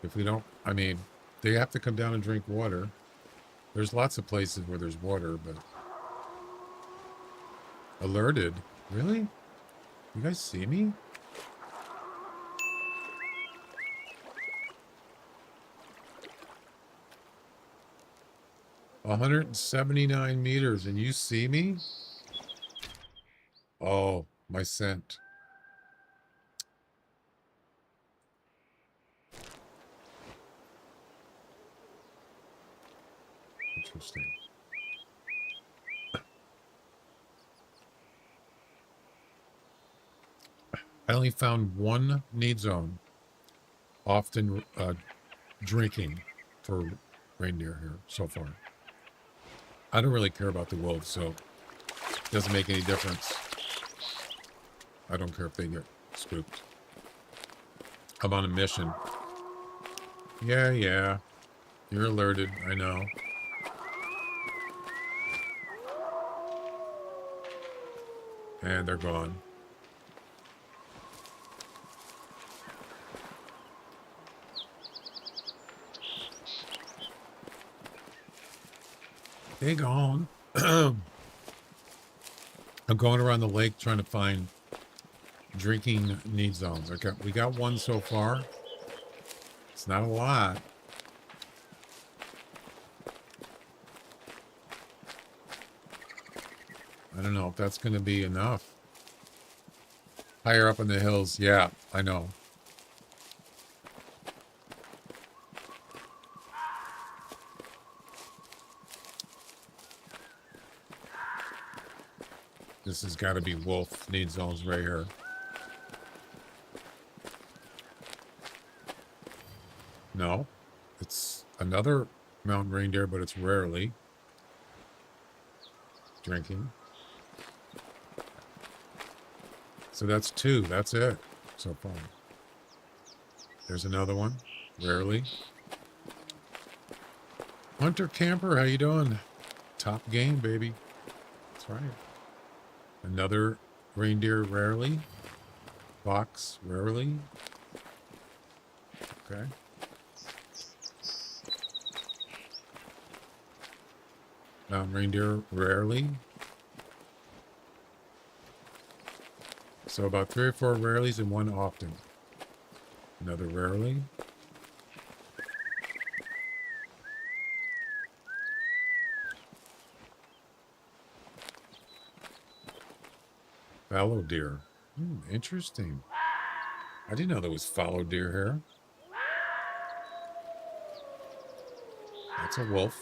If we don't, I mean, they have to come down and drink water. There's lots of places where there's water, but. Alerted? Really? You guys see me? $179 and you see me? Oh, my scent. Interesting. I only found one need zone. Often drinking for reindeer here so far. I don't really care about the wolves, so it doesn't make any difference. I don't care if they get spooked. I'm on a mission. Yeah. You're alerted, I know. And they're gone. They gone. I'm going around the lake trying to find drinking need zones. Okay, we got one so far. It's not a lot. I don't know if that's going to be enough. Higher up in the hills. Yeah, I know. This has got to be wolf need zones right here. No, it's another mountain reindeer, but it's rarely drinking. So that's two. That's it so far. There's another one. Rarely. Hunter Camper, how you doing? Top game, baby. That's right. Another reindeer, rarely. Fox, rarely. Okay. Mountain reindeer, rarely. So about 3 or 4 rarelies and one often. Another rarely. Fallow deer. Interesting. I didn't know there was fallow deer here. That's a wolf.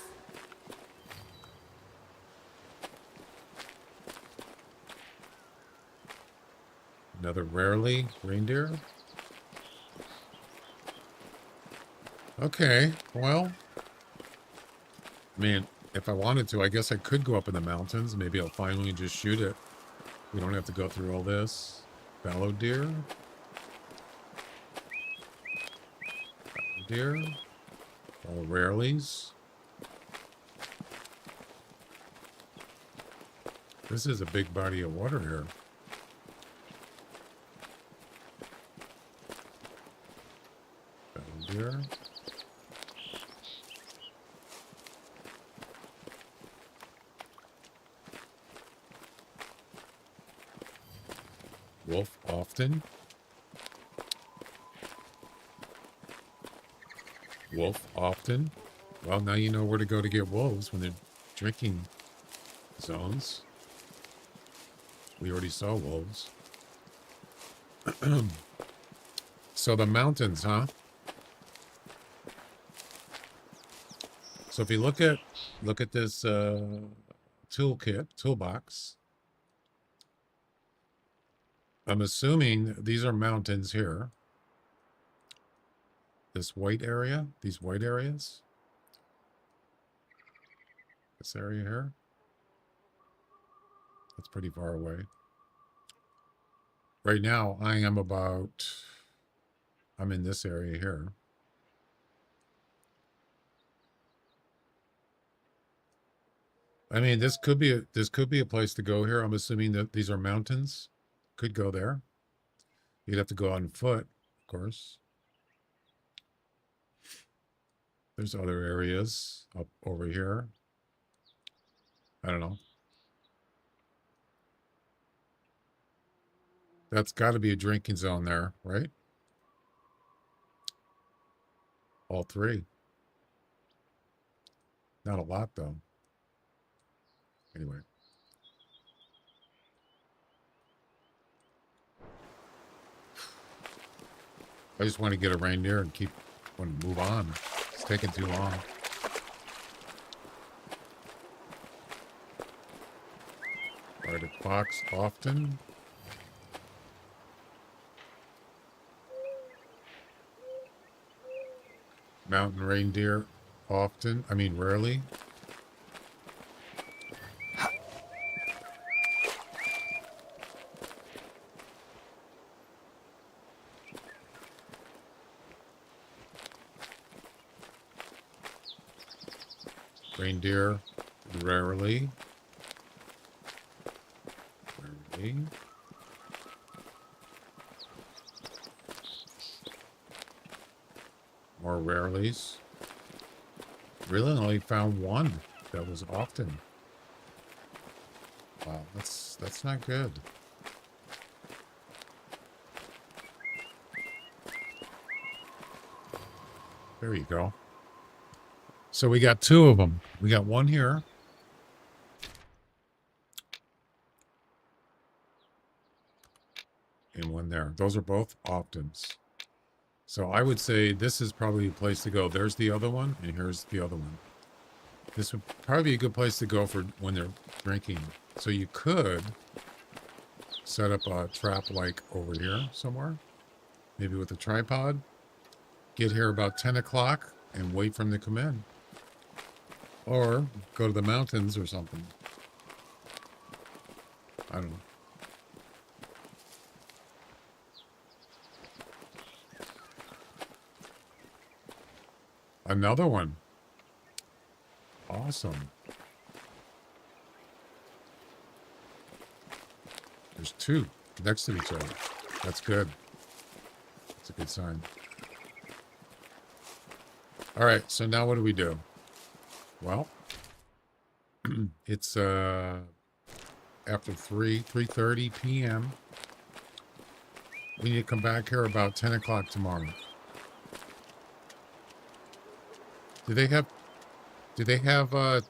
Another rarely reindeer. Okay, well, I mean, if I wanted to, I guess I could go up in the mountains. Maybe I'll finally just shoot it. We don't have to go through all this. Fallow deer. Fallow deer. All rarelies. This is a big body of water here. Fallow deer. Wolf often. Wolf often. Well, now you know where to go to get wolves when they're drinking zones. We already saw wolves. So the mountains, huh? So if you look at this toolbox. I'm assuming these are mountains here. This white area, these white areas. This area here. That's pretty far away. Right now, I'm in this area here. I mean, this could be a place to go here. I'm assuming that these are mountains. Could go there. You'd have to go on foot, of course. There's other areas up over here. I don't know. That's got to be a drinking zone there, right? All three. Not a lot, though. Anyway. I just want to get a reindeer and want to move on. It's taking too long. Arctic fox often. Mountain reindeer often. I mean, rarely. Reindeer, rarely. Rarely. More rarelys. Really only found one that was often. Wow, that's not good. There you go. So we got two of them. We got one here. And one there. Those are both oftens. So I would say this is probably a place to go. There's the other one, and here's the other one. This would probably be a good place to go for when they're drinking. So you could set up a trap like over here somewhere. Maybe with a tripod. Get here about 10 o'clock and wait for them to come in. Or go to the mountains or something. I don't know. Another one. Awesome. There's two next to each other. That's good. That's a good sign. All right, so now what do we do? Well, it's after 3:30 p.m. We need to come back here about 10 o'clock tomorrow. Do they have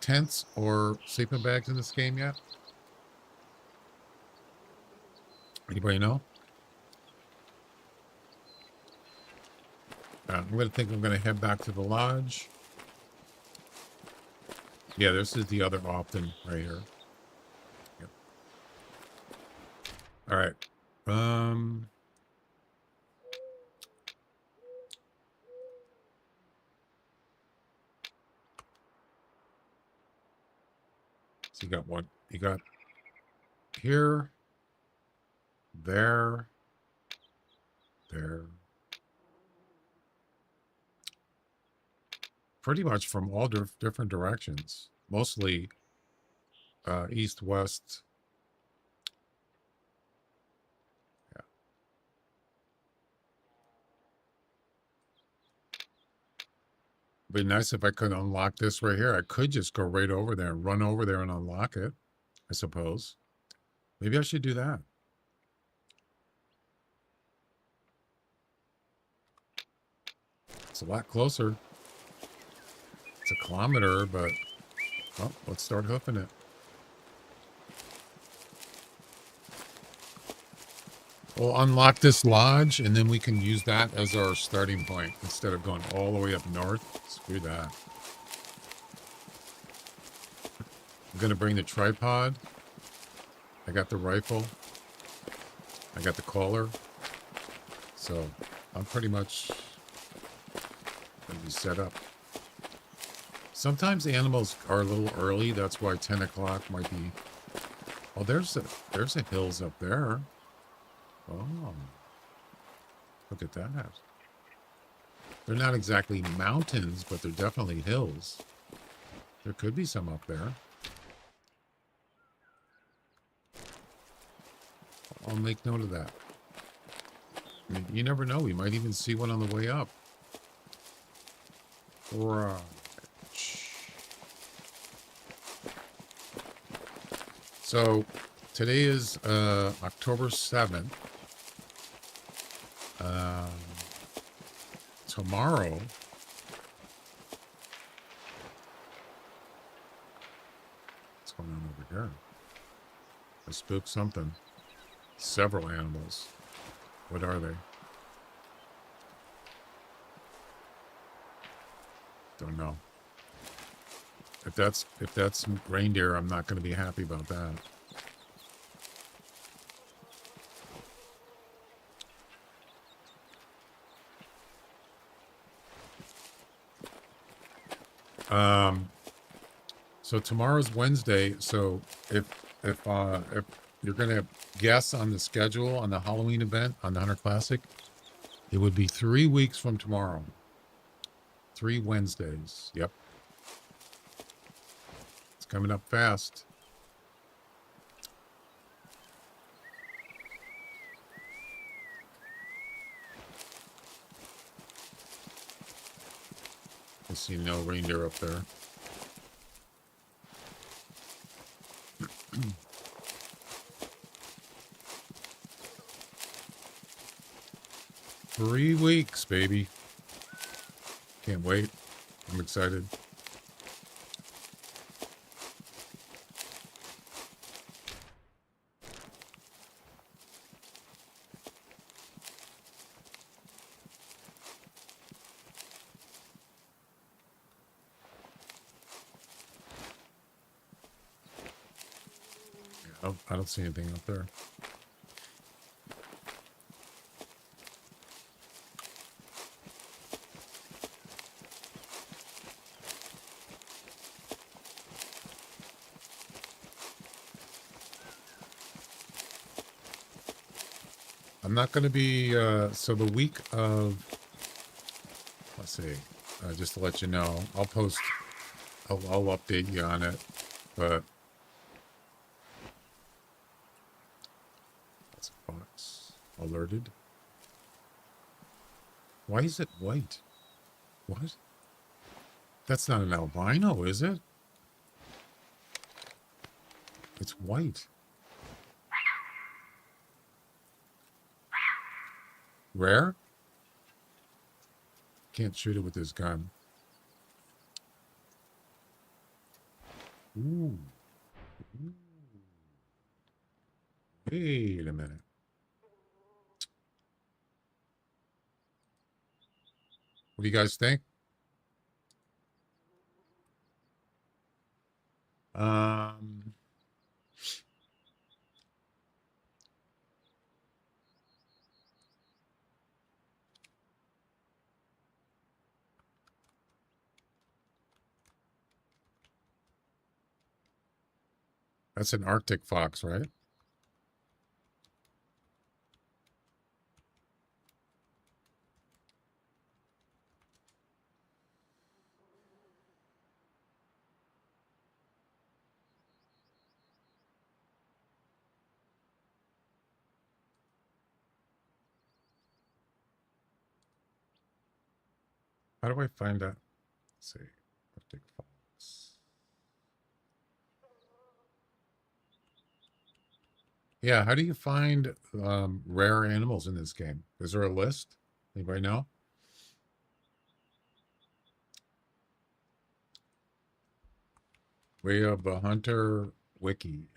tents or sleeping bags in this game yet? Anybody know? I'm going to head back to the lodge. Yeah, this is the other often right here. Yep. All right. So you got one. You got here, there. Pretty much from all different directions. Mostly east, west. Yeah. It'd be nice if I could unlock this right here. I could just go right over there and run over there and unlock it, I suppose. Maybe I should do that. It's a lot closer. It's a kilometer, but well, let's start hoofing it. We'll unlock this lodge, and then we can use that as our starting point instead of going all the way up north. Screw that. I'm going to bring the tripod. I got the rifle. I got the collar. So I'm pretty much going to be set up. Sometimes the animals are a little early. That's why 10 o'clock might be... Oh, there's a hills up there. Oh, look at that. They're not exactly mountains, but they're definitely hills. There could be some up there. I'll make note of that. I mean, you never know. We might even see one on the way up. Right. So today is October 7th. Tomorrow, what's going on over here? I spooked something. Several animals. What are they? Don't know. If that's reindeer, I'm not going to be happy about that. So tomorrow's Wednesday. So if you're gonna guess on the schedule on the Halloween event on the Hunter Classic, it would be 3 weeks from tomorrow. 3 Wednesdays. Yep. It's coming up fast. I see no reindeer up there. 3 weeks, baby. Can't wait. I'm excited. Yeah, I don't see anything up there. I'm not going to be, so the week of, let's see, just to let you know, I'll post, I'll update you on it, but that's a fox. Alerted. Why is it white? What? That's not an albino, is it? It's white. Rare? Can't shoot it with this gun. Ooh. Ooh. Wait a minute. What do you guys think? That's an Arctic fox, right? How do I find that? Let's see. Arctic fox. Yeah, how do you find rare animals in this game? Is there a list? Anybody know? We have a hunter wiki.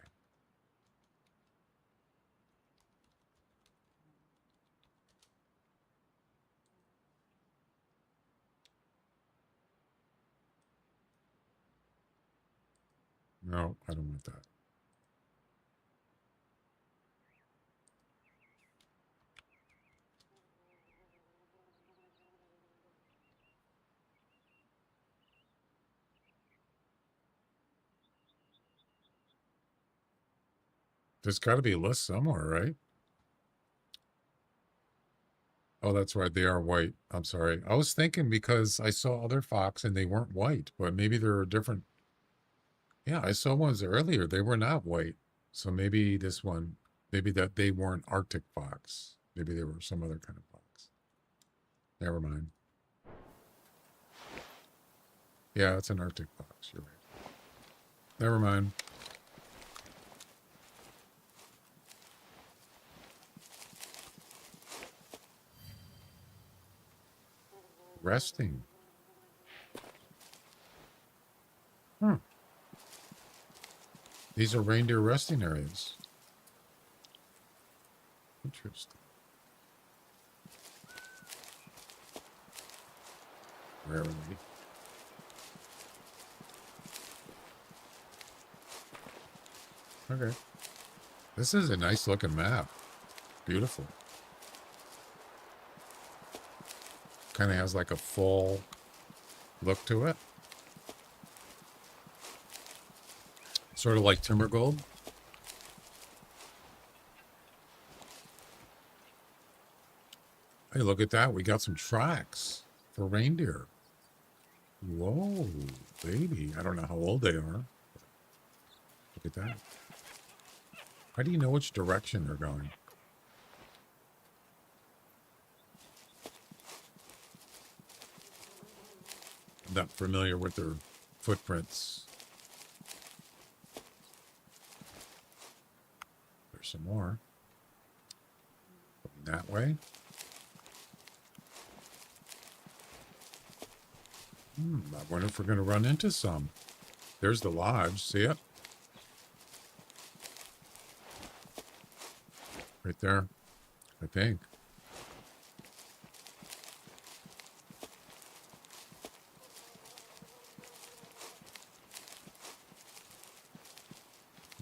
No, I don't want that. There's got to be a list somewhere, right? Oh, that's right. They are white. I'm sorry. I was thinking because I saw other fox and they weren't white, but maybe they're different. Yeah, I saw ones earlier. They were not white. So maybe this one, maybe that they weren't Arctic fox. Maybe they were some other kind of fox. Never mind. Yeah, it's an Arctic fox. You're right. Never mind. Resting. Hmm. These are reindeer resting areas. Interesting. Where are they? Okay. This is a nice looking map. Beautiful. Kind of has like a full look to it. Sort of like Timber Gold. Hey, look at that. We got some tracks for reindeer. Whoa, baby. I don't know how old they are. Look at that. How do you know which direction they're going? I'm not familiar with their footprints. There's some more. Going that way. I wonder if we're going to run into some. There's the lodge. See it? Right there, I think.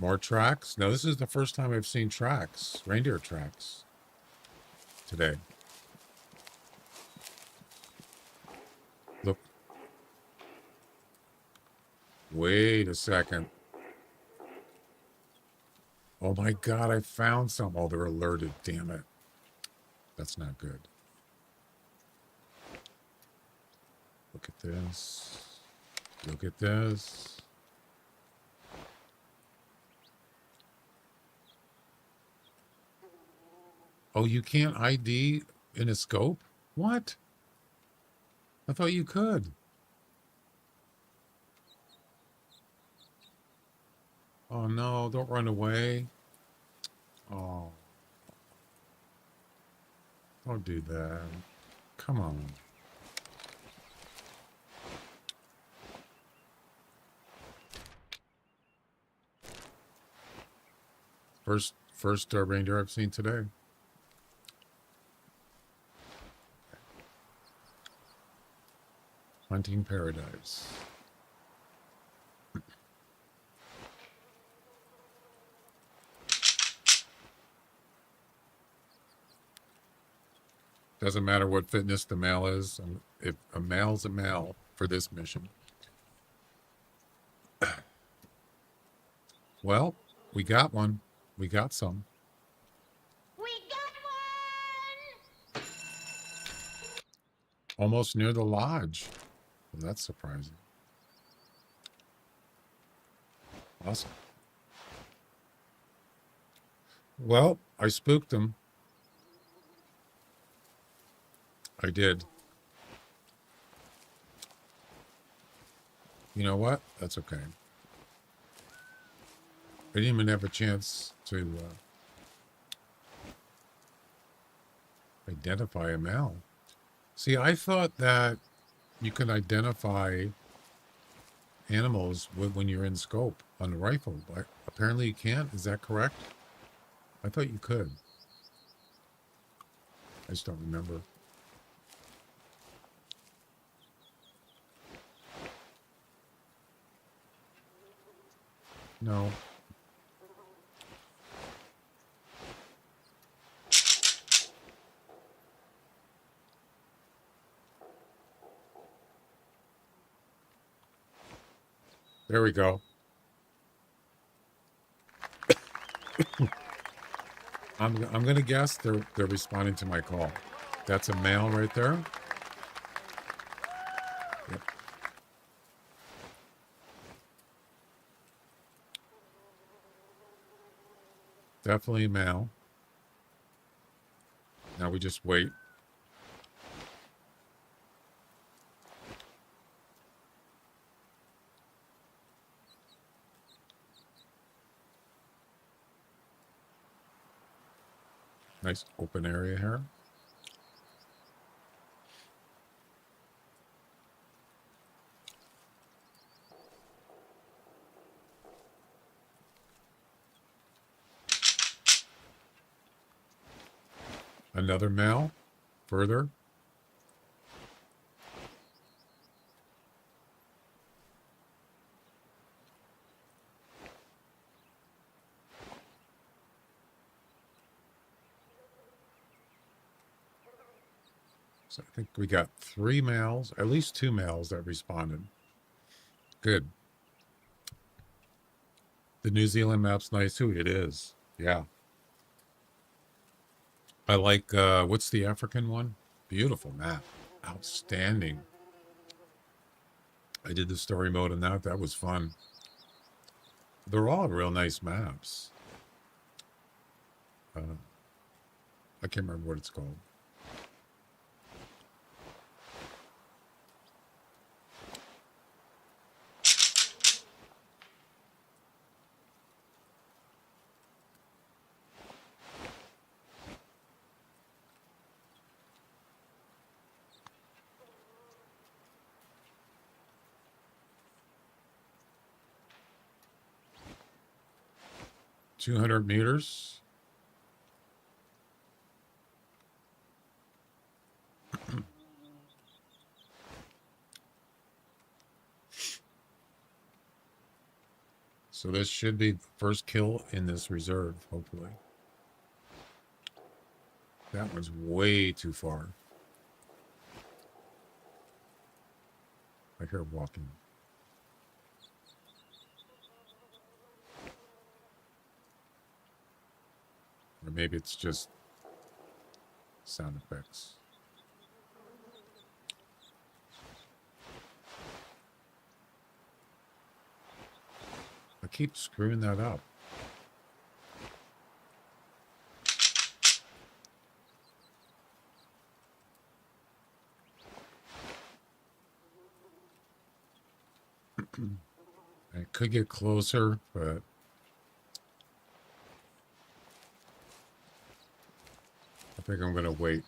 More tracks? No, this is the first time I've seen tracks, reindeer tracks, today. Look. Wait a second. Oh my God, I found some. Oh, they're alerted. Damn it. That's not good. Look at this. Look at this. Oh, you can't ID in a scope? What? I thought you could. Oh no, don't run away. Oh, don't do that. Come on. First reindeer I've seen today. Hunting paradise. Doesn't matter what fitness the male is. If a male's a male for this mission. Well, we got one. We got some. We got one! Almost near the lodge. Well, that's surprising. Awesome. Well, I spooked them. I did. You know what? That's okay. I didn't even have a chance to identify a male. See, I thought that you can identify animals when you're in scope on the rifle. Apparently you can't. Is that correct? I thought you could. I just don't remember. No. There we go. I'm gonna guess they're responding to my call. That's a male right there. Yep. Definitely a male. Now we just wait. Nice open area here. Another male. Further. So I think we got 3 males, at least 2 males that responded. Good. The New Zealand map's nice too. It is. Yeah. I like, what's the African one? Beautiful map. Outstanding. I did the story mode on that. That was fun. They're all real nice maps. I can't remember what it's called. $200 meters. So this should be the first kill in this reserve, hopefully. That one's way too far. I hear walking. Or maybe it's just sound effects. I keep screwing that up. I could get closer, but I think I'm going to wait.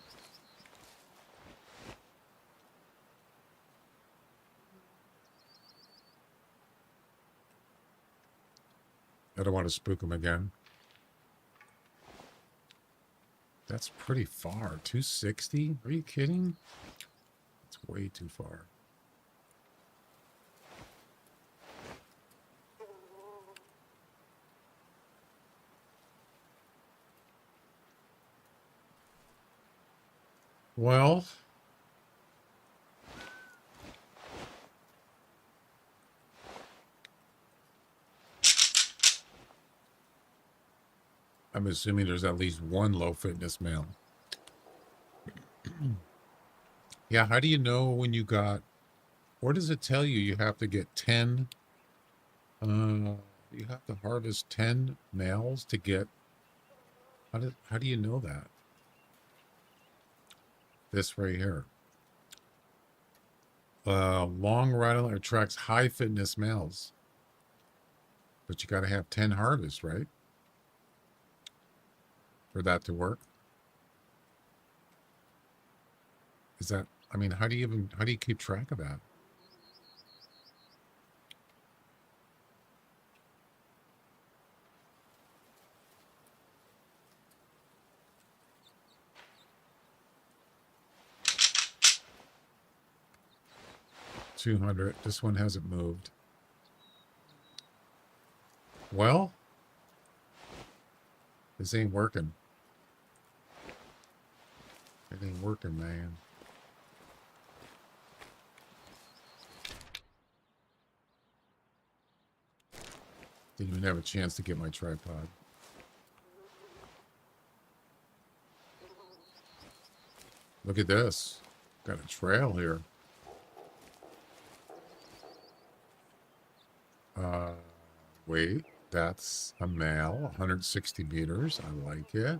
I don't want to spook him again. That's pretty far. 260? Are you kidding? It's way too far. Well, I'm assuming there's at least one low fitness male. Yeah, how do you know when you got, or does it tell you you have to get 10, you have to harvest 10 males to get, how do you know that? This right here. Long ride attracts high fitness males. But you got to have 10 harvests, right? For that to work. Is that, I mean, how do you keep track of that? 200. This one hasn't moved. Well, this ain't working. It ain't working, man. Didn't even have a chance to get my tripod. Look at this. Got a trail here. Wait, that's a male, 160 meters. I like it.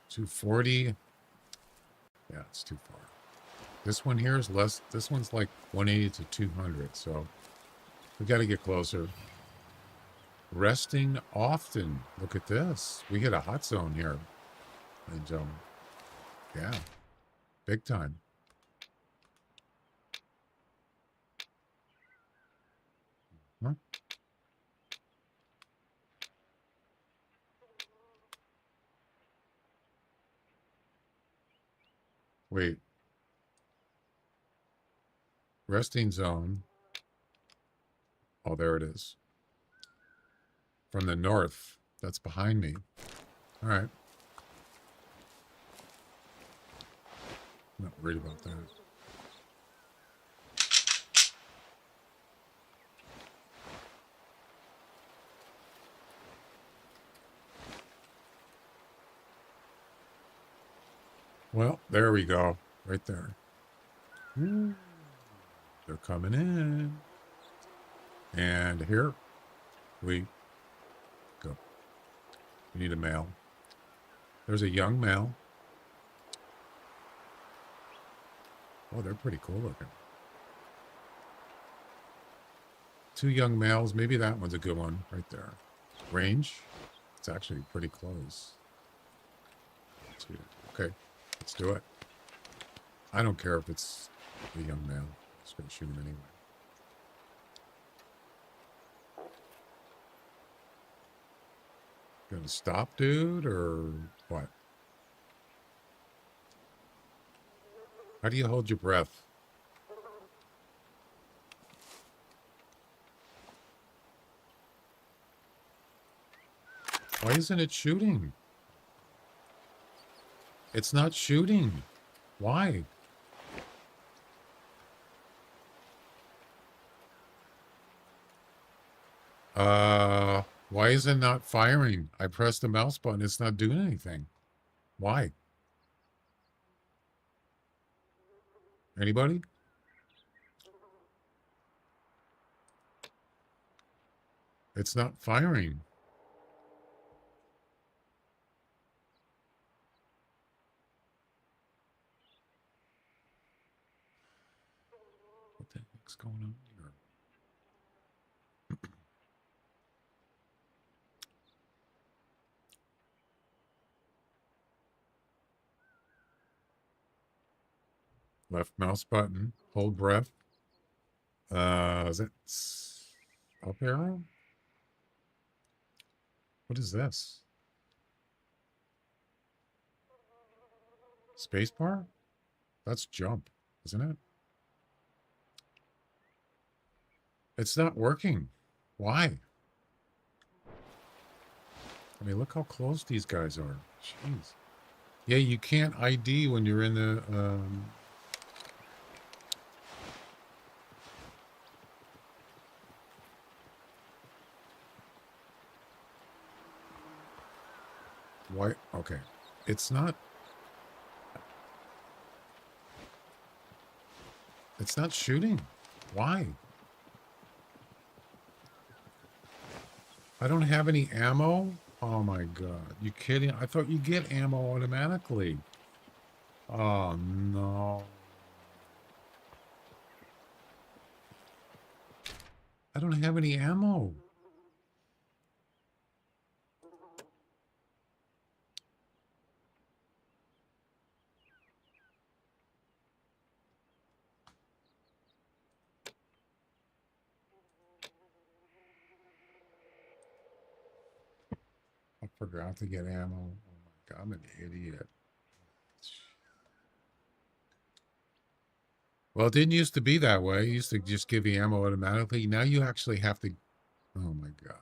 $240. Yeah, it's too far. This one here is less. This one's like 180 to 200. So we got to get closer. Resting often. Look at this. We hit a hot zone here. And yeah, big time. Huh? Wait. Resting zone. Oh, there it is. From the north. That's behind me. All right. Not worried about that. Well, there we go. Right there. Ooh, they're coming in. And here we go. We need a male. There's a young male. Oh, they're pretty cool looking. 2 young males. Maybe that one's a good one right there. Range. It's actually pretty close. Okay, let's do it. I don't care if it's a young male. I'm just going to shoot him anyway. Gonna stop, dude, or what? How do you hold your breath? Why isn't it shooting? It's not shooting. Why? Why is it not firing? I pressed the mouse button. It's not doing anything. Why? Anybody? It's not firing. What the heck's going on here? Left mouse button. Hold breath. Is it up arrow? What is this? Spacebar? That's jump, isn't it? It's not working. Why? I mean, look how close these guys are. Jeez. Yeah, you can't ID when you're in the... Why? Okay. It's not... It's not shooting. Why? I don't have any ammo? Oh my god. You kidding? I thought you get ammo automatically. Oh no. I don't have any ammo. Forgot to get ammo. Oh my god, I'm an idiot. Well, it didn't used to be that way. It used to just give you ammo automatically. Now you actually have to. Oh my god.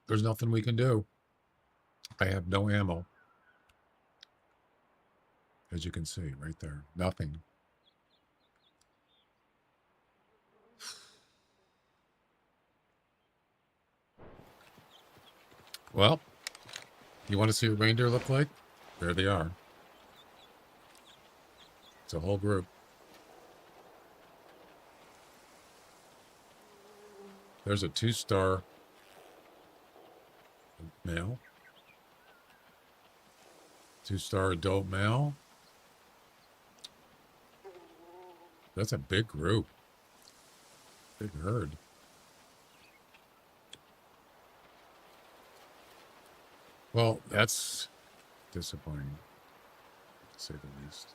There's nothing we can do. I have no ammo. As you can see right there. Nothing. Well, you want to see what reindeer look like? There they are. It's a whole group. There's a 2-star male. 2-star adult male. That's a big group. Big herd. Well, that's disappointing, to say the least.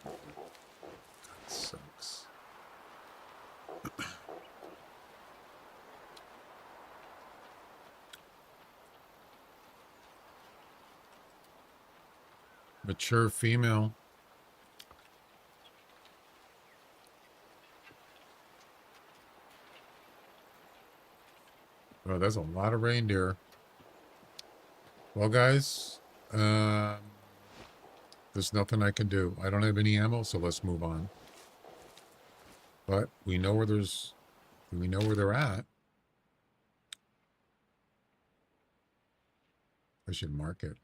That sucks. Mature female. Oh, that's a lot of reindeer. Well, guys, there's nothing I can do. I don't have any ammo, so let's move on. But we know where they're at. I should mark it.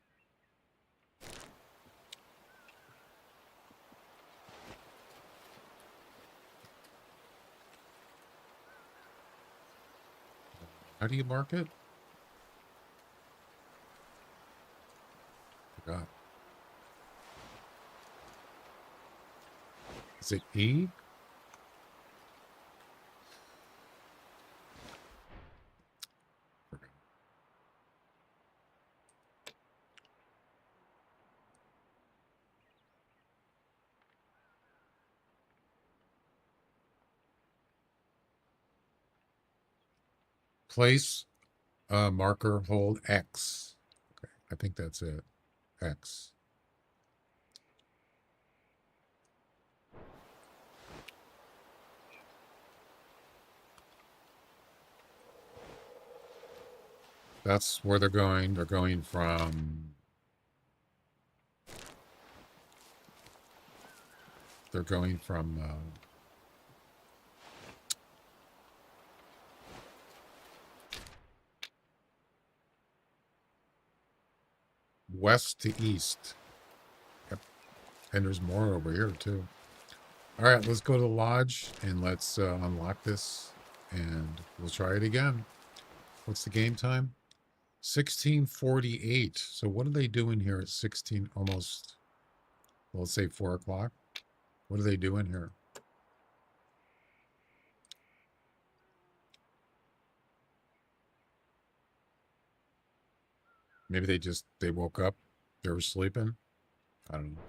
How do you mark it? Forgot. Is it E? Forgot. Place marker, hold X. Okay, I think that's it. X. That's where they're going. They're going from... They're going from... west to east. Yep. And there's more over here, too. All right, let's go to the lodge, and let's unlock this, and we'll try it again. What's the game time? 16:48. So what are they doing here at 16, almost, well, let's say 4 o'clock? What are they doing here? Maybe they woke up, they were sleeping. I don't know.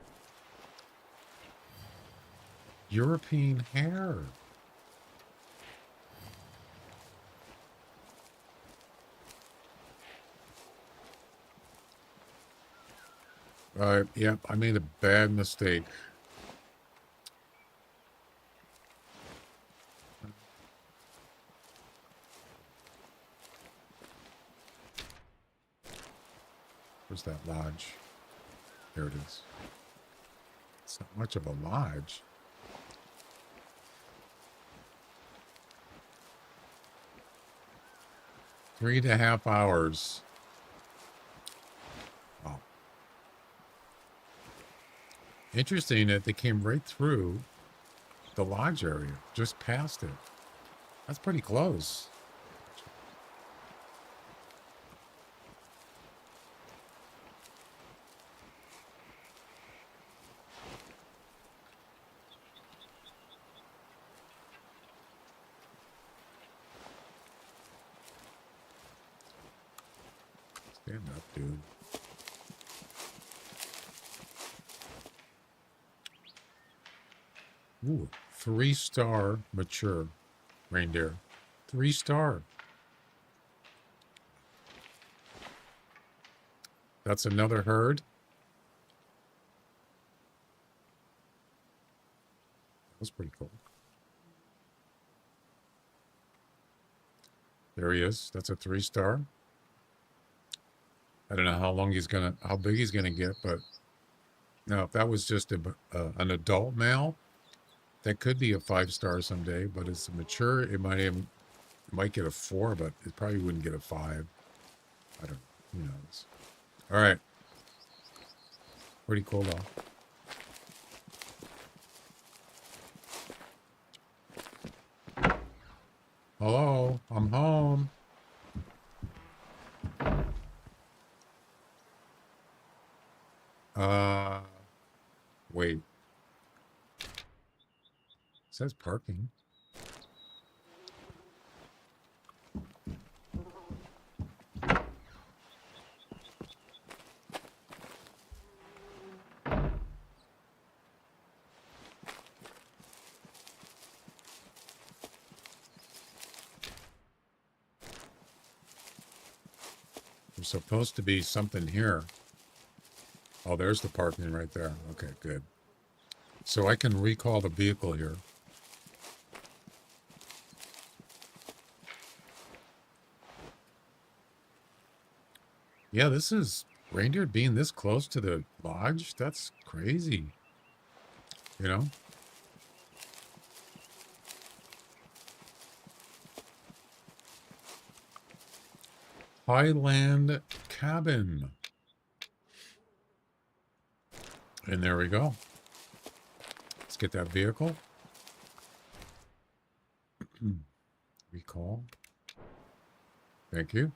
European hair. Yeah, I made a bad mistake. Where's that lodge? There it is. It's not much of a lodge. Three and a half hours. Wow. Interesting that they came right through the lodge area, just past it. That's pretty close. Stand up, dude. Ooh, 3-star mature reindeer. 3-star. That's another herd. That's pretty cool. There he is. That's a 3-star. I don't know how big he's gonna get, but now if that was just an adult male, that could be a 5-star someday. But it's mature. It might get a 4, but it probably wouldn't get a 5. I don't know. Who knows? All right. Pretty cool though. Hello, I'm home. Wait. It says parking. There's supposed to be something here. Oh, there's the parking right there. Okay, good. So I can recall the vehicle here. Yeah, this is reindeer being this close to the lodge. That's crazy. You know? Highland Cabin. And there we go. Let's get that vehicle. Recall. Thank you.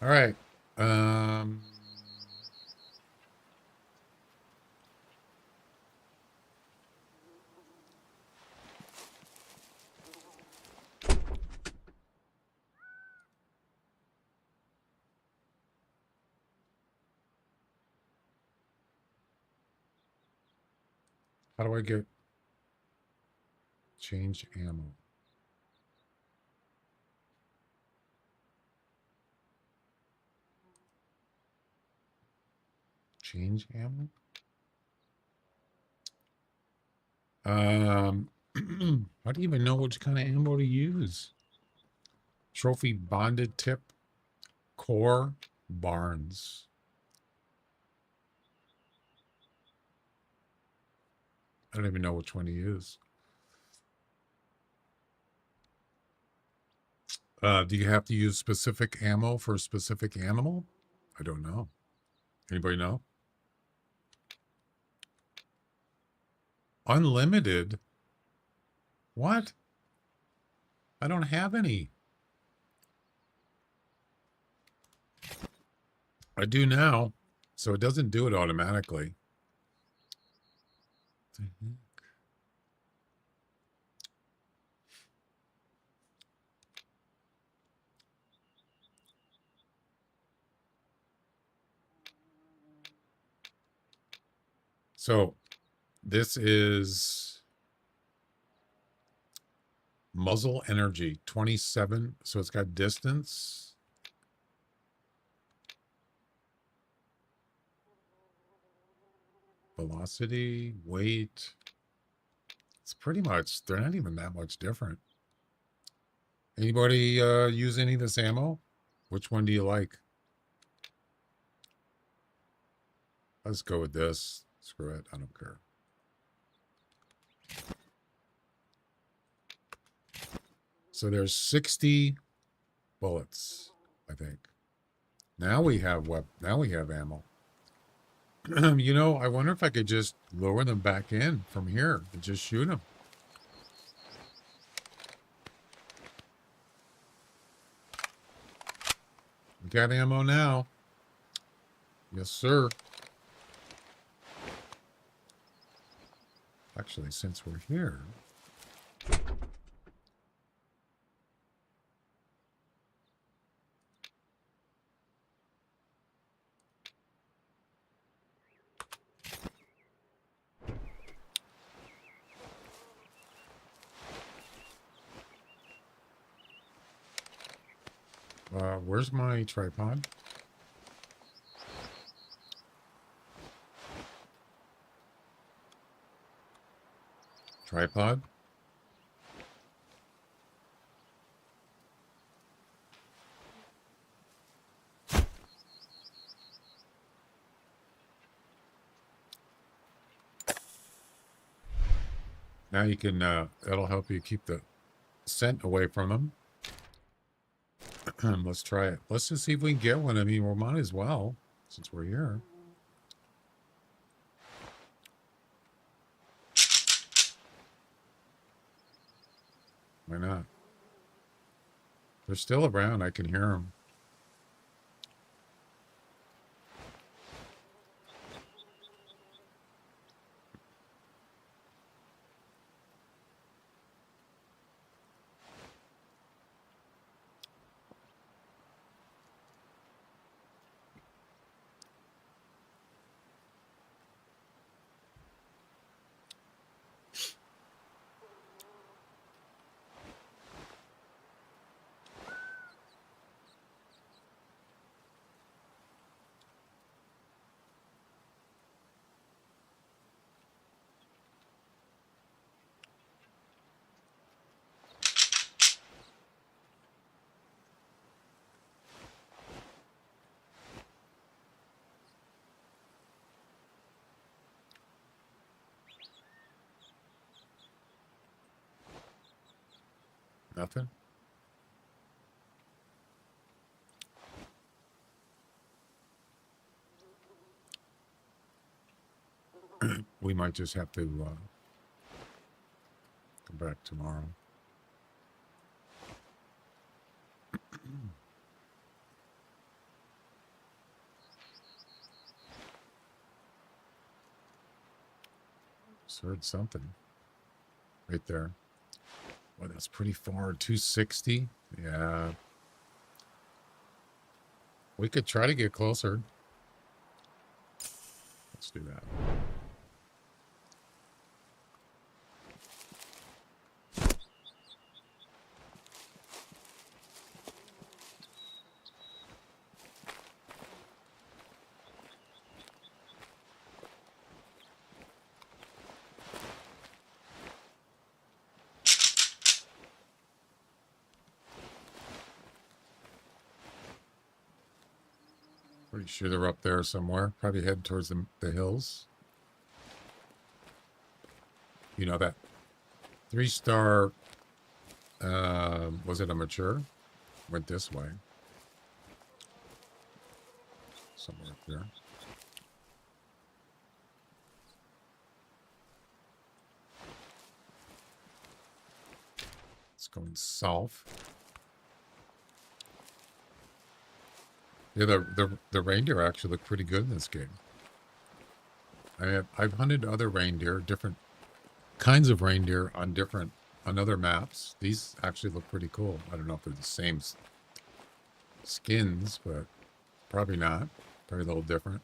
All right. How do I get change ammo? Change ammo? I don't even know which kind of ammo to use. Trophy bonded tip, core, Barnes. I don't even know which one to use. Do you have to use specific ammo for a specific animal? I don't know. Anybody know? Unlimited? What? I don't have any. I do now, so it doesn't do it automatically. So this is muzzle energy 27. So it's got distance. Velocity, weight. It's pretty much, they're not even that much different. Anybody use any of this ammo? Which one do you like? Let's go with this. Screw it. I don't care. So there's 60 bullets, I think. Now we have ammo. You know, I wonder if I could just lower them back in from here and just shoot them. We got ammo now. Yes, sir. Actually, since we're here, Where's my tripod? Tripod? Now you can, that'll help you keep the scent away from them. Let's try it. Let's just see if we can get one. I mean, we might as well, since we're here. Why not? They're still around. I can hear them. Nothing? We might just have to come back tomorrow. Just heard something right there. Well, that's pretty far. 260? Yeah. We could try to get closer. Let's do that. Pretty sure they're up there somewhere. Probably head towards the hills. You know that 3-star, was it a mature? Went this way. Somewhere up there. It's going south. Yeah, the reindeer actually look pretty good in this game. I've hunted other reindeer, different kinds of reindeer on other maps. These actually look pretty cool. I don't know if they're the same skins, but probably not. Probably a little different.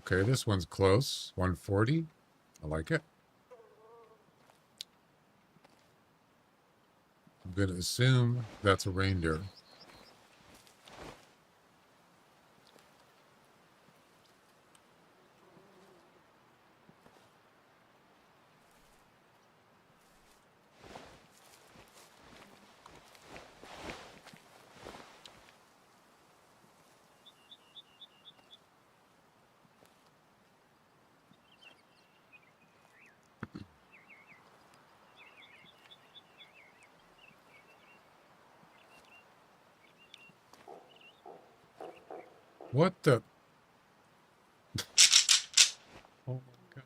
Okay, this one's close. 140. I like it. I'm going to assume that's a reindeer. What the? Oh my god.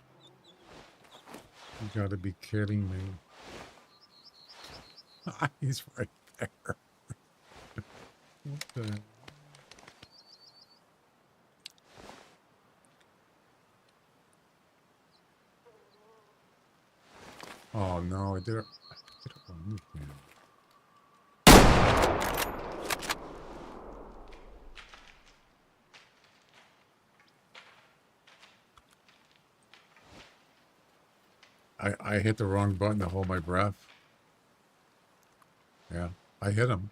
You gotta be kidding me. He's right there. What the? Oh no, I did it on this man. I hit the wrong button to hold my breath. Yeah, I hit him.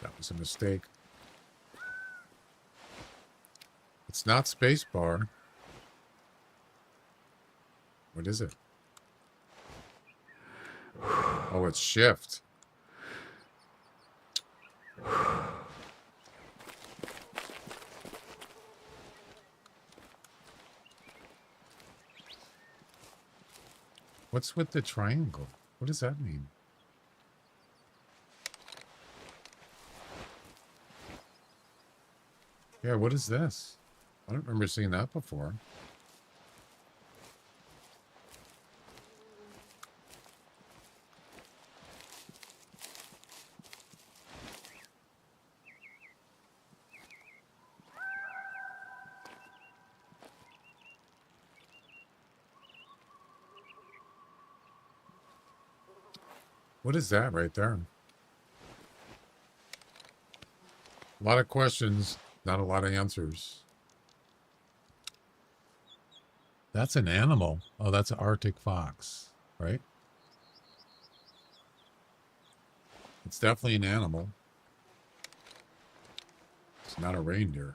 That was a mistake. It's not spacebar. What is it? Oh, it's shift. What's with the triangle? What does that mean? Yeah, what is this? I don't remember seeing that before. What is that right there? A lot of questions, not a lot of answers. That's an animal. Oh, that's an Arctic fox, right? It's definitely an animal. It's not a reindeer.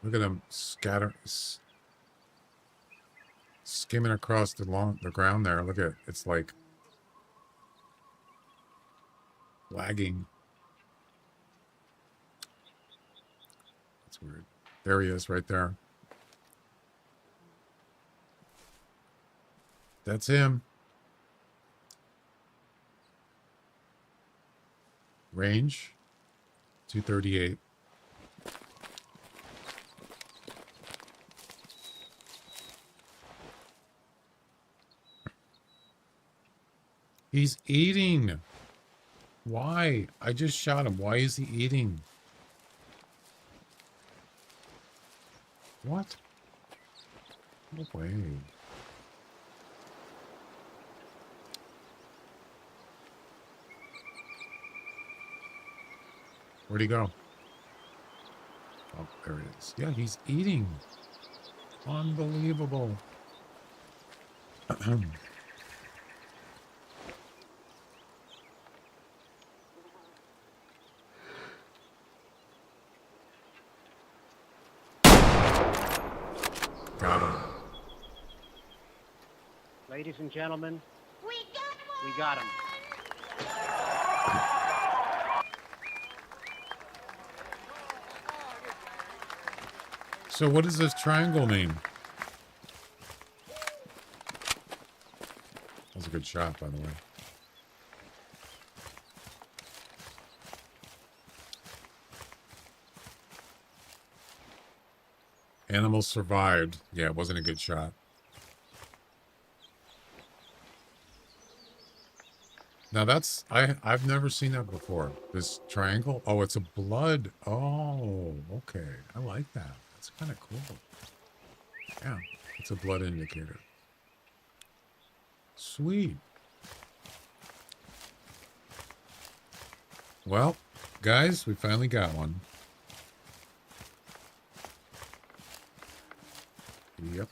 Look at them skimming across the ground there. Look at it. It's like lagging. That's weird. There he is right there. That's him. Range 238. He's eating. Why? I just shot him. Why is he eating? What? No way. Where'd he go? Oh, there it is. Yeah, he's eating. Unbelievable. Got him. Ladies and gentlemen, We got one. we got him. So what does this triangle mean? That was a good shot, by the way. Animals survived. Yeah, it wasn't a good shot. Now that's I've never seen that before. This triangle. Oh, it's a blood. Oh, okay. I like that. That's kind of cool. Yeah, it's a blood indicator. Sweet. Well, guys, we finally got one. Yep.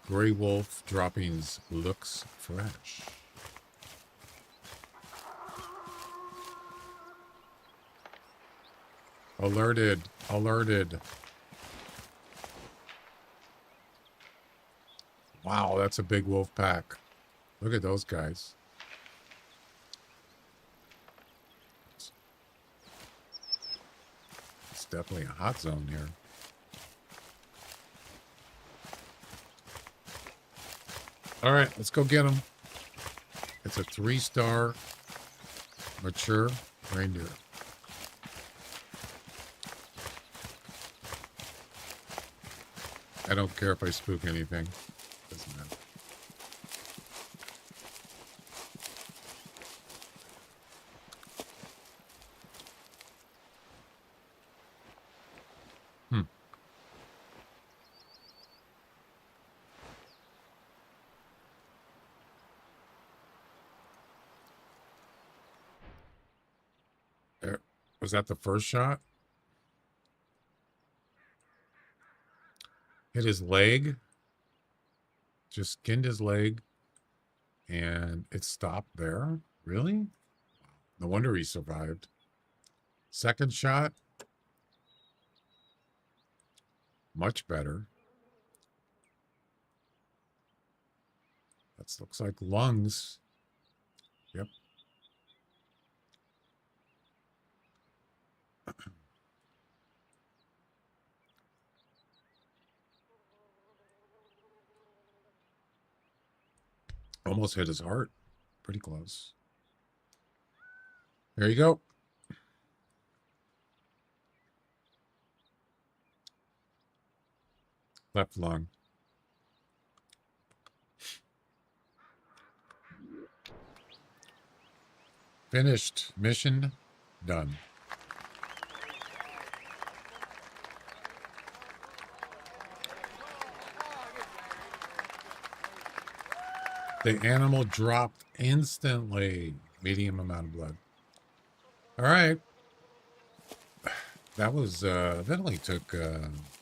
Gray Wolf droppings looks fresh. Alerted. Alerted. Wow, that's a big wolf pack. Look at those guys. It's definitely a hot zone here. All right, let's go get him. It's a 3-star mature reindeer. I don't care if I spook anything. Doesn't matter. There. Was that the first shot? hit his leg. Just skinned his leg. And it stopped there. Really? No wonder he survived. Second shot. Much better. That looks like lungs. Yep. Almost hit his heart. Pretty close. There you go. Left lung. Finished. Mission done. The animal dropped instantly. Medium amount of blood. All right. That was, that only took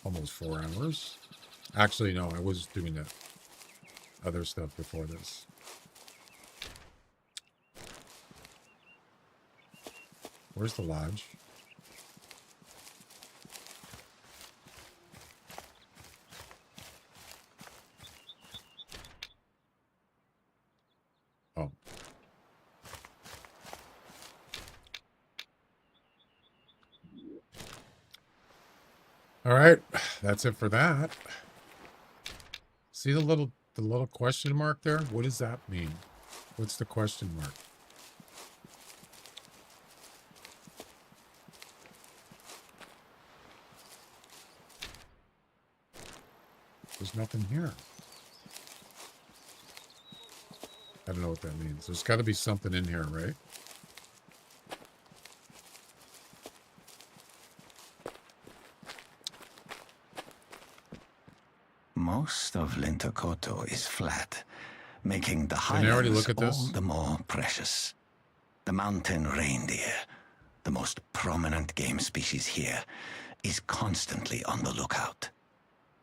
almost 4 hours. Actually, no, I was doing that other stuff before this. Where's the lodge? Oh. All right, that's it for that. See the little question mark there? What does that mean? What's the question mark? There's nothing here. I don't know what that means. There's got to be something in here, right? Most of Lintukoto is flat, making the Can I already highlands look at this? all the more precious. The mountain reindeer, the most prominent game species here, is constantly on the lookout.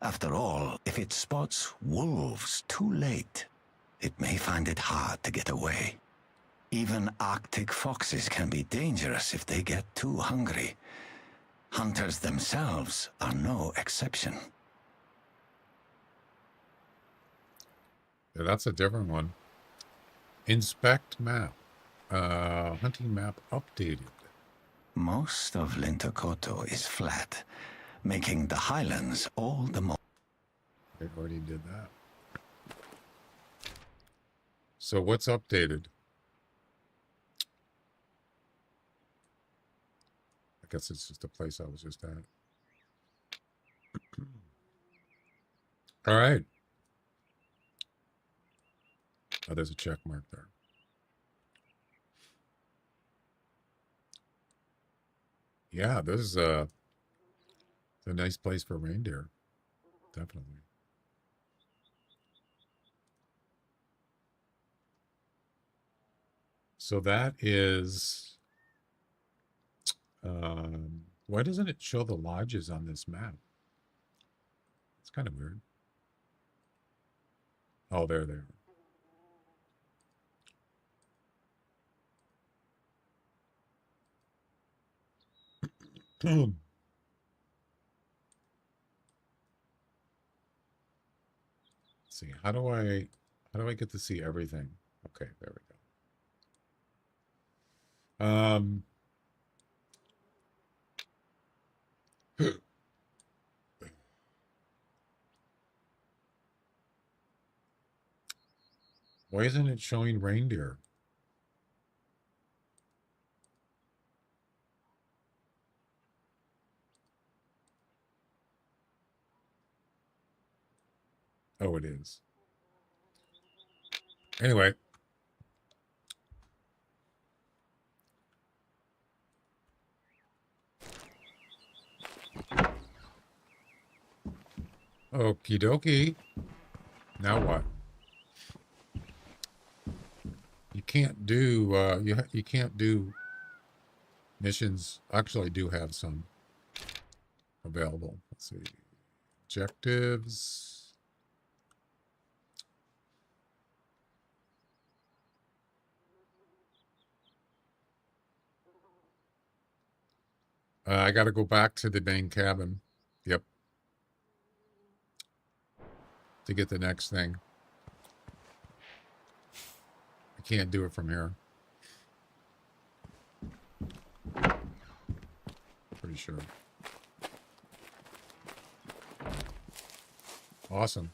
After all, if it spots wolves too late, it may find it hard to get away. Even Arctic foxes can be dangerous if they get too hungry. Hunters themselves are no exception. Yeah, that's a different one. Inspect map. Hunting map updated. Most of Lintukoto is flat, making the highlands all the more... I already did that. So what's updated? I guess it's just a place I was just at. All right. Oh, there's a check mark there. Yeah, this is a nice place for reindeer. Definitely. So that is, why doesn't it show the lodges on this map? It's kind of weird. Oh, there they are. Let's see, how do I get to see everything? Okay, there we go. Why isn't it showing reindeer? Oh, it is. Anyway. Okie dokie. Now what? You can't do you can't do missions. Actually, I do have some available. Let's see. Objectives. I got to go back to the main cabin. Yep. To get the next thing. I can't do it from here. Pretty sure. Awesome.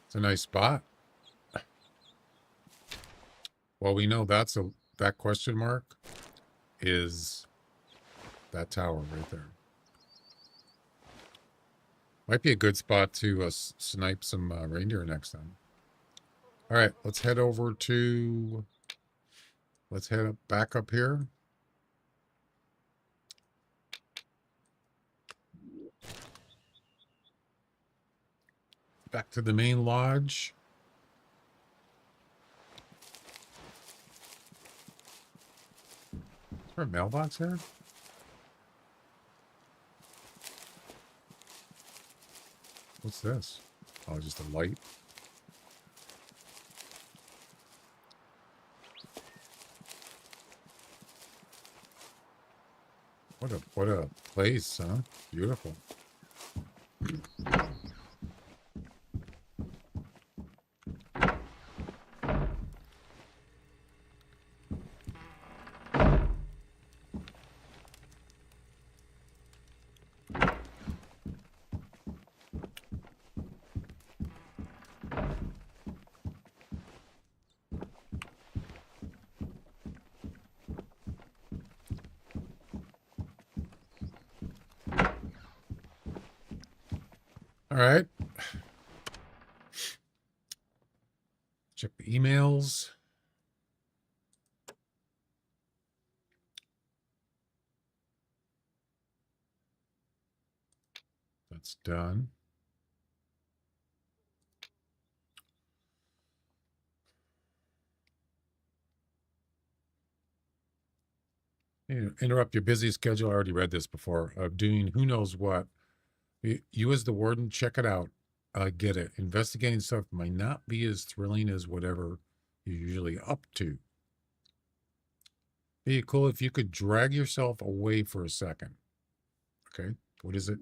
It's a nice spot. Well, we know that question mark is that tower right there. Might be a good spot to snipe some reindeer next time. All right, let's head over to. Let's head back up here. Back to the main lodge. Is there a mailbox here? What's this? Oh, just a light. What a place, huh? Beautiful. All right. Check the emails. That's done. Interrupt your busy schedule. I already read this before. Of doing who knows what. You as the warden, check it out. Get it. Investigating stuff might not be as thrilling as whatever you're usually up to. Be cool if you could drag yourself away for a second. Okay. What is it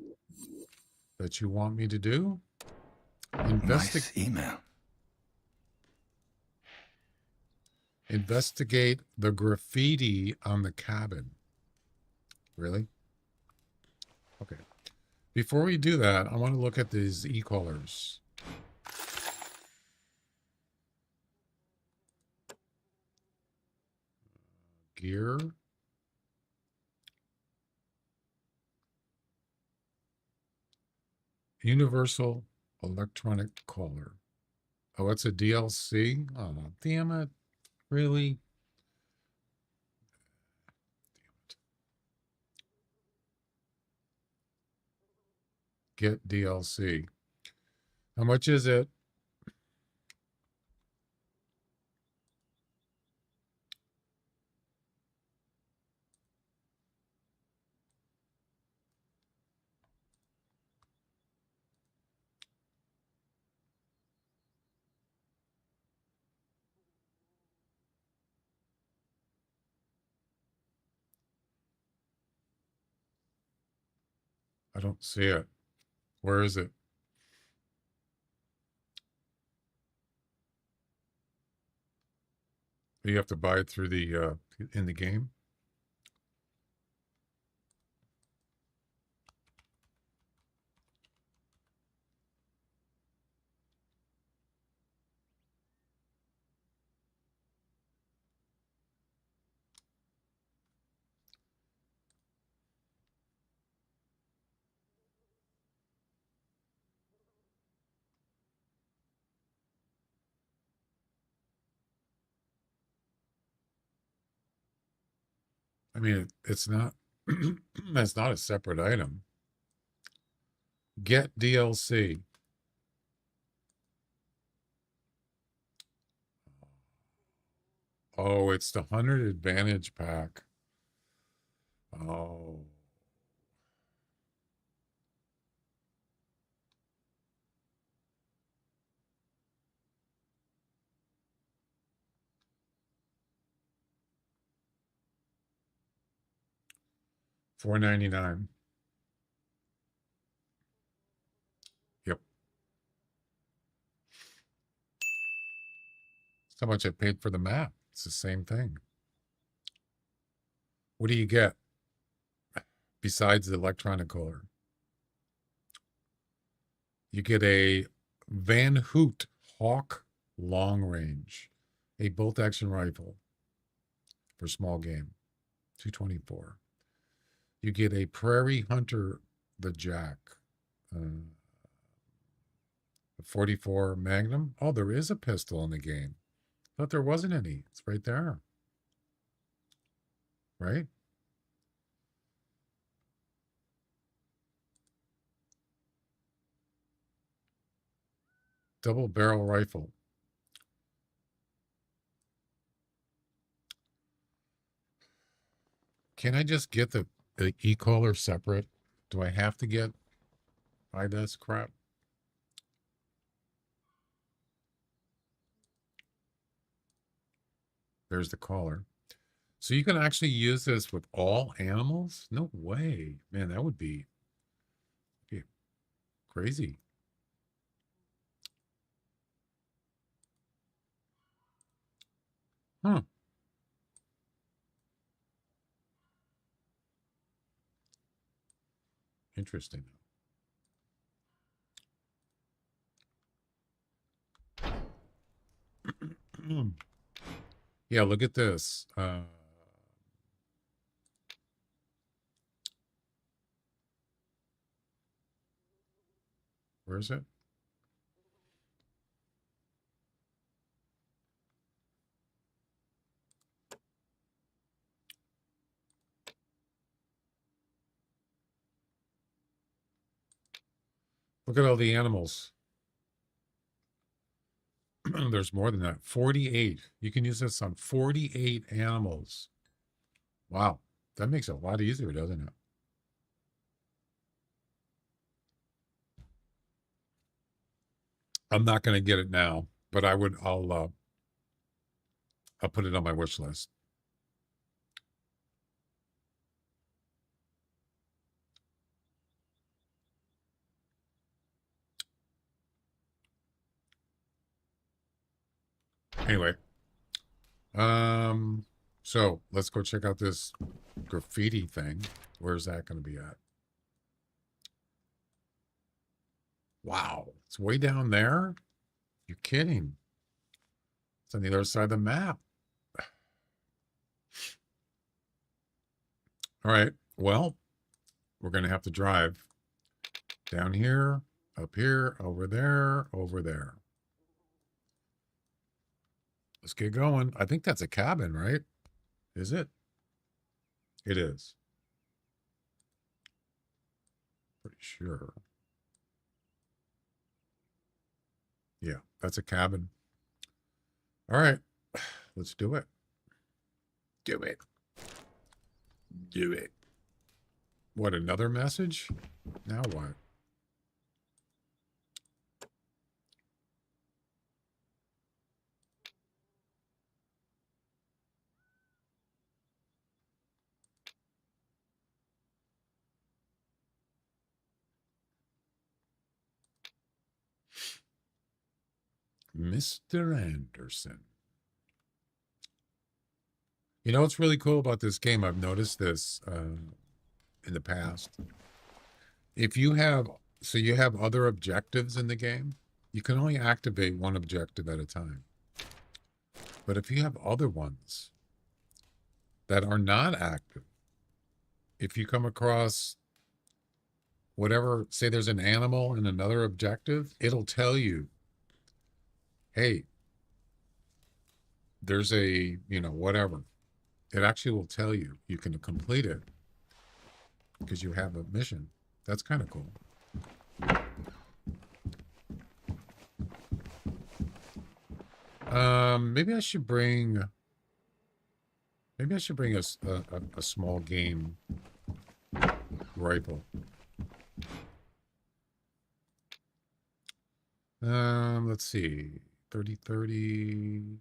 that you want me to do? Nice email. Investigate the graffiti on the cabin. Really? Okay. Before we do that, I want to look at these e-collars. Gear. Universal electronic collar. Oh, it's a DLC? Oh, damn it. Really? Get DLC. How much is it? I don't see it. Where is it? You have to buy it through the in the game. I mean, it's not. It's not a separate item. Get DLC. Oh, it's the 100 Advantage pack. Oh. $4.99. Yep. That's how much I paid for the map. It's the same thing. What do you get besides the electronic cooler? You get a Van Hoot Hawk long range, a bolt action rifle for small game, $224. You get a Prairie Hunter, the Jack, a 44 Magnum. Oh, there is a pistol in the game. Thought there wasn't any. It's right there. Right? Double barrel rifle. Can I just get the e-collar separate? Do I have to buy this crap? There's the collar. So you can actually use this with all animals? No way. Man, that would be crazy. Huh. Interesting. Yeah, look at this. Where is it? Look at all the animals. There's more than that. 48. You can use this on 48 animals. Wow. That makes it a lot easier, doesn't it? I'm not going to get it now, but I'll put it on my wish list. Anyway, so let's go check out this graffiti thing. Where's that going to be at? Wow, it's way down there. You're kidding. It's on the other side of the map. All right. Well, we're going to have to drive down here, up here, over there, over there. Let's get going. I think that's a cabin, right? Is it? It is. Pretty sure. Yeah, that's a cabin. All right. Let's do it. Do it. Do it. What, another message? Now what? Mr. Anderson. You know what's really cool about this game? I've noticed this in the past. If you have, so you have other objectives in the game, you can only activate one objective at a time. But if you have other ones that are not active, if you come across whatever, say there's an animal in another objective, it'll tell you, hey, there's a, whatever. It actually will tell you. You can complete it because you have a mission. That's kind of cool. Maybe I should bring a small game rifle. Let's see. 30-30.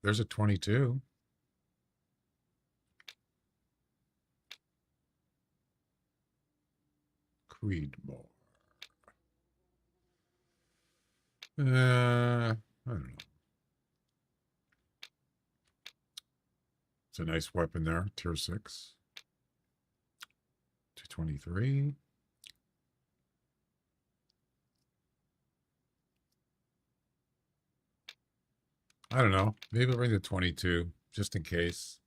there's a 22. Creedmoor. I don't know. It's a nice weapon there, tier 6. 223. I don't know. Maybe I'll bring the 22, just in case.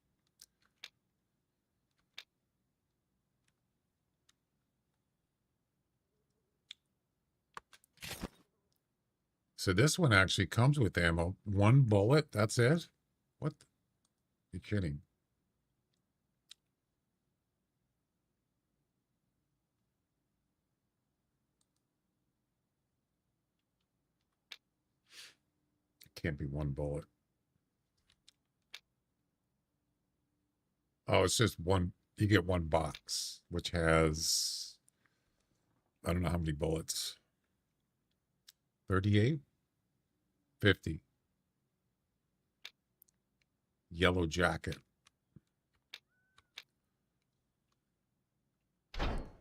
So this one actually comes with ammo. 1 bullet, that's it? What? You're kidding. It can't be 1 bullet. Oh, it's just one. You get 1 box, which has, I don't know how many bullets. 38? 50. Yellow jacket.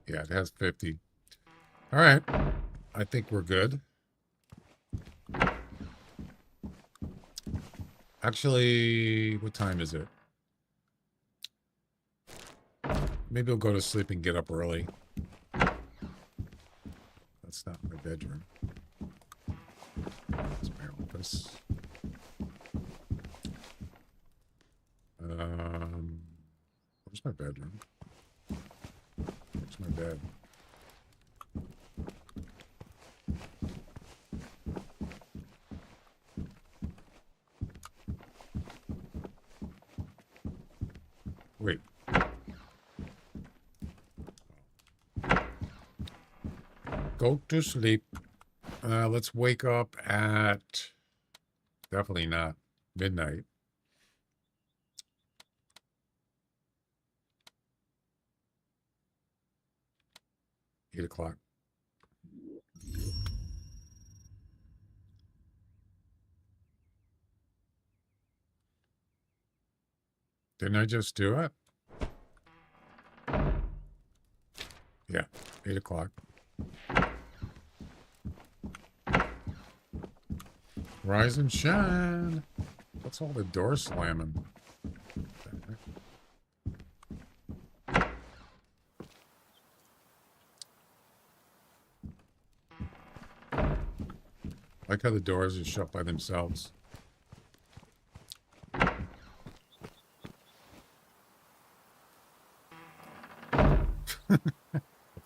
Yeah, it has 50. All right. I think we're good. Actually, what time is it? Maybe I'll go to sleep and get up early. That's not my bedroom. That's my office. Where's my bedroom? Where's my bed? Wait. Go to sleep. Let's wake up at definitely not midnight. Eight o'clock. Didn't I just do it? Yeah, 8 o'clock. Rise and shine. What's all the doors slamming? Like how the doors are shut by themselves.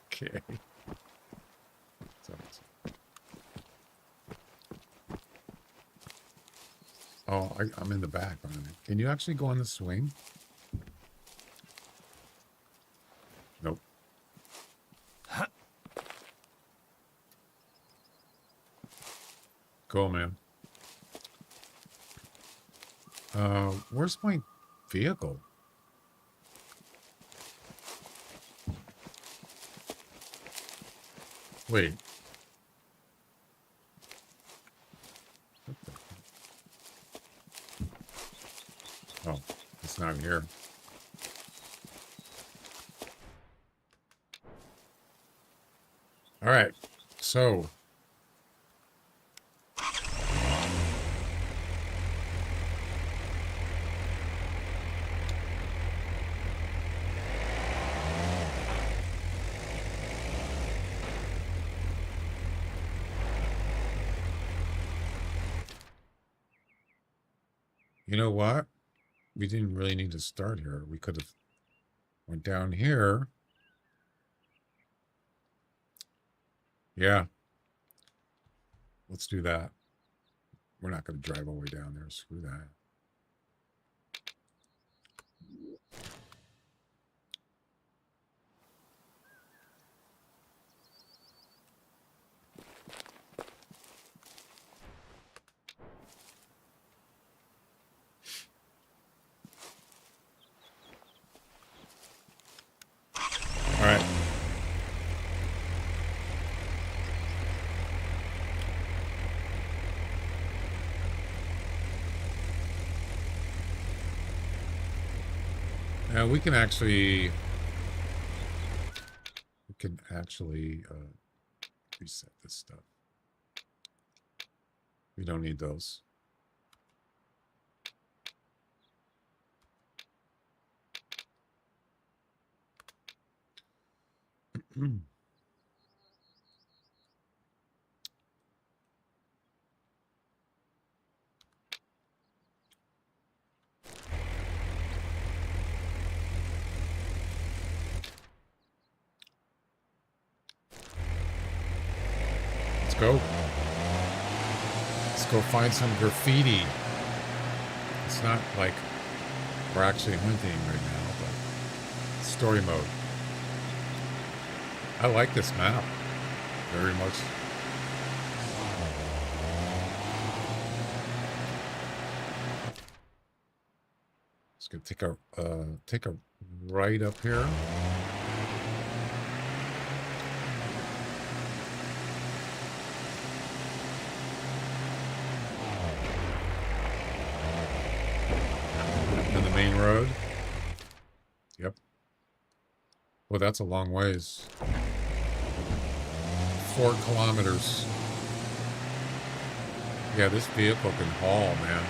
Okay. Oh, I'm in the back. Can you actually go on the swing? Nope. Cool, man. Where's my vehicle? Wait. Oh, it's not here. All right. So. You know what? We didn't really need to start here. We could have went down here. Yeah. Let's do that. We're not going to drive all the way down there. Screw that. All right. Now we can actually reset this stuff. We don't need those. Let's go. Let's go find some graffiti. It's not like we're actually hunting right now, but story mode. I like this map very much. Just gonna take a right up here. And the main road. Yep. Well, that's a long ways. 4 kilometers. Yeah, this vehicle can haul, man.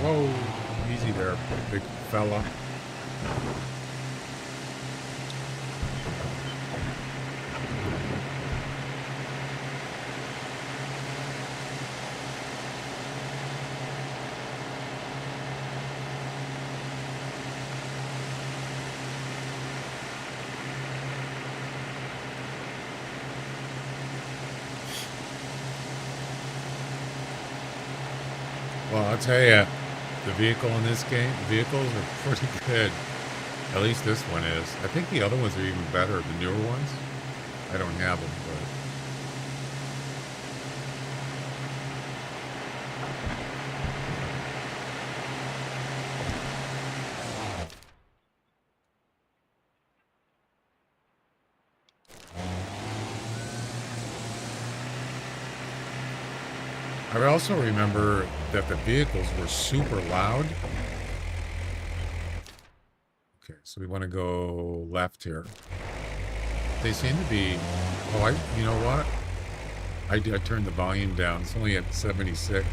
Whoa, easy there, big fella. Well, I'll tell you, the vehicles are pretty good. At least this one is. I think the other ones are even better, the newer ones. I don't have them, but... I also remember that the vehicles were super loud. Okay, so we want to go left here. They seem to be... Oh, you know what? I turned the volume down. It's only at 76.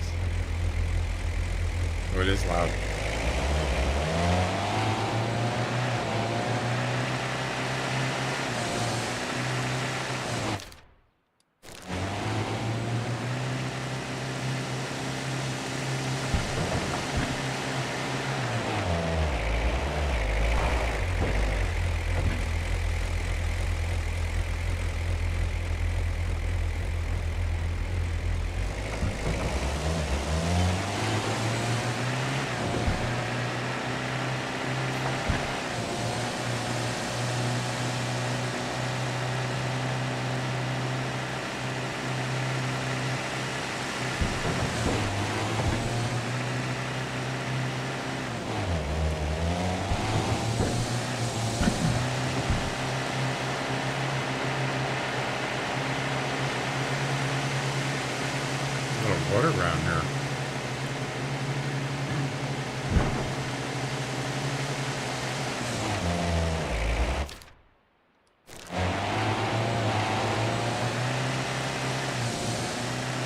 Oh, it is loud. Water around here.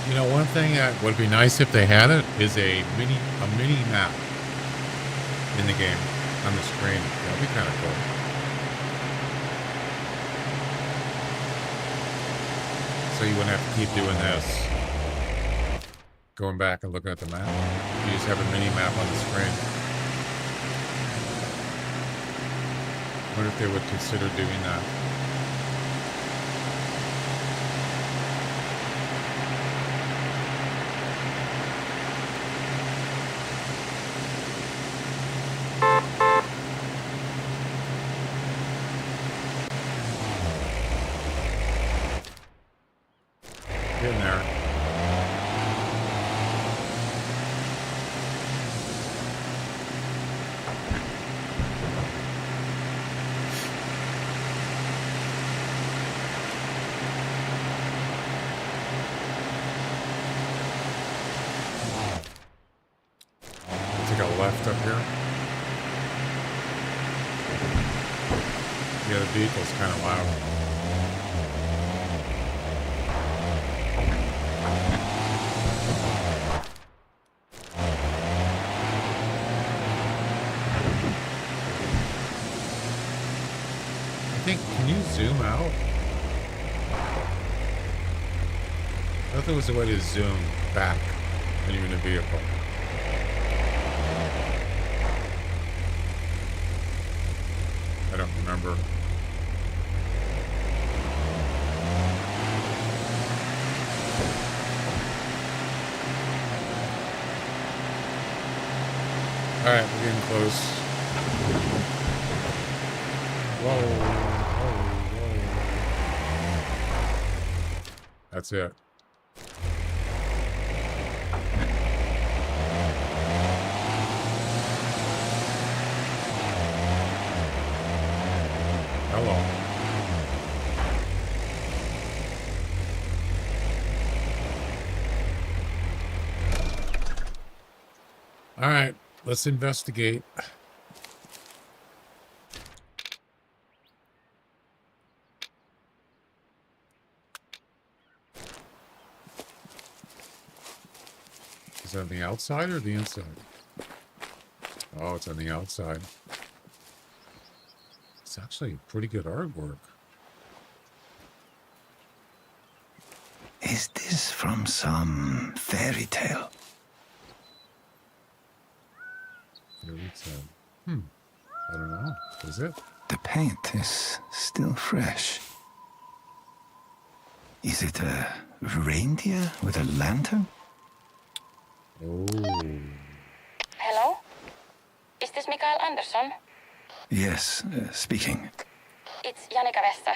You know, one thing that would be nice if they had it is a mini map in the game on the screen. That'd be kind of cool. So you wouldn't have to keep doing this. Going back and looking at the map. You just have a mini map on the screen. I wonder if they would consider doing that. Getting there. left up here. Yeah, the vehicle's kind of loud. I think, can you zoom out? I thought there was a way to zoom back when you're in a vehicle. I don't remember. All right, we're getting close. Whoa, whoa. That's it. Hello. All right, let's investigate. Is that on the outside or the inside? Oh, it's on the outside. It's actually pretty good artwork. Is this from some fairy tale? Fairy tale. I don't know. Is it? The paint is still fresh. Is it a reindeer with a lantern? Oh. Hello? Is this Mikael Andersson? Yes, speaking. It's Janika Vesta.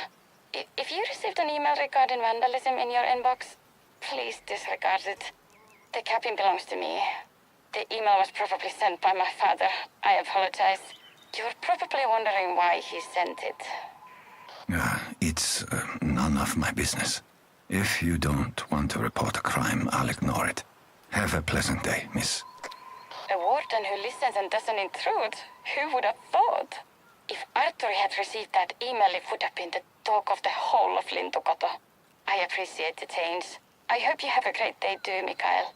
If you received an email regarding vandalism in your inbox, please disregard it. The cabin belongs to me. The email was probably sent by my father. I apologize. You're probably wondering why he sent it. It's none of my business. If you don't want to report a crime, I'll ignore it. Have a pleasant day, miss. A warden who listens and doesn't intrude? Who would have thought? If Arthur had received that email, it would have been the talk of the whole of Lintukoto. I appreciate the change. I hope you have a great day too, Mikael.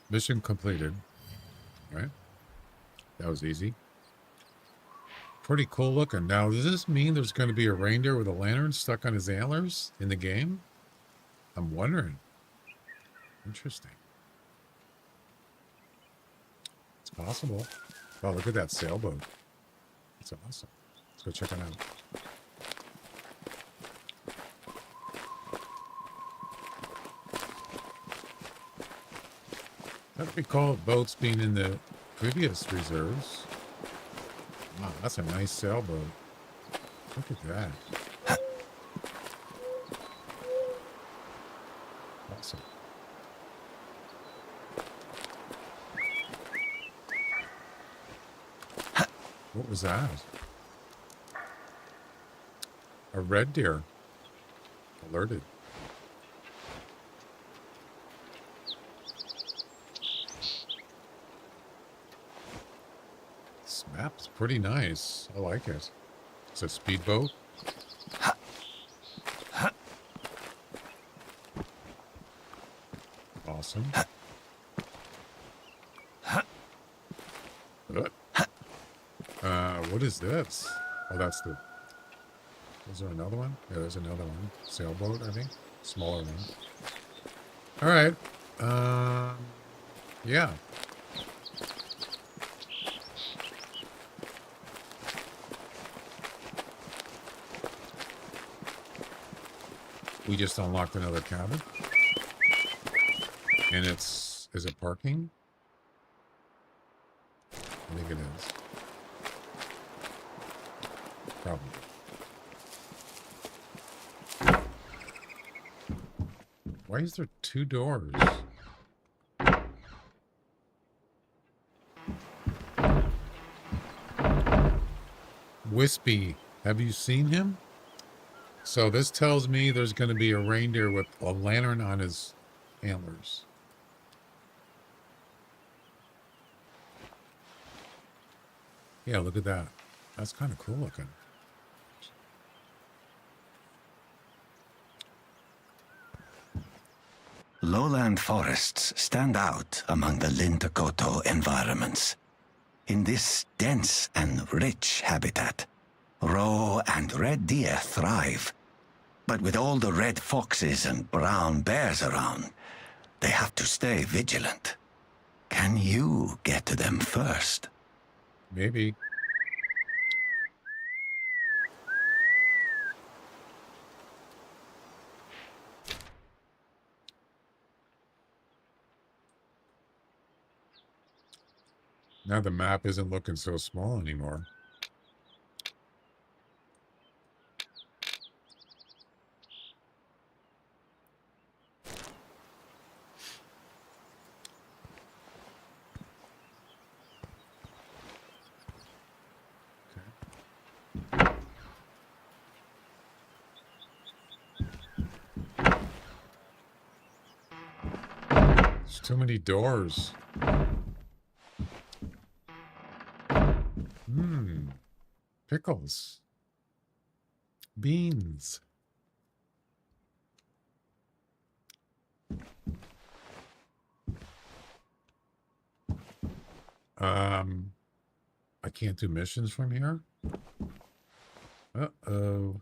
Mission completed. Right? That was easy. Pretty cool looking. Now, does this mean there's going to be a reindeer with a lantern stuck on his antlers in the game? I'm wondering. Interesting. It's possible. Oh, look at that sailboat. That's awesome. Let's go check it out. I don't recall boats being in the previous reserves. Wow, that's a nice sailboat. Look at that. Awesome. What was that? A red deer. Alerted. This map's pretty nice. I like it. It's a speedboat. Awesome. What is this? Oh, that's the... Is there another one? Yeah, there's another one. Sailboat, I think. Smaller one. All right. Yeah. We just unlocked another cabin. And it's... Is it parking? I think it is. Probably. Why is there two doors? Wispy, have you seen him? So this tells me there's going to be a reindeer with a lantern on his antlers. Yeah, look at that. That's kind of cool looking. Lowland forests stand out among the Lintukoto environments. In this dense and rich habitat, roe and red deer thrive. But with all the red foxes and brown bears around, they have to stay vigilant. Can you get to them first? Maybe. Now the map isn't looking so small anymore. There's too many doors. Pickles. Beans. I can't do missions from here. Uh-oh.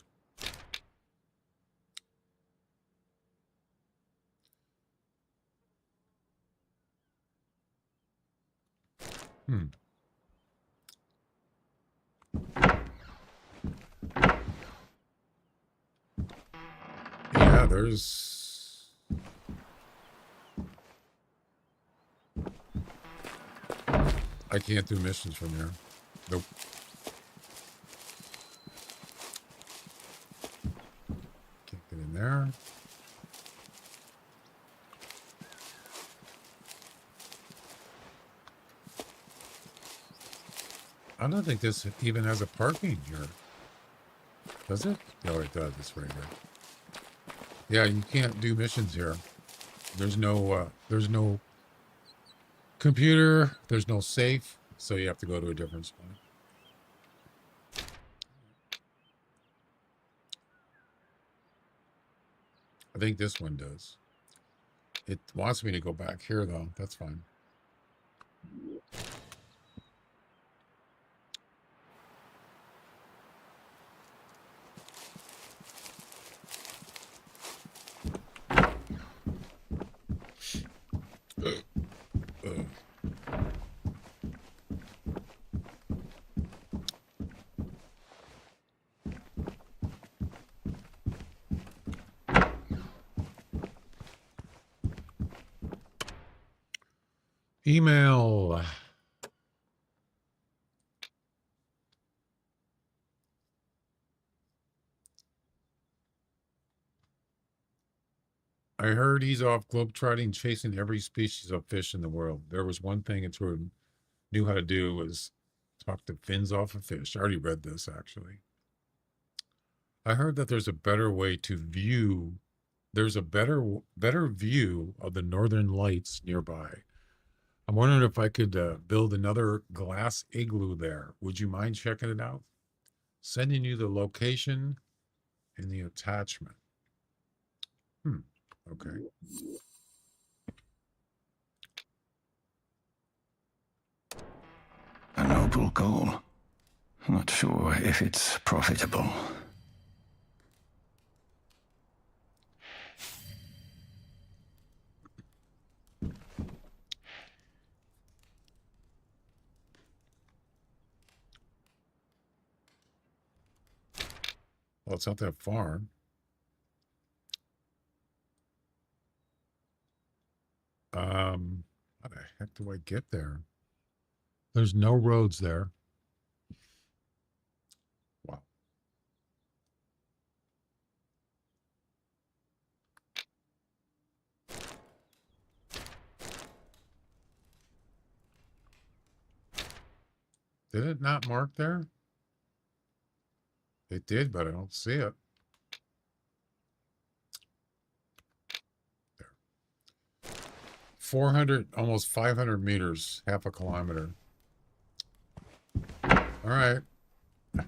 Yeah, there's... I can't do missions from here. Nope. Can't get in there. I don't think this even has a parking here. Does it? No, it does. It's right here. Yeah, you can't do missions here. There's no computer. There's no safe. So you have to go to a different spot. I think this one does. It wants me to go back here, though. That's fine. Email. I heard he's off globetrotting, chasing every species of fish in the world. There was one thing it sort of knew how to do was talk the fins off a fish. I already read this, actually. I heard that there's a better way to view. There's a better view of the northern lights nearby. I'm wondering if I could build another glass igloo there. Would you mind checking it out? Sending you the location and the attachment. Okay. A noble goal. Not sure if it's profitable. Well, it's not that far. How the heck do I get there? There's no roads there. Wow. Did it not mark there? It did, but I don't see it. There. 400, almost 500 meters, half a kilometer. All right. What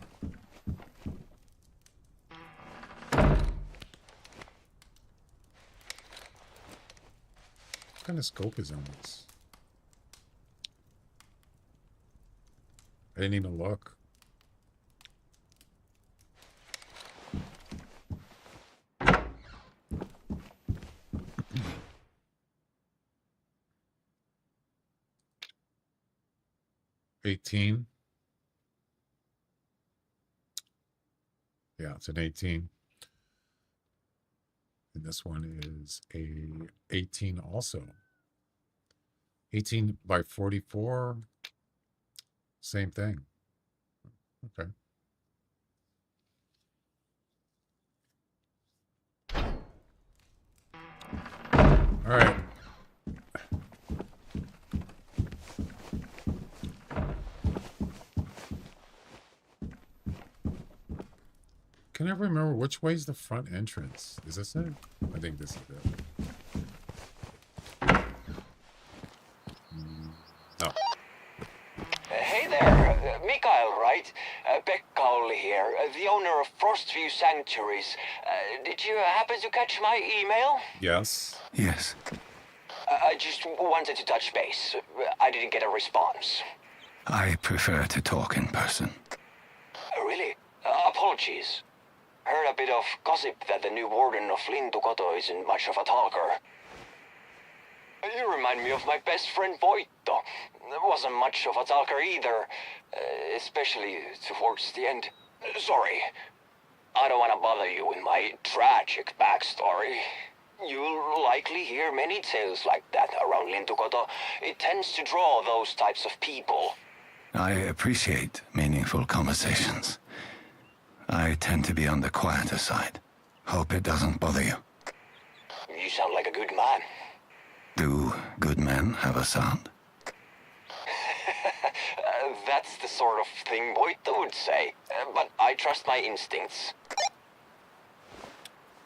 kind of scope is on this? I didn't even look. $18. Yeah, it's an 18. And this one is a 18 also. 18 by 44. Same thing. Okay. All right. Can I remember which way is the front entrance? Is this it? I think this is it. No. Hey there, Mikael, right? Pekka here, the owner of Frostview Sanctuaries. Did you happen to catch my email? Yes. Yes. I just wanted to touch base. I didn't get a response. I prefer to talk in person. Really? Apologies. Heard a bit of gossip that the new warden of Lintukoto isn't much of a talker. You remind me of my best friend Voitto. Wasn't much of a talker either, especially towards the end. Sorry. I don't want to bother you with my tragic backstory. You'll likely hear many tales like that around Lintukoto. It tends to draw those types of people. I appreciate meaningful conversations. I tend to be on the quieter side. Hope it doesn't bother you. You sound like a good man. Do good men have a sound? That's the sort of thing Voitto would say, but I trust my instincts.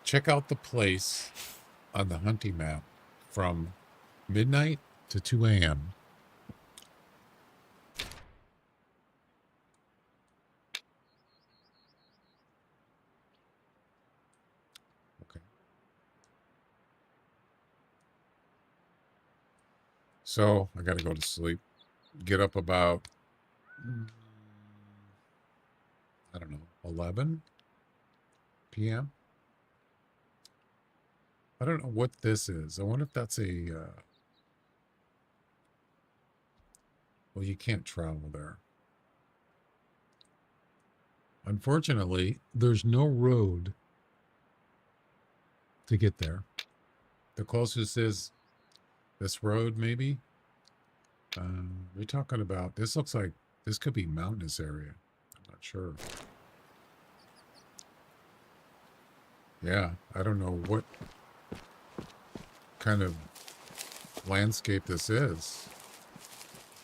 Check out the place on the hunting map from midnight to 2 a.m. Okay. So I got to go to sleep. Get up about, I don't know, 11 p.m. I don't know what this is. I wonder if that's a, well, you can't travel there. Unfortunately, there's no road to get there. The closest is this road, maybe. We're talking about, this looks like, this could be mountainous area. I'm not sure. Yeah, I don't know what kind of landscape this is,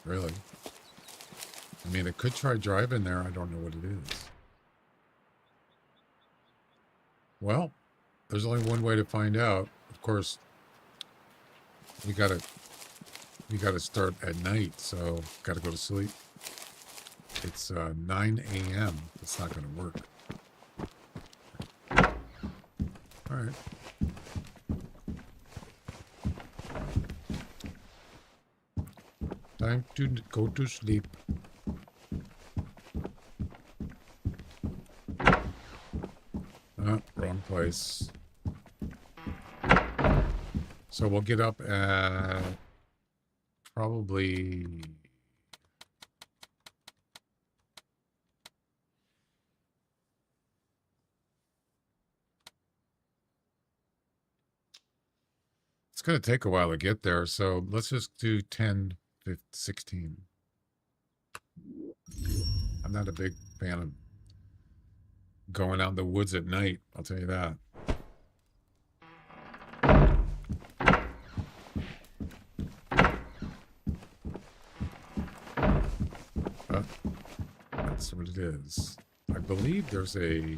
really. I mean, I could try driving there. I don't know what it is. Well, there's only one way to find out. Of course, we gotta start at night, so gotta go to sleep. It's 9 a.m. It's not gonna work. All right. Time to go to sleep. Wrong place. So we'll get up at probably it's going to take a while to get there, so let's just do 10, 15, 16. I'm not a big fan of going out in the woods at night, I'll tell you that. But that's what it is. I believe there's a...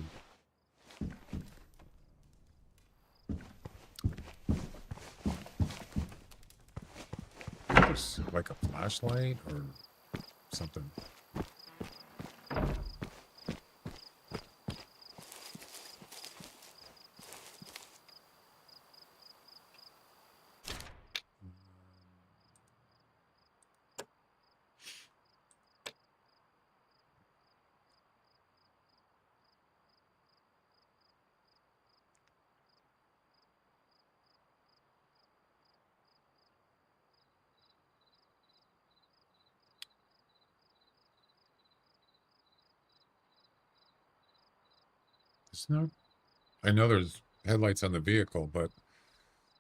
There's like a flashlight or something. Isn't there? I know there's headlights on the vehicle, but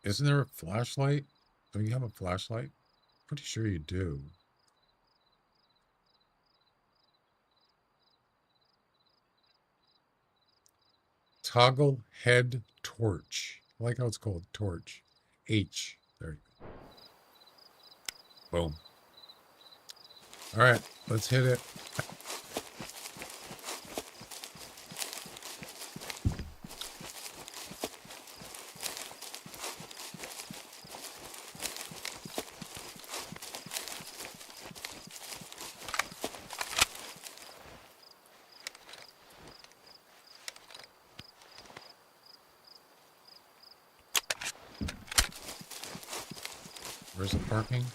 isn't there a flashlight? Don't you have a flashlight? Pretty sure you do. Toggle head torch. I like how it's called torch. H. There you go. Boom. All right, let's hit it. Where's the parking?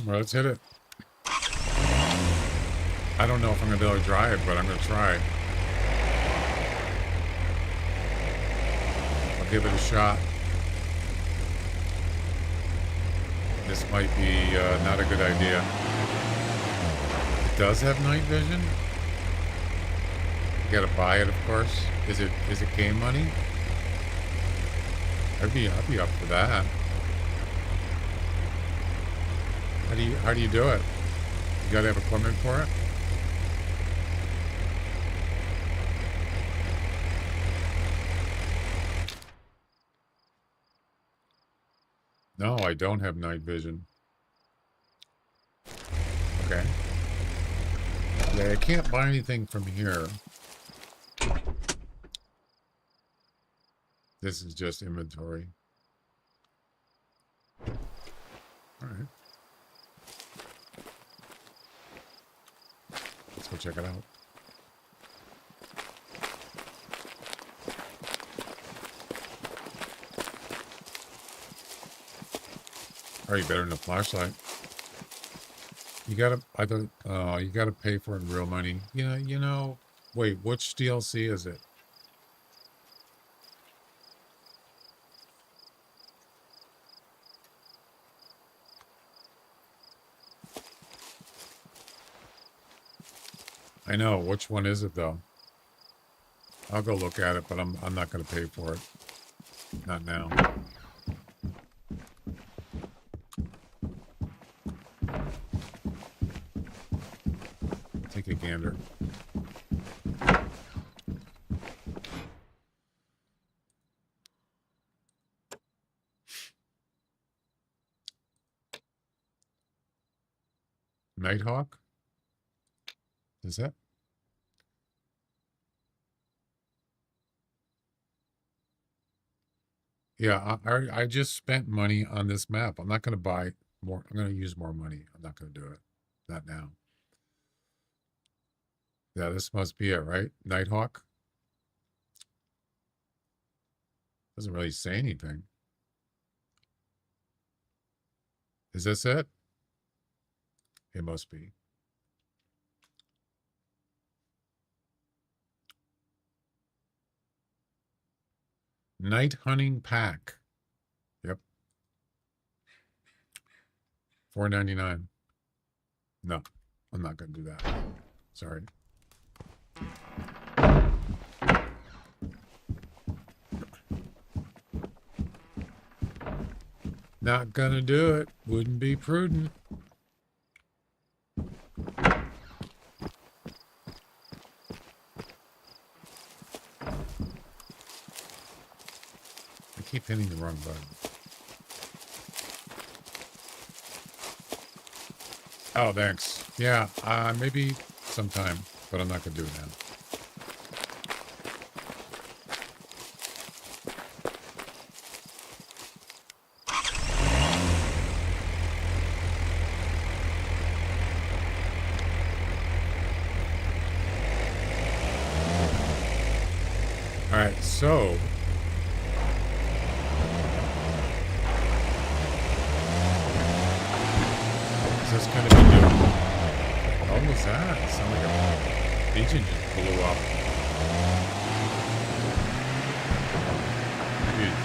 Well, let's hit it. I don't know if I'm going to be able to drive, but I'm going to try. I'll give it a shot. This might be not a good idea. It does have night vision. You gotta buy it, of course. Is it game money? I'd be up for that. How do you do it? You gotta have equipment for it? No, I don't have night vision. Okay. Yeah, I can't buy anything from here. This is just inventory. All right. Let's go check it out. Are you better than a flashlight? You gotta, you gotta pay for it in real money. You know, wait, which DLC is it? I know, which one is it though? I'll go look at it, but I'm not gonna pay for it. Not now. Take a gander. Nighthawk? Is that? Yeah, I just spent money on this map. I'm not going to buy more. I'm going to use more money. I'm not going to do it. Not now. Yeah, this must be it, right? Nighthawk? Doesn't really say anything. Is this it? It must be. Night hunting pack. Yep. $4.99. No, I'm not going to do that. Sorry. Not gonna do it. Wouldn't be prudent. I keep hitting the wrong button. Oh, thanks. Yeah, maybe sometime, but I'm not gonna do it now. All right, so is this going to be new? What was that? It sounded like a engine just blew up. Jeez.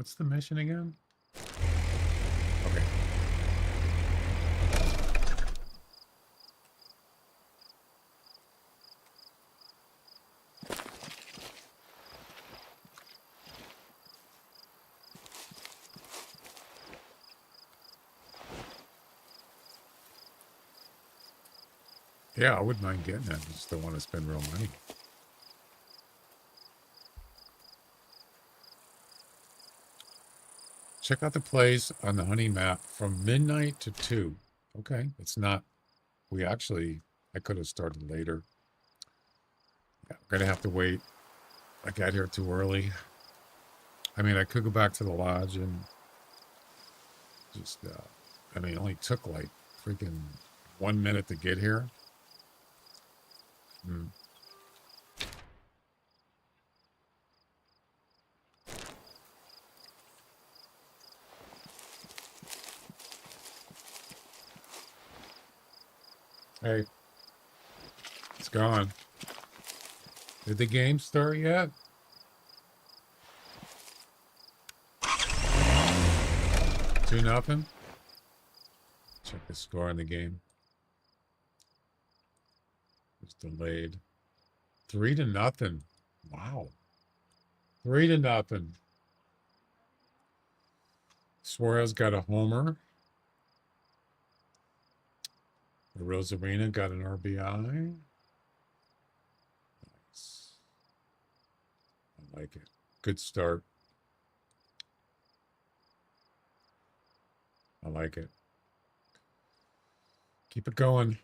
What's the mission again? Okay. Yeah, I wouldn't mind getting that. I just don't want to spend real money. Check out the place on the honey map from midnight to 2. Okay, it's not. I could have started later. Yeah, we're gonna have to wait. I got here too early. I mean, I could go back to the lodge and just, it only took like freaking 1 minute to get here. Hmm. Hey, it's gone. Did the game start yet? 2-0. Check the score on the game. It's delayed. 3-0. Wow. 3-0. Suarez got a homer. Rosarina got an RBI. Nice. I like it. Good start. I like it. Keep it going.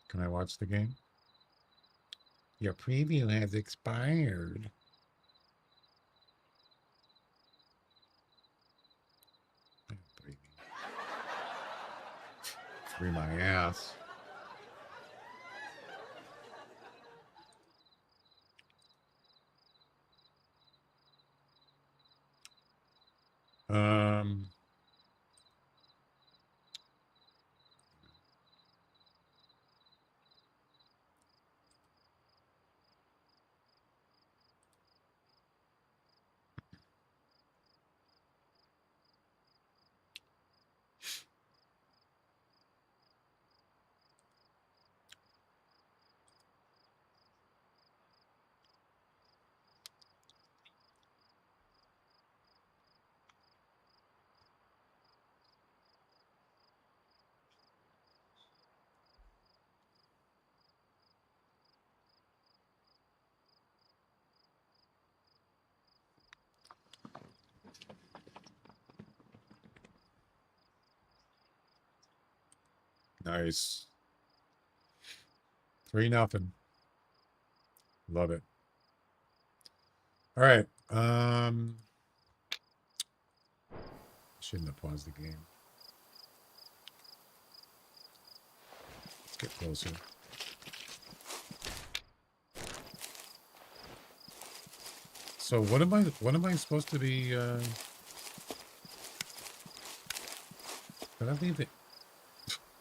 Can I watch the game? Your preview has expired. Free my ass. Nice. 3-0. Love it. All right. Shouldn't have paused the game. Let's get closer. So what am I supposed to be did I leave it?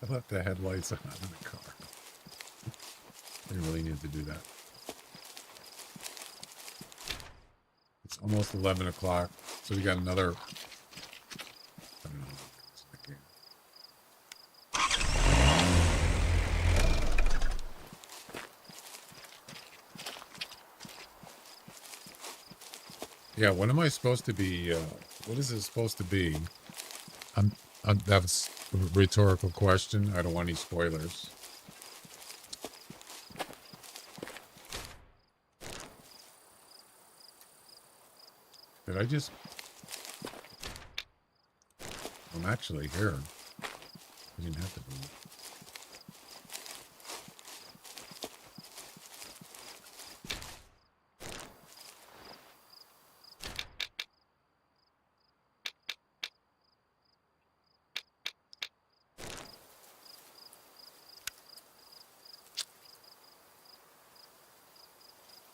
I left the headlights on in the car. I really need to do that. It's almost 11 o'clock, so we got another. I don't know. It's the game. Yeah, when am I supposed to be? What is it supposed to be? That's a rhetorical question. I don't want any spoilers. Did I just... I'm actually here. I didn't have to be.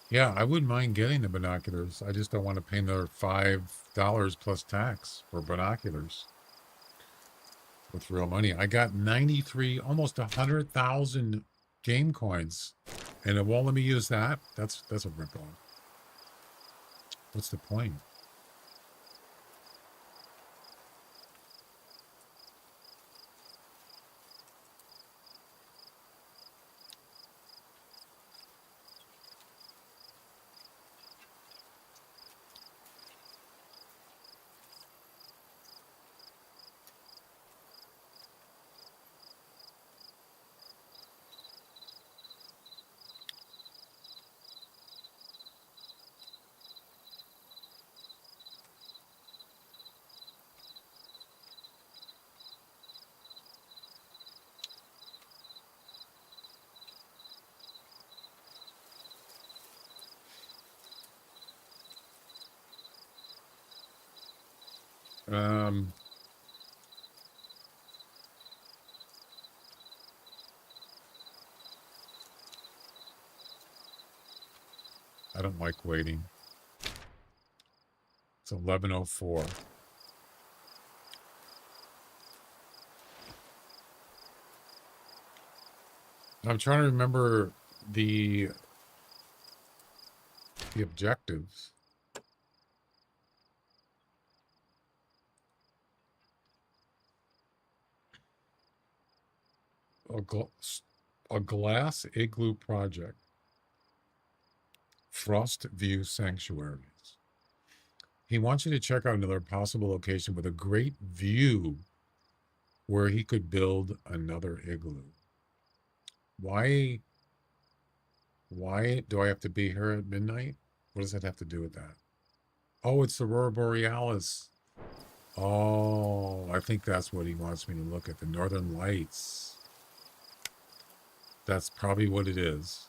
Yeah, I wouldn't mind getting the binoculars. I just don't want to pay another $5 plus tax for binoculars with real money. I got 93, almost 100,000 game coins And it won't let me use that. That's a ripoff. What's the point? Um, I don't like waiting. It's 11:04. I'm trying to remember the objectives. A, a glass igloo project. Frost View Sanctuaries. He wants you to check out another possible location with a great view where he could build another igloo. Why do I have to be here at midnight? What does that have to do with that? Oh, it's the Aurora Borealis. Oh, I think that's what he wants me to look at, the Northern Lights. That's probably what it is.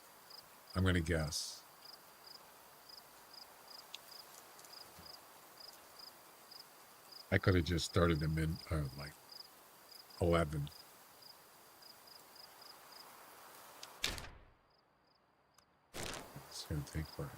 I'm going to guess. I could have just started at like 11. It's going to take forever.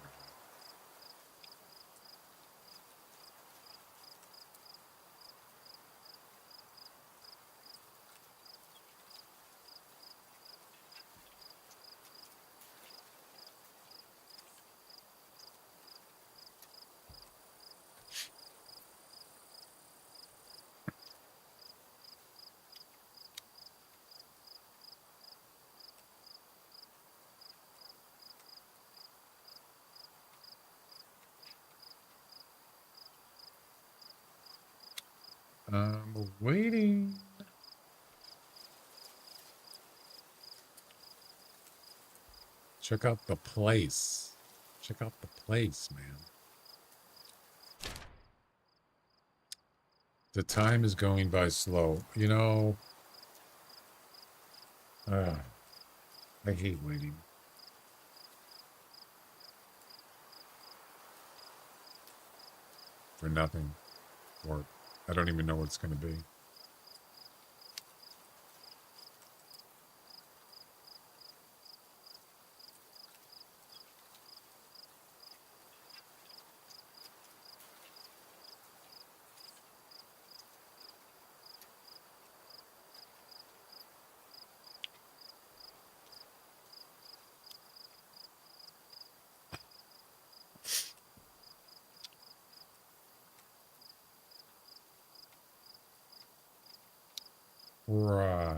I'm waiting. Check out the place. Check out the place, man. The time is going by slow. You know, I hate waiting. For nothing. Or I don't even know what it's going to be. Right.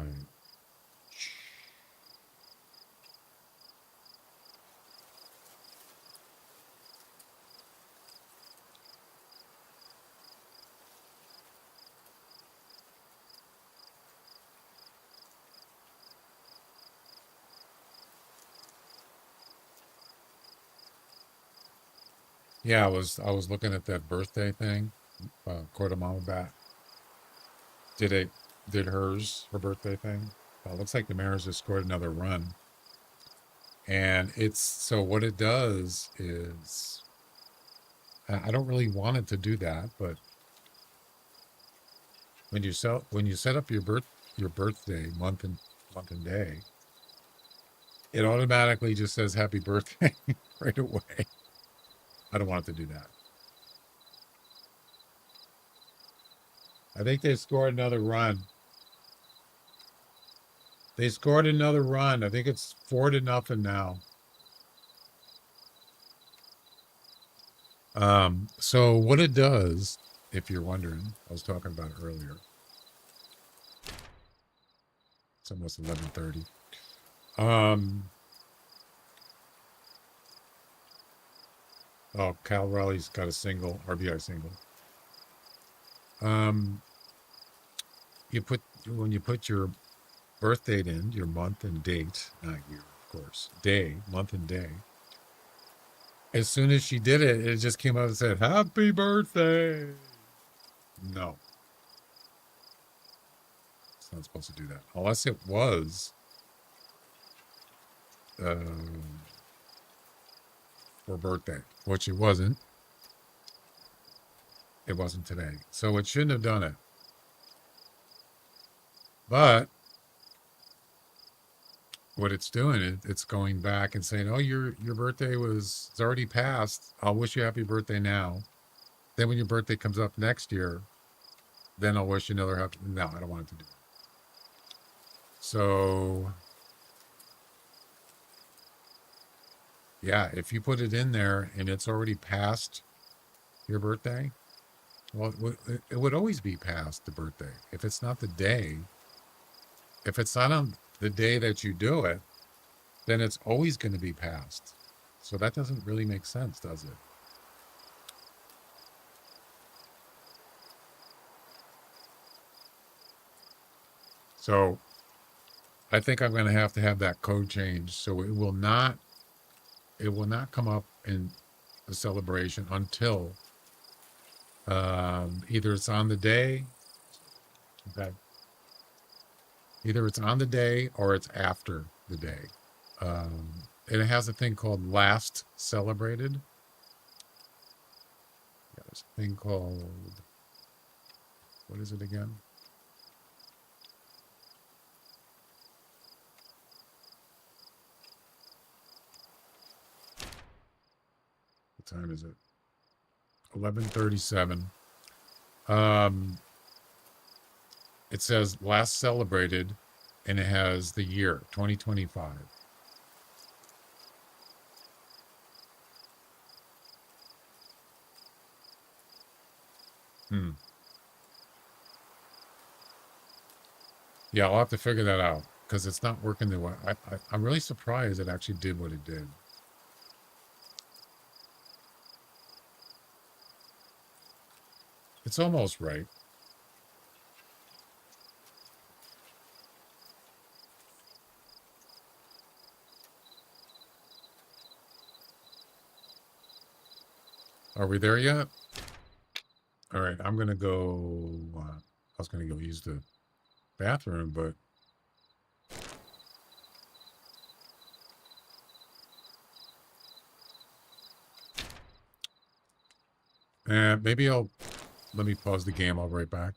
Yeah, I was looking at that birthday thing. Quarter Mama Bat did her birthday thing. Looks like the Mariners just scored another run. And it's so what it does is I don't really want it to do that, but when you set up your birthday month and day, it automatically just says happy birthday right away. I don't want it to do that. I think they scored another run. They scored another run. I think it's 4-0 now. So what it does, if you're wondering, I was talking about it earlier. It's almost 11:30. Oh, Cal Raleigh's got a single, RBI single. You put when you put your birth date in, your month and date, not year, of course, day, month and day. As soon as she did it, it just came out and said, "Happy birthday." No, it's not supposed to do that unless it was for birthday, which it wasn't. It wasn't today, so it shouldn't have done it. But what it's doing, it's going back and saying, "Oh, your birthday it's already passed. I'll wish you happy birthday now." Then when your birthday comes up next year, then I'll wish you another happy. No, I don't want it to do that. So yeah, if you put it in there and it's already past your birthday, well, it would always be past the birthday. If it's not the day, if it's not on the day that you do it, then it's always going to be past. So that doesn't really make sense, does it? So I think I'm going to have that code changed so it will not come up in the celebration until either it's on the day, okay, either it's on the day or it's after the day. And it has a thing called last celebrated. Yeah, there's a thing called, what is it again? What time is it? 11:37. Um, it says last celebrated, and it has the year 2025. Yeah, I'll have to figure that out because it's not working the way I'm really surprised it actually did what it did. It's almost right. Are we there yet? All right, I'm gonna go. I was gonna go use the bathroom, but maybe I'll let me pause the game. I'll be right back.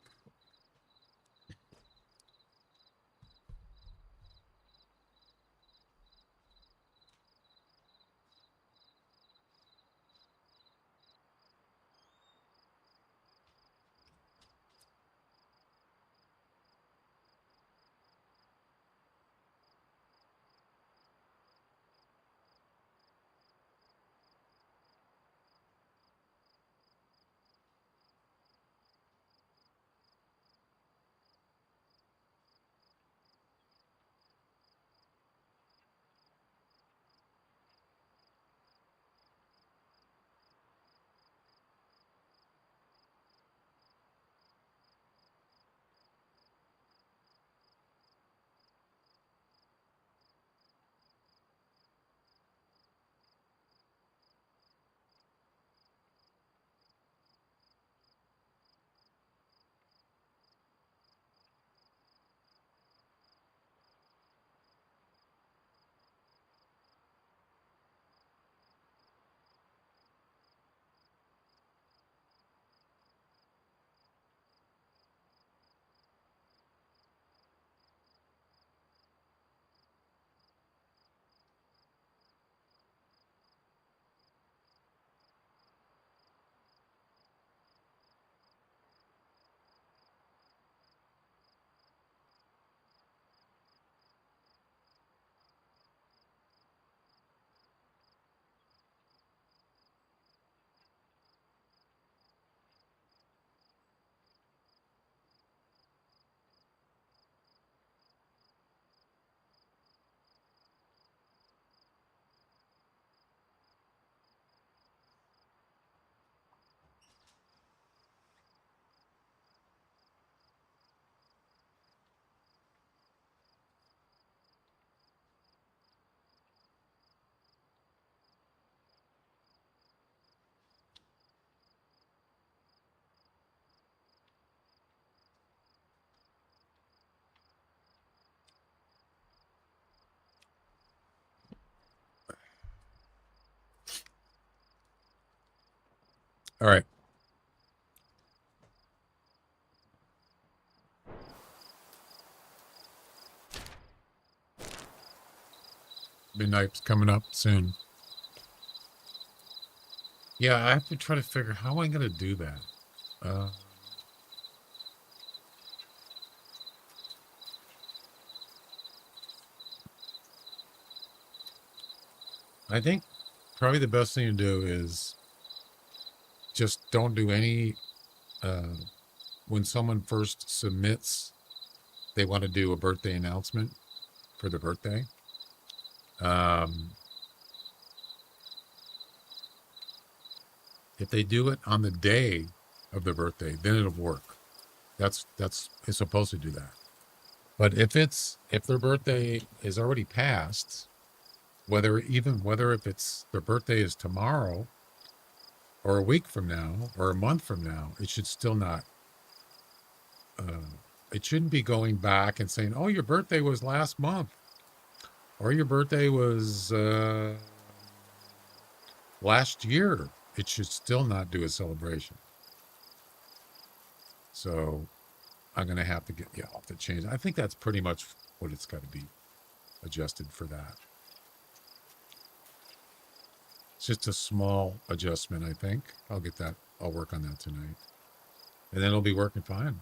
All right. Midnight's coming up soon. Yeah, I have to try to figure how am I going to do that. I think probably the best thing to do is just don't do any. When someone first submits, they want to do a birthday announcement for the birthday. If they do it on the day of the birthday, then it'll work. It's supposed to do that. But if their birthday is already passed, whether if it's their birthday is tomorrow or a week from now or a month from now, it should still not. It shouldn't be going back and saying, "Oh, your birthday was last month," or "Your birthday was last year." It should still not do a celebration. So I'm going to have to I'll have to change. I think that's pretty much what it's got to be adjusted for that. It's just a small adjustment, I think. I'll work on that tonight. And then it'll be working fine.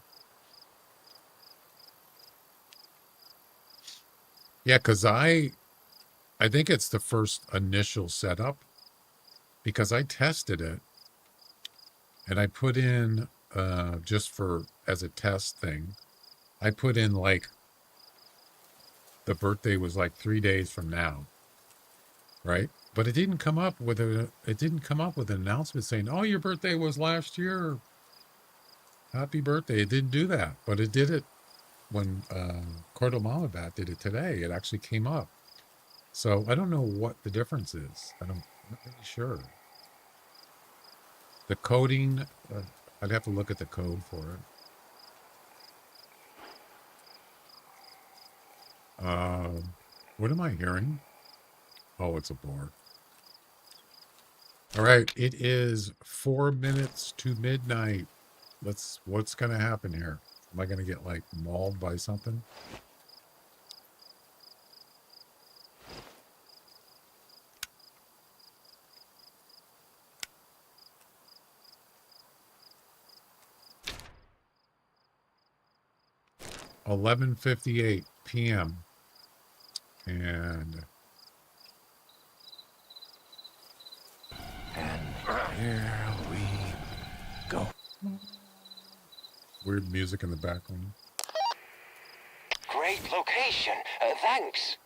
Yeah, because I think it's the first initial setup because I tested it and I put in just as a test thing, I put in like the birthday was like 3 days from now, right? But it didn't come up with an announcement saying, "Oh, your birthday was last year. Happy birthday." It didn't do that, but it did it when Cordo Mamabat did it today. It actually came up. So I don't know what the difference is. I'm not really sure. The coding, I'd have to look at the code for it. What am I hearing? Oh, it's a bore. All right, it is 4 minutes to midnight. What's going to happen here? Am I going to get like mauled by something? $11:58 p.m. And here we go. Weird music in the background. Great location. Thanks.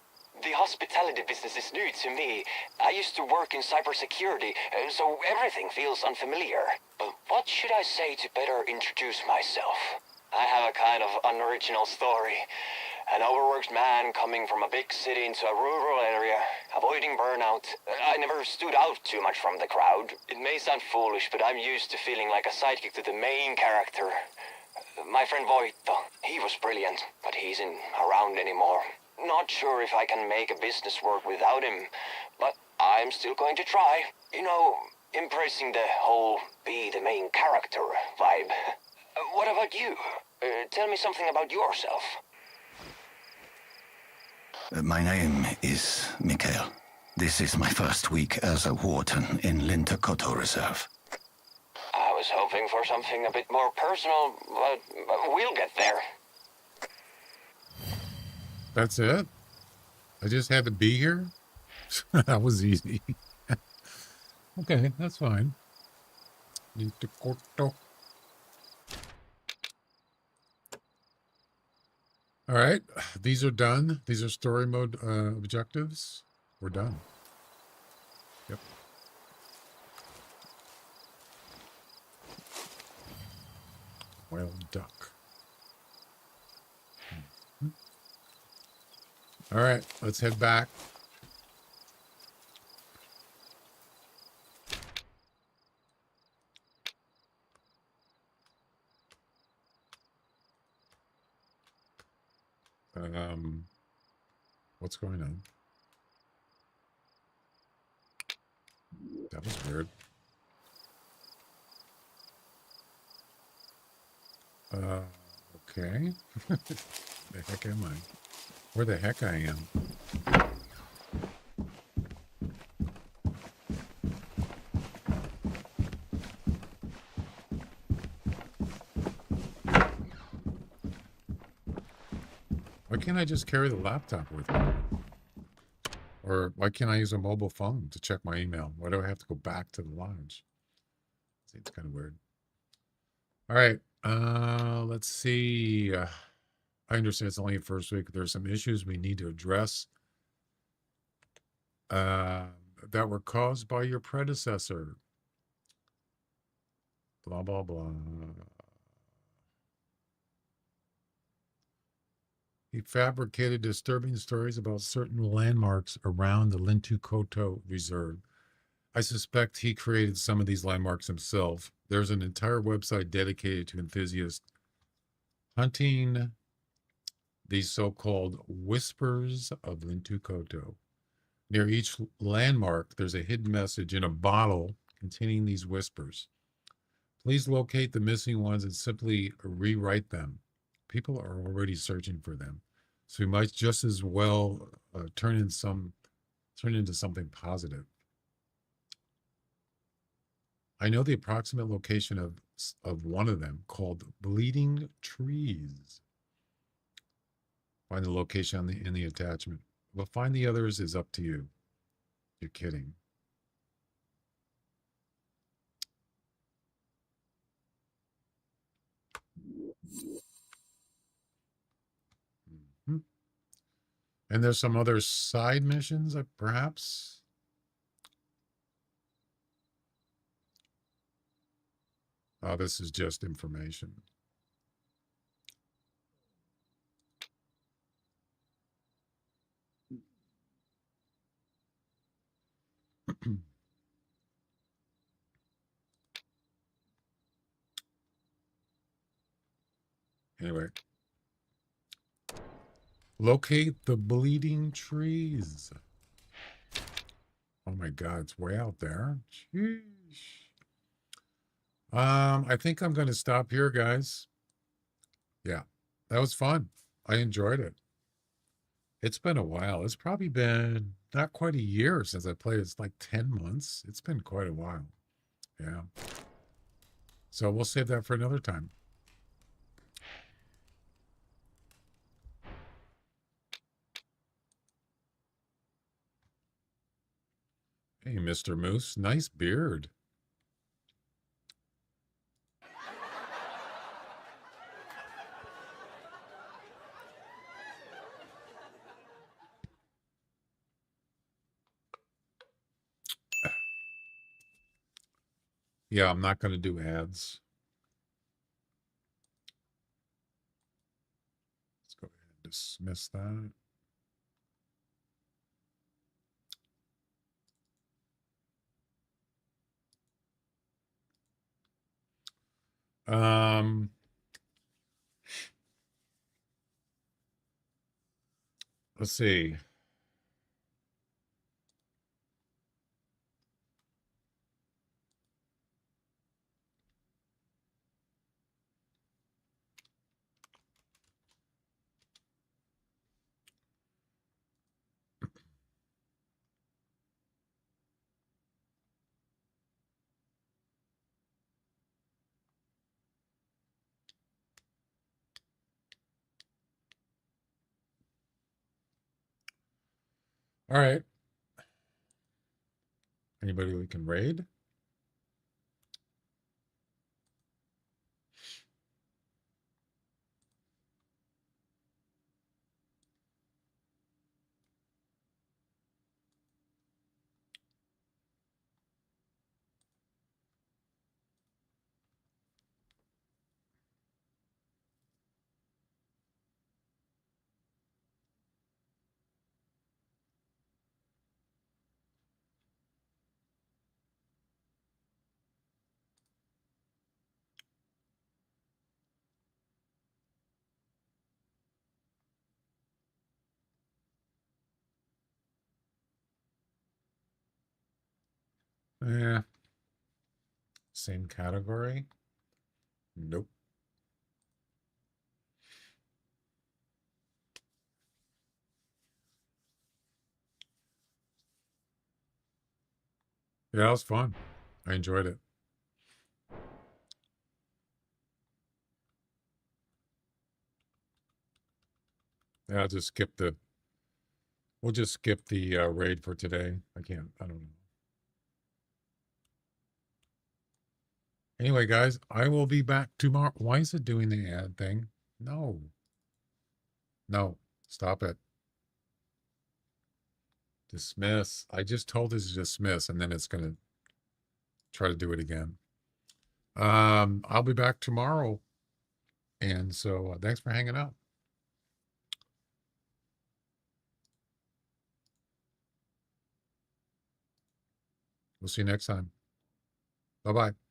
The hospitality business is new to me. I used to work in cybersecurity, so everything feels unfamiliar. But what should I say to better introduce myself? I have a kind of unoriginal story. An overworked man coming from a big city into a rural area, avoiding burnout. I never stood out too much from the crowd. It may sound foolish, but I'm used to feeling like a sidekick to the main character. My friend Voito, he was brilliant, but he isn't around anymore. Not sure if I can make a business work without him, but I'm still going to try. You know, embracing the whole be the main character vibe. What about you? Tell me something about yourself. My name is Mikhail. This is my first week as a warden in Lintukoto Reserve. I was hoping for something a bit more personal, but we'll get there. That's it? I just had to be here? That was easy. Okay, that's fine. Lintukoto. All right, these are done. These are story mode objectives. We're done. Yep. Wild duck. All right, let's head back. What's going on? That was weird. Okay. The heck am I? Where the heck I am? Why can't I just carry the laptop with me? Or why can't I use a mobile phone to check my email? Why do I have to go back to the lodge? It's kind of weird. All right. Let's see. I understand it's only the first week. There's some issues we need to address that were caused by your predecessor. Blah, blah, blah. He fabricated disturbing stories about certain landmarks around the Lintukoto Reserve. I suspect he created some of these landmarks himself. There's an entire website dedicated to enthusiasts hunting these so-called whispers of Lintukoto. Near each landmark, there's a hidden message in a bottle containing these whispers. Please locate the missing ones and simply rewrite them. People are already searching for them, so we might just as well turn into something positive. I know the approximate location of one of them, called Bleeding Trees. Find the location in the attachment. But find the others is up to you. You're kidding. Mhm. And there's some other side missions, perhaps. Oh, this is just information. Anyway, locate the bleeding trees. Oh my God, it's way out there. Sheesh. I think I'm going to stop here, guys. Yeah, that was fun. I enjoyed it. It's been a while. It's probably been not quite a year since I played. It's like 10 months. It's been quite a while. Yeah. So we'll save that for another time. Hey, Mr. Moose, nice beard. Yeah, I'm not going to do ads. Let's go ahead and dismiss that. Let's see. All right. Anybody we can raid? Yeah. Same category? Nope. Yeah, it was fun. I enjoyed it. Yeah, I'll just skip the. We'll just skip the raid for today. I don't know. Anyway, guys, I will be back tomorrow. Why is it doing the ad thing? No. No. Stop it. Dismiss. I just told it to dismiss, and then it's going to try to do it again. I'll be back tomorrow. And so thanks for hanging out. We'll see you next time. Bye-bye.